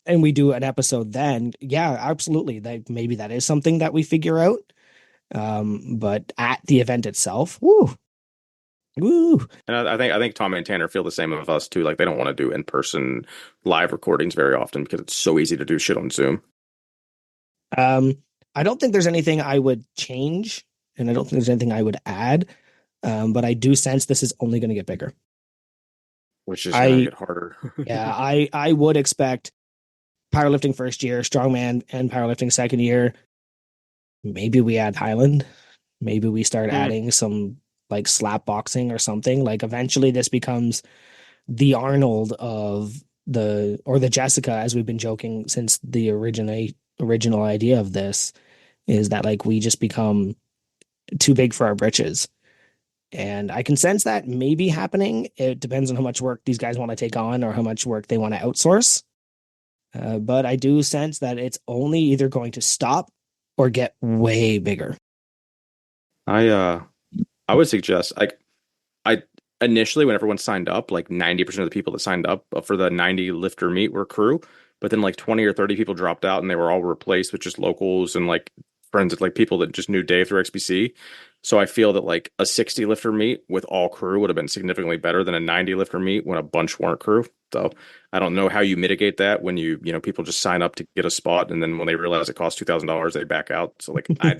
and we do an episode then. Yeah, absolutely. Maybe that is something that we figure out. But at the event itself, woo. And I think Tommy and Tanner feel the same of us too. Like they don't want to do in-person live recordings very often because it's so easy to do shit on Zoom. I don't think there's anything I would change, and I don't think there's anything I would add. But I do sense this is only going to get bigger, which is going to get harder. Yeah, I would expect powerlifting first year, strongman, and powerlifting second year. Maybe we add Highland. Maybe we start adding some like slap boxing or something. Like eventually this becomes the Arnold of the Jessica, as we've been joking since the original idea of this, is that like we just become too big for our britches. And I can sense that maybe happening. It depends on how much work these guys want to take on or how much work they want to outsource. But I do sense that it's only either going to stop or get way bigger. I would suggest I initially when everyone signed up, like 90% of the people that signed up for the 90 lifter meet were crew, but then like 20 or 30 people dropped out and they were all replaced with just locals and like friends of like people that just knew Dave through XBC. So I feel that like a 60 lifter meet with all crew would have been significantly better than a 90 lifter meet when a bunch weren't crew. So I don't know how you mitigate that when you people just sign up to get a spot and then when they realize it costs $2,000 they back out. So like I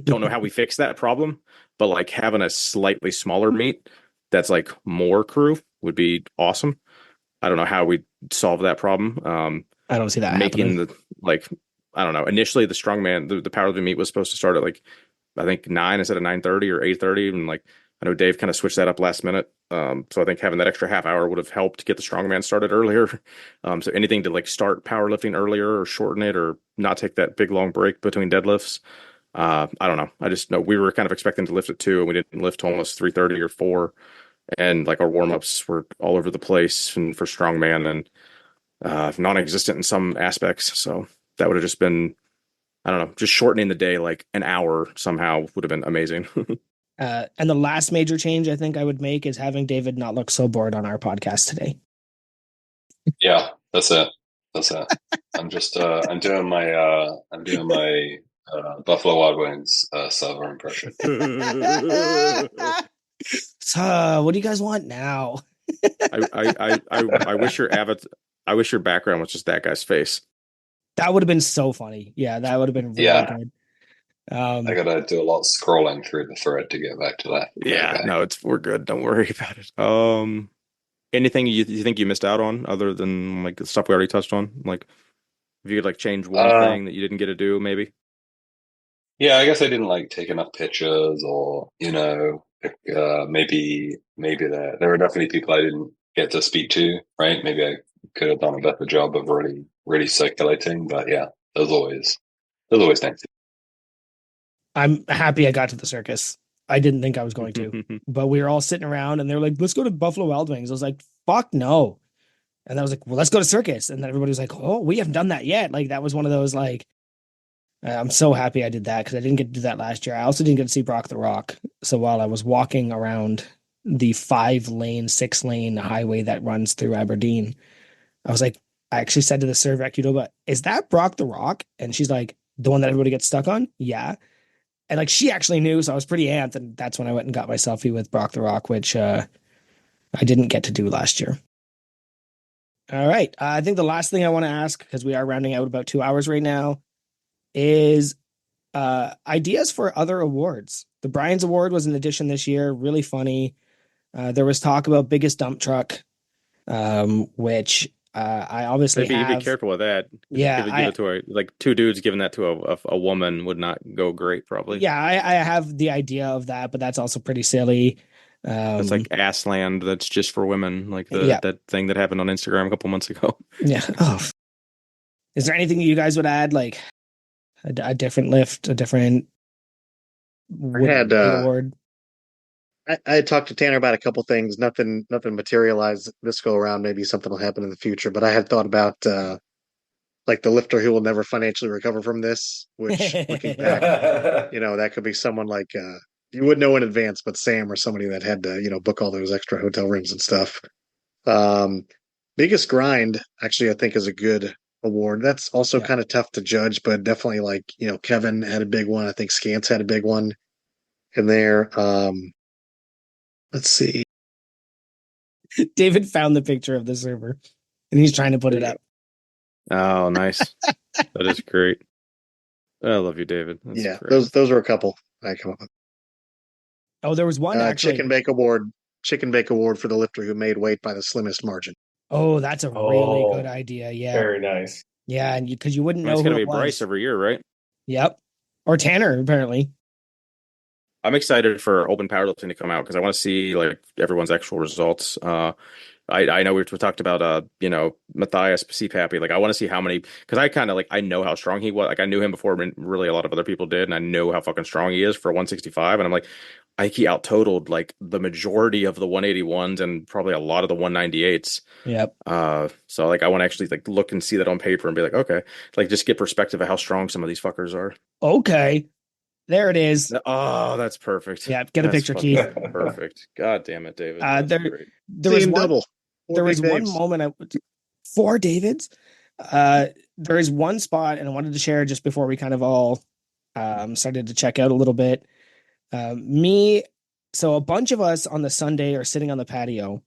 don't know how we fix that problem, but like having a slightly smaller meet that's like more crew would be awesome. I don't know how we solve that problem. I don't see that making happening. I don't know. Initially, the strongman, the powerlifting meet was supposed to start at like I think 9 instead of 9:30 or 8:30, and like I know Dave kind of switched that up last minute. So I think having that extra half hour would have helped get the strongman started earlier. So anything to like start powerlifting earlier or shorten it or not take that big long break between deadlifts. I don't know. I just know we were kind of expecting to lift at 2 and we didn't lift till almost 3:30 or 4. And like our warm-ups were all over the place and for strongman and non-existent in some aspects. So that would have just been, I don't know, just shortening the day like an hour somehow would have been amazing. And the last major change I think I would make is having David not look so bored on our podcast today. Yeah, that's it. I'm just I'm doing my Buffalo Wild Wings server impression. So, what do you guys want now? I wish your background was just that guy's face. That would have been so funny. Yeah, that would have been really good. I gotta do a lot of scrolling through the thread to get back to that. Yeah, no, we're good. Don't worry about it. Anything you think you missed out on other than like the stuff we already touched on? Like, if you could like change one thing that you didn't get to do, maybe. Yeah, I guess I didn't like take enough pictures, or maybe there were definitely people I didn't get to speak to. Right? Maybe I could have done a better job of really circulating. But yeah, there's always things. I'm happy I got to the circus. I didn't think I was going to, but we were all sitting around and they were like, let's go to Buffalo Wild Wings. I was like, fuck no. And I was like, well, let's go to circus. And then everybody was like, oh, we haven't done that yet. Like that was one of those, like, I'm so happy I did that because I didn't get to do that last year. I also didn't get to see Brock the Rock. So while I was walking around the 5-lane, 6-lane highway that runs through Aberdeen, I was like, I actually said to the server at Qdoba, is that Brock the Rock? And she's like, the one that everybody gets stuck on? Yeah. And like she actually knew, so I was pretty amped, and that's when I went and got my selfie with Brock the Rock, which I didn't get to do last year. All right. I think the last thing I want to ask, because we are rounding out about 2 hours right now, is ideas for other awards. The Brian's Award was an addition this year, really funny. There was talk about biggest dump truck, which I obviously Maybe have. be careful with that. Yeah, give it to like two dudes giving that to a woman would not go great, probably. Yeah, I have the idea of that, but that's also pretty silly. It's like Assland. That's just for women, like that thing that happened on Instagram a couple months ago. Yeah. Oh. Is there anything you guys would add, like a different lift, a different award? I talked to Tanner about a couple things. Nothing materialized this go around. Maybe something will happen in the future. But I had thought about like the lifter who will never financially recover from this. Which, looking back, that could be someone like you would know in advance, but Sam or somebody that had to book all those extra hotel rooms and stuff. Biggest grind, actually, I think is a good award. That's also kind of tough to judge, but definitely like Kevin had a big one. I think Scance had a big one in there. Let's see. David found the picture of the server and he's trying to put it up. Oh, nice. That is great. I love you, David. That's great. Those were a couple I come up with. Oh, there was one actually. Chicken bake award for the lifter who made weight by the slimmest margin. Oh, that's a really good idea. Yeah. Very nice. Yeah, and because you wouldn't know it's who gonna it be was. Bryce every year, right? Yep. Or Tanner, apparently. I'm excited for open powerlifting to come out because I want to see like everyone's actual results. I know we talked about Matthias CPAPI. Like I want to see how many, because I kind of I know how strong he was. Like I knew him before really a lot of other people did, and I know how fucking strong he is for 165. And I'm like, he out totaled like the majority of the 181s and probably a lot of the 198s. Yep. So I want to actually look and see that on paper and be like, okay, just get perspective of how strong some of these fuckers are. Okay. There it is. Oh, that's perfect. Yeah, get a picture, Keith. Perfect. God damn it, David. There was double. There was one moment 4 Davids. There is one spot, and I wanted to share just before we kind of all started to check out a little bit. So a bunch of us on the Sunday are sitting on the patio,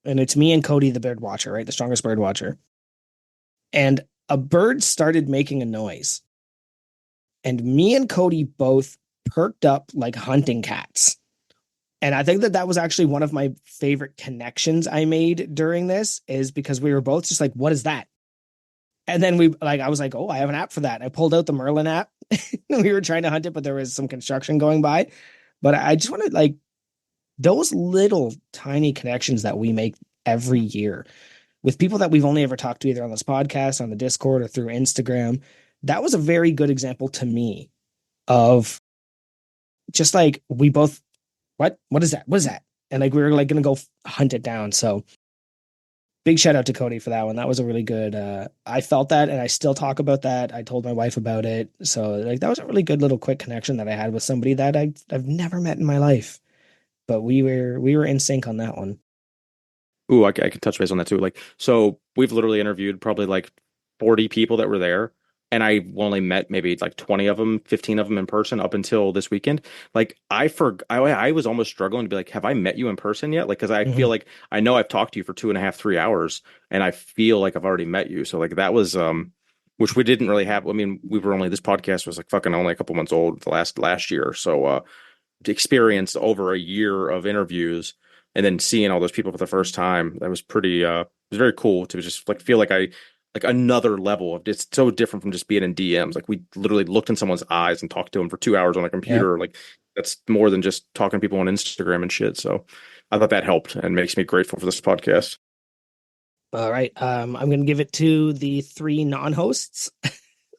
and it's me and Cody, the bird watcher, right? The strongest bird watcher. And a bird started making a noise. And me and Cody both perked up like hunting cats. And I think that was actually one of my favorite connections I made during this, is because we were both just like, what is that? And then I was like, oh, I have an app for that. I pulled out the Merlin app We were trying to hunt it, but there was some construction going by. But I just wanted like those little tiny connections that we make every year with people that we've only ever talked to either on this podcast, on the Discord, or through Instagram. That was a very good example to me of just like we both, what is that? What is that? And like we were like gonna go hunt it down. So big shout out to Cody for that one. That was a really good. I felt that, and I still talk about that. I told my wife about it. So like that was a really good little quick connection that I had with somebody that I've never met in my life. But we were in sync on that one. Ooh, I could touch base on that too. Like, so we've literally interviewed probably like 40 people that were there, and I only met maybe like 20 of them, 15 of them in person up until this weekend. Like, I was almost struggling to be like, have I met you in person yet? Like, because I feel like I know I've talked to you for 2.5, 3 hours, and I feel like I've already met you. So like that was which we didn't really have. I mean, this podcast was like fucking only a couple months old the last year. So to experience over a year of interviews and then seeing all those people for the first time, that was pretty it was very cool to just like feel like I like another level of it's so different from just being in DMs. Like we literally looked in someone's eyes and talked to them for 2 hours on a computer. Yep. Like that's more than just talking to people on Instagram and shit. So I thought that helped and makes me grateful for this podcast. All right. I'm going to give it to the three non-hosts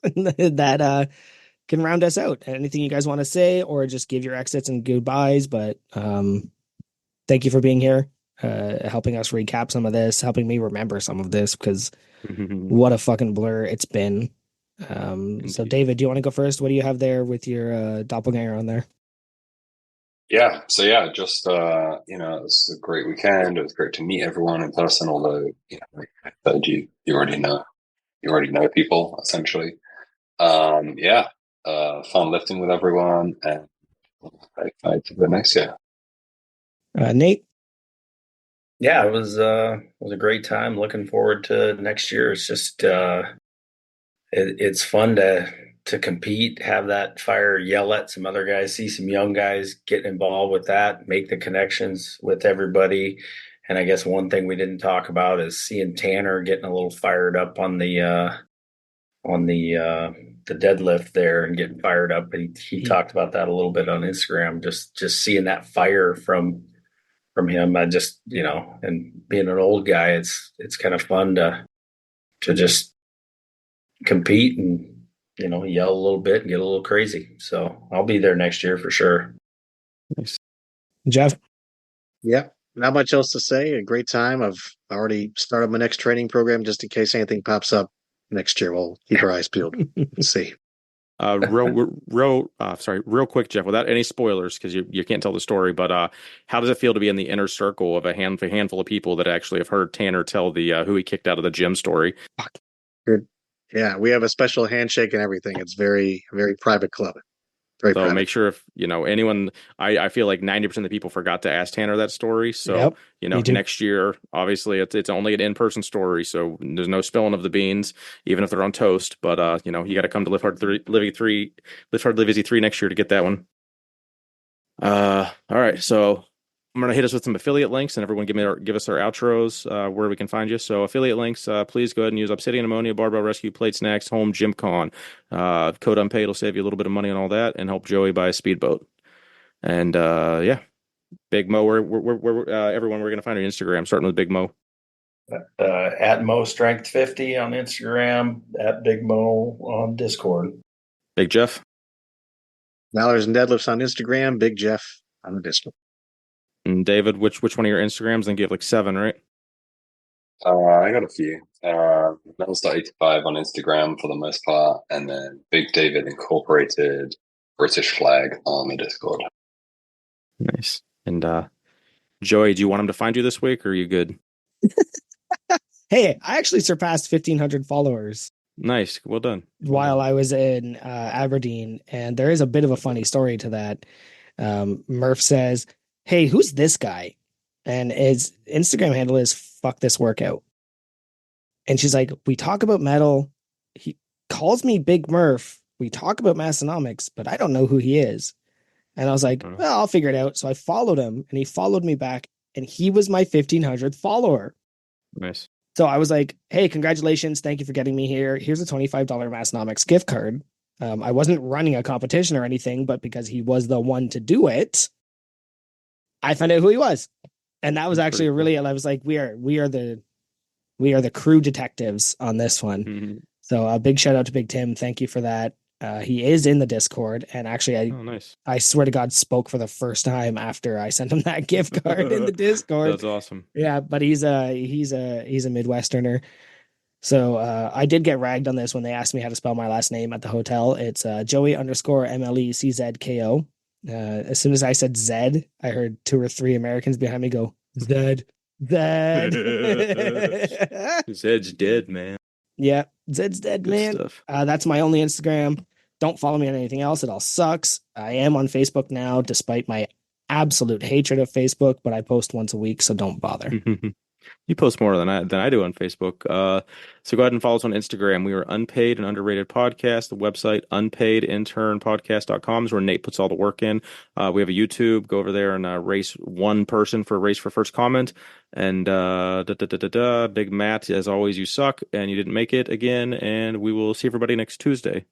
that can round us out. Anything you guys want to say, or just give your exits and goodbyes. But thank you for being here, helping us recap some of this, helping me remember some of this, because what a fucking blur it's been. So David, do you want to go first? What do you have there with your doppelganger on there? Yeah. So yeah, just it was a great weekend. It was great to meet everyone in person, although, like I said, you already know people essentially. Yeah. Fun lifting with everyone, and excited for the next year. Nate? Yeah, it was a great time. Looking forward to next year. It's just it's fun to compete, have that fire, yell at some other guys, see some young guys get involved with that, make the connections with everybody. And I guess one thing we didn't talk about is seeing Tanner getting a little fired up on the deadlift there and getting fired up. And he talked about that a little bit on Instagram. Just seeing that fire from him. I just and being an old guy, it's kind of fun to just compete and yell a little bit and get a little crazy. So I'll be there next year for sure. Nice. Jeff? Yeah, not much else to say. A great time. I've already started my next training program just in case anything pops up next year. We'll keep our eyes peeled. Let's see. Real quick, Jeff, without any spoilers, because you can't tell the story, but how does it feel to be in the inner circle of a handful of people that actually have heard Tanner tell the who he kicked out of the gym story? Good. Yeah, we have a special handshake and everything. It's very, very private club. Very so private. Make sure if anyone, I feel like 90% of the people forgot to ask Tanner that story. So next year, obviously it's only an in-person story, so there's no spilling of the beans, even if they're on toast. But you got to come to Live Hard Live Easy 3 next year to get that one. All right, so I'm going to hit us with some affiliate links, and everyone give us our outros where we can find you. So affiliate links, please go ahead and use Obsidian Ammonia, Barbell Rescue, Plate Snacks, Home, Gym Con. Code unpaid will save you a little bit of money on all that and help Joey buy a speedboat. And Big Mo, where everyone, we're going to find our Instagram, starting with Big Mo. At Mo Strength 50 on Instagram, at Big Mo on Discord. Big Jeff. Dollars and Deadlifts on Instagram, Big Jeff on the Discord. And David, which one of your Instagrams? I think you have like 7, right? I got a few. Metal.85 on Instagram for the most part, and then Big David Incorporated British Flag on the Discord. Nice. And Joey, do you want him to find you this week, or are you good? Hey, I actually surpassed 1,500 followers. Nice. Well done. While I was in Aberdeen, and there is a bit of a funny story to that. Murph says, "Hey, who's this guy?" And his Instagram handle is "fuck this workout." And she's like, "We talk about metal. He calls me Big Murph. We talk about Massonomics, but I don't know who he is." And I was like, "Well, I'll figure it out." So I followed him, and he followed me back, and he was my 1,500th follower. Nice. So I was like, "Hey, congratulations. Thank you for getting me here. Here's a $25 Massonomics gift card. I wasn't running a competition or anything, but because he was the one to do it, I found out who he was. And that was That's actually pretty I was like, we are the crew detectives on this one. cool. So a big shout out to Big Tim. Thank you for that. He is in the Discord, and actually, Oh, nice. I swear to God, spoke for the first time after I sent him that gift card in the Discord. That's awesome. Yeah, but he's a Midwesterner. So I did get ragged on this when they asked me how to spell my last name at the hotel. It's Joey_MLECZKO. As soon as I said Zed, I heard 2 or 3 Americans behind me go, Zed, Zed. Zed's dead, man. Yeah, Zed's dead, Good man. stuff. That's my only Instagram. Don't follow me on anything else. It all sucks. I am on Facebook now, despite my absolute hatred of Facebook, but I post once a week, so don't bother. You post more than I do on Facebook. So go ahead and follow us on Instagram. We are Unpaid and Underrated Podcast. The website, unpaidinternpodcast.com, is where Nate puts all the work in. We have a YouTube. Go over there and race one person for Race for First Comment. And Big Matt, as always, you suck and you didn't make it again. And we will see everybody next Tuesday.